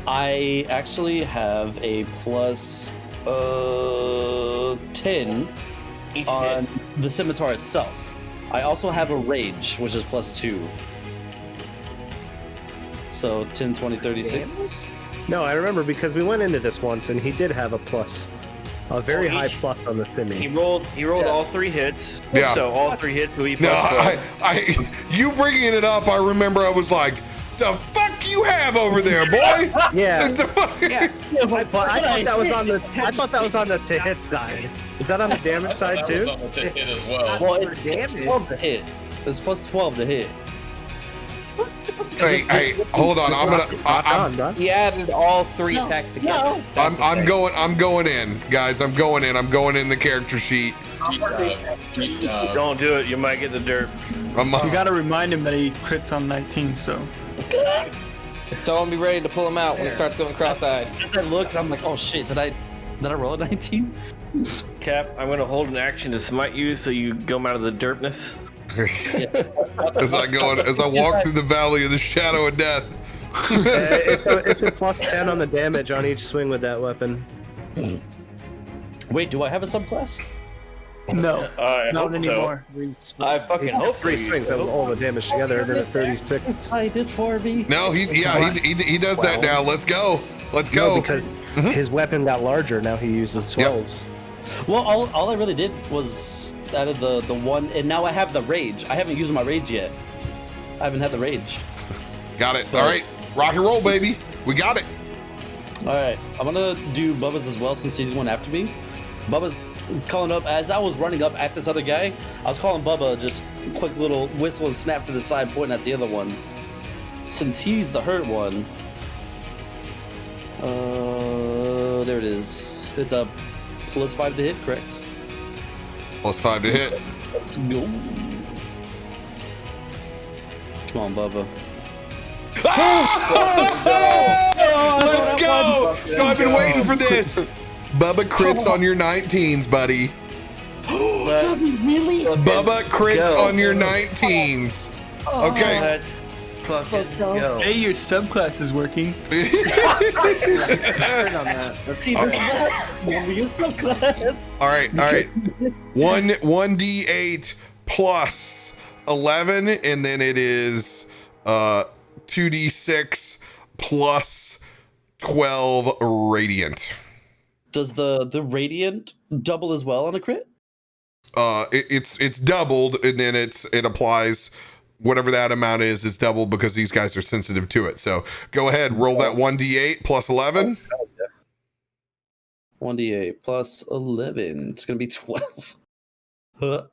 I actually have a plus 10 Each on hit. the scimitar itself. I also have a rage, which is plus 2. So 10, 20, 36. No, I remember because we went into this once and he did have a plus. A very high each- plus on the He thingy. rolled all 3 hits. Yeah. So all 3 hits will be No, plus 12. you bringing it up, I remember I was like, the fuck you have over there, boy? Yeah. The fuck- But I thought that was on the to hit side. Is that on the damage side That was too? on the hit as well. Well, it's 12 to hit. It's plus 12 to hit. Hey, hold on. He added all 3 attacks together. That's the thing. I'm going in, guys. I'm going in the character sheet. Don't do it. You might get the dirt. You gotta remind him that he crits on 19, so. So I'm gonna be ready to pull him out when he starts going cross-eyed. I look and I'm like, oh shit, did I roll a 19? Cap, I'm gonna hold an action to smite you so you go out of the derpness. as I walk through the valley of the shadow of death. It's a plus 10 on the damage on each swing with that weapon. Wait, do I have a subclass? No, I not hope anymore. So. I fucking hope 3 so. swings of all the damage together, and then a 36. I did for me. No, he does that now. Let's go. No, because his weapon got larger. Now he uses 12s. Well, all I really did was added the one, and now I have the rage. I haven't used my rage yet. I haven't had the rage. Got it. All right, rock and roll, baby. We got it. All right, I'm gonna do Bubba's as well since he's going after me. Bubba's calling up as I was running up at this other guy. I was calling Bubba, just quick little whistle and snap to the side, pointing at the other one. Since he's the hurt one, there it is. It's a plus 5 to hit, correct? Plus 5 to hit. Let's go. Come on, Bubba. Let's go. So I've been waiting for this. Bubba crits on your 19s, buddy. Really? Bubba crits on your 19s. Okay. Let's fucking go. Hey, your subclass is working. See, there's that. All right. 1d8 plus 11, and then it is 2d6 plus 12 radiant. Does the radiant double as well on a crit? It's doubled, and then it applies whatever that amount is. It's doubled because these guys are sensitive to it. So go ahead, roll that 1d8 plus 11. 1d8 plus 11. It's gonna be 12. Huh.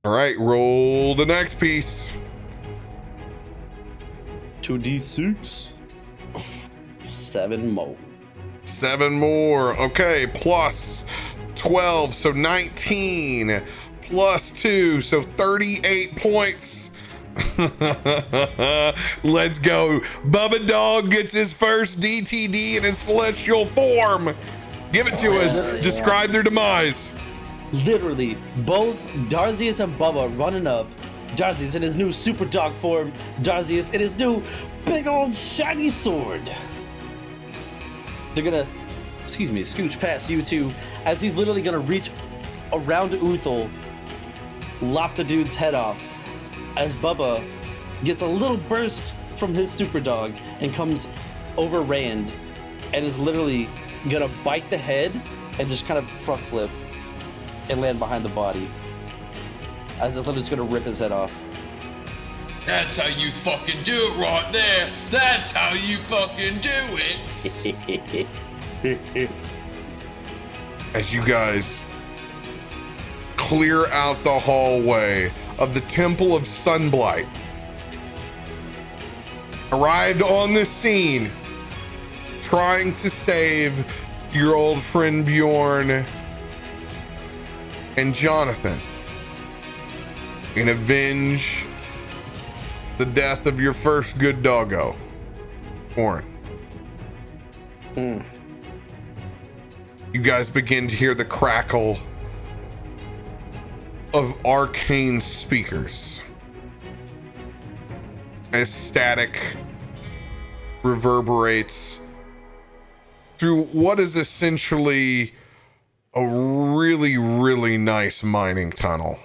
All right, roll the next piece. 2d6. 7 more. 7 more. Okay, plus 12, so 19. Plus 2, so 38 points. Let's go. Bubba Dog gets his first DTD in his celestial form. Give it to us. Describe their demise. Literally, both Darzius and Bubba running up. Darzius in his new super dog form. Darzius in his new big old shiny sword. They're gonna, scooch past you two as he's literally gonna reach around Uthal, lop the dude's head off, as Bubba gets a little burst from his super dog and comes over Rand and is literally gonna bite the head and just kind of front flip and land behind the body. As if I'm just gonna rip his head off. That's how you fucking do it right there. That's how you fucking do it. As you guys clear out the hallway of the Temple of Sunblight, arrived on the scene, trying to save your old friend Bjorn and Jonathan and avenge the death of your first good doggo, Warren. You guys begin to hear the crackle of arcane speakers as static reverberates through what is essentially a really, really nice mining tunnel.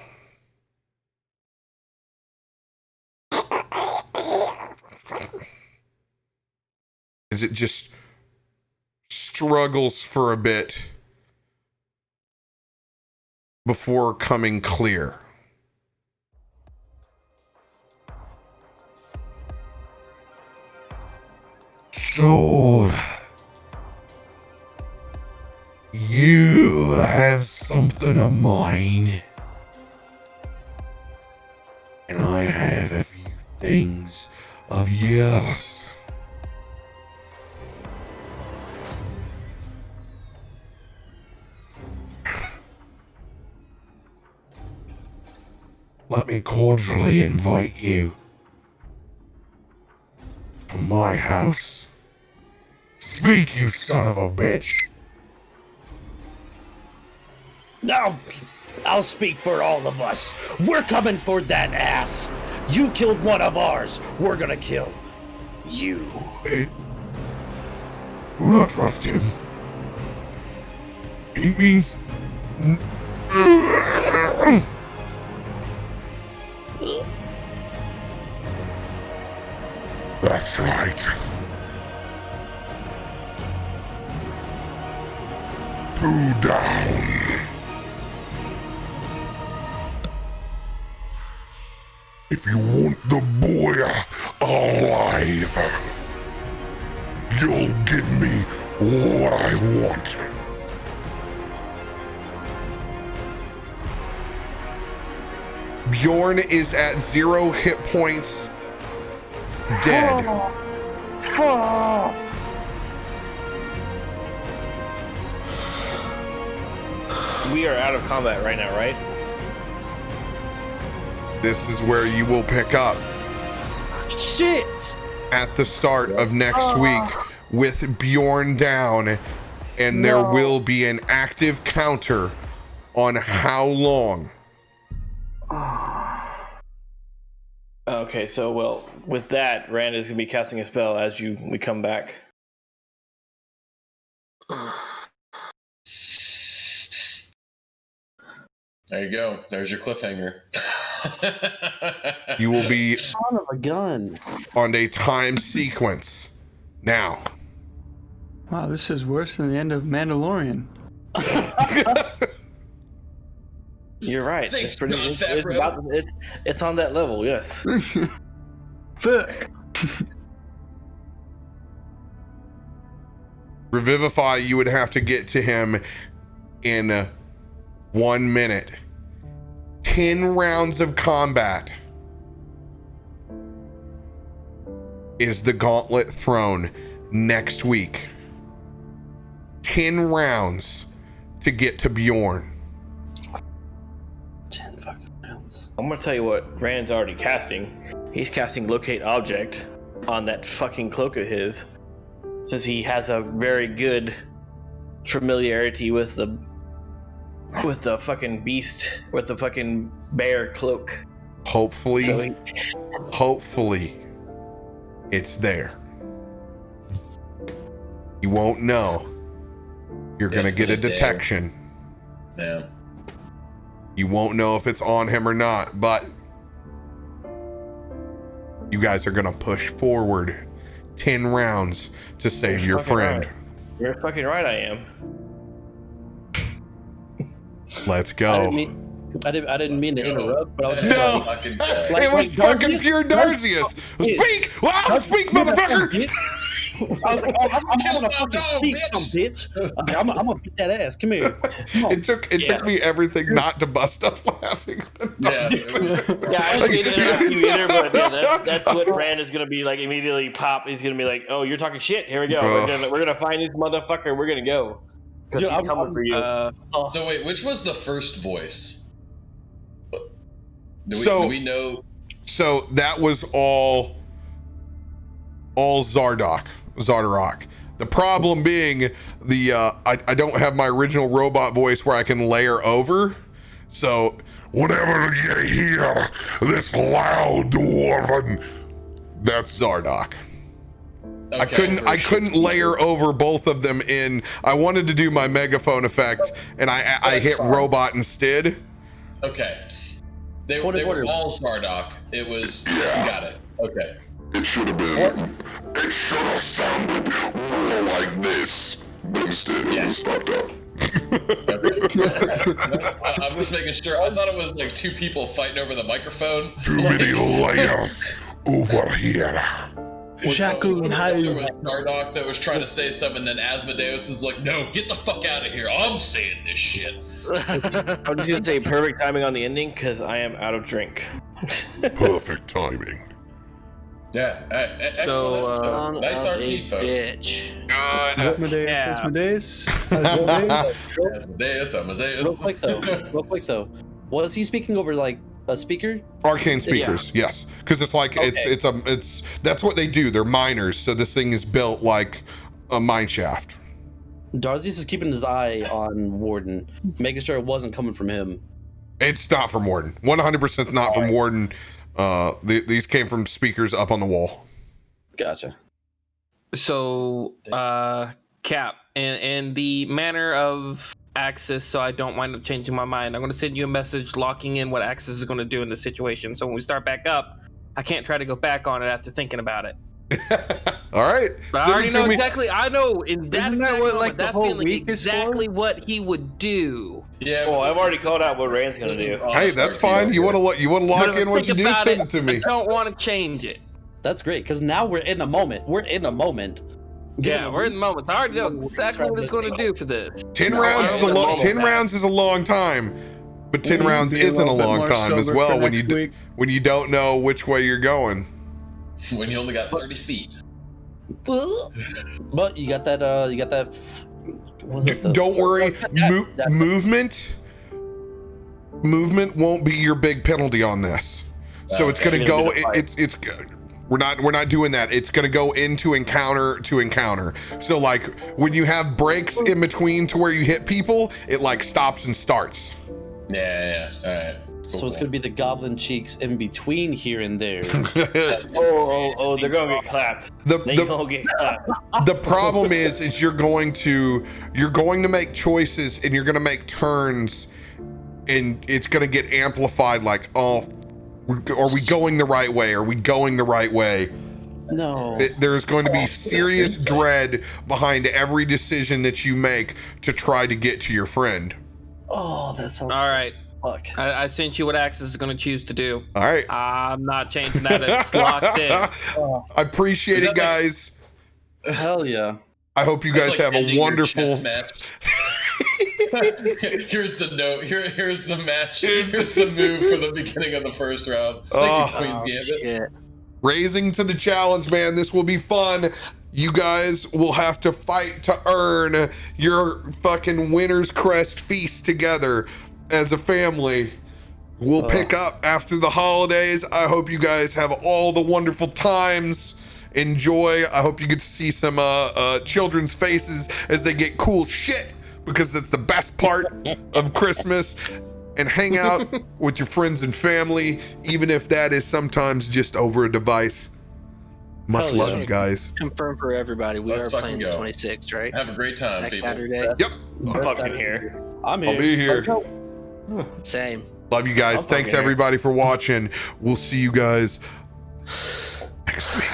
As it just struggles for a bit before coming clear. So, you have something of mine, and I have a few things of yours. Let me cordially invite you to my house. Speak, you son of a bitch. No, I'll speak for all of us. We're coming for that ass. You killed one of ours. We're gonna kill you. Hey, do not trust him. He means... That's right. Two down. If you want the boy alive, you'll give me what I want. Bjorn is at 0 hit points, dead. We are out of combat right now, right? This is where you will pick up. Shit! At the start of next week with Bjorn down, and there will be an active counter on how long. Okay, so well, with that, Rand is gonna be casting a spell as we come back. There you go. There's your cliffhanger. You will be Son of a gun. on a time sequence now. Wow, this is worse than the end of Mandalorian. You're right. Thanks, It's, pretty, Bob it's on that level, yes. Fuck. Revivify, you would have to get to him in 1 minute. 10 rounds of combat is the gauntlet thrown next week. 10 rounds to get to Bjorn. 10 fucking rounds. I'm gonna tell you what Rand's already casting. He's casting Locate Object on that fucking cloak of his, since he has a very good familiarity with the fucking beast, with the fucking bear cloak. Hopefully, So hopefully it's there. You won't know. You're gonna It's get a been a day. detection. Yeah. You won't know if it's on him or not, but you guys are gonna push forward 10 rounds to save You're your fucking friend. right. You're fucking right, I am. Let's I go. didn't mean to interrupt, but I was just No, Fucking it was fucking pure Darzius. Speak, wow, speak, motherfucker. I was like, oh, I'm having a fucking speak, some bitch. I was like, I'm gonna beat that ass. Come here. Come on. It took me everything not to bust up laughing. Yeah, it was- Yeah, I didn't mean to interrupt you either, but yeah, that's what Rand is gonna be like. Immediately pop. He's gonna be like, "Oh, you're talking shit. Here we go. We're gonna find this motherfucker. We're gonna go because he's coming for you." So wait, which was the first voice? Do we know? So that was all Zardock. The problem being I don't have my original robot voice where I can layer over. So whenever you hear this loud dwarven, that's Zardock. Okay, I couldn't layer over both of them in. I wanted to do my megaphone effect, and I hit robot instead. Okay. They were all Zardock. It was. Got it. Okay. It should have been. It should have sounded more like this, but instead it was fucked up. I'm just making sure. I thought it was like two people fighting over the microphone. Too many layers over here. Shaku and Hayu. There was Zardock that was trying to say something, and then Asmodeus is like, "No, get the fuck out of here! I'm saying this shit." I'm just gonna say perfect timing on the ending because I am out of drink. Perfect timing. Yeah. Son Nice of a RP, folks. bitch. Asmodeus. Asmodeus. Real quick though, was he speaking over like a speaker? Arcane speakers, yes, because it's like it's that's what they do. They're miners, so this thing is built like a mine shaft. Darzius is keeping his eye on Warden, making sure it wasn't coming from him. It's not from Warden. 100% not from Warden. These came from speakers up on the wall. Gotcha. So, Cap, and the manner of Axis, so I don't wind up changing my mind, I'm going to send you a message locking in what Axis is going to do in this situation. So when we start back up, I can't try to go back on it after thinking about it. All right. But I already know exactly. I know in that feeling week is exactly what he would do. Yeah. Well, I've already called out what Rand's gonna do. Hey, that's fine. You want to lock in what you do? Send it to me. I don't want to change it. That's great because now we're in the moment. We're in the moment. Yeah, we're in the moment. I already know exactly what it's going to do for this. 10 rounds is 10 rounds is a long time, but 10 rounds isn't a long time as well when you don't know which way you're going. When you only got 30 feet. But you got that. Don't worry. Movement won't be your big penalty on this. So it's going to go. It's we're not doing that. It's going to go into encounter to encounter. So like when you have breaks in between to where you hit people, it like stops and starts. Yeah. All right. So it's gonna be the goblin cheeks in between here and there. Oh, they're gonna get clapped. They gonna get clapped. The problem is you're going to make choices and you're gonna make turns, and it's gonna get amplified. Like, oh, are we going the right way? Are we going the right way? No. There's going to be serious dread behind every decision that you make to try to get to your friend. Oh, that sounds. All right. Fuck. I sent you what Axis is going to choose to do. All right. I'm not changing that. It's locked in. I appreciate it, guys. Hell yeah. I hope you guys have a wonderful match. Here's the note. Here's the match. Here's the move for the beginning of the first round. Thank you, Queen's Gambit. Raising to the challenge, man. This will be fun. You guys will have to fight to earn your fucking winner's crest feast together as a family. We'll pick up after the holidays. I hope you guys have all the wonderful times. Enjoy. I hope you get to see some children's faces as they get cool shit, because that's the best part of Christmas. And hang out with your friends and family, even if that is sometimes just over a device. Much love, you guys. Confirm for everybody, we Let's are playing the go. 26th, right? Have a great time, Next people. Saturday. Yep. I'm fucking here. I'm here. I'll be here. Same. Love you guys. Thanks everybody for watching. We'll see you guys next week.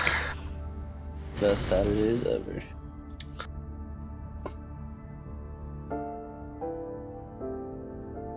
Best Saturdays ever.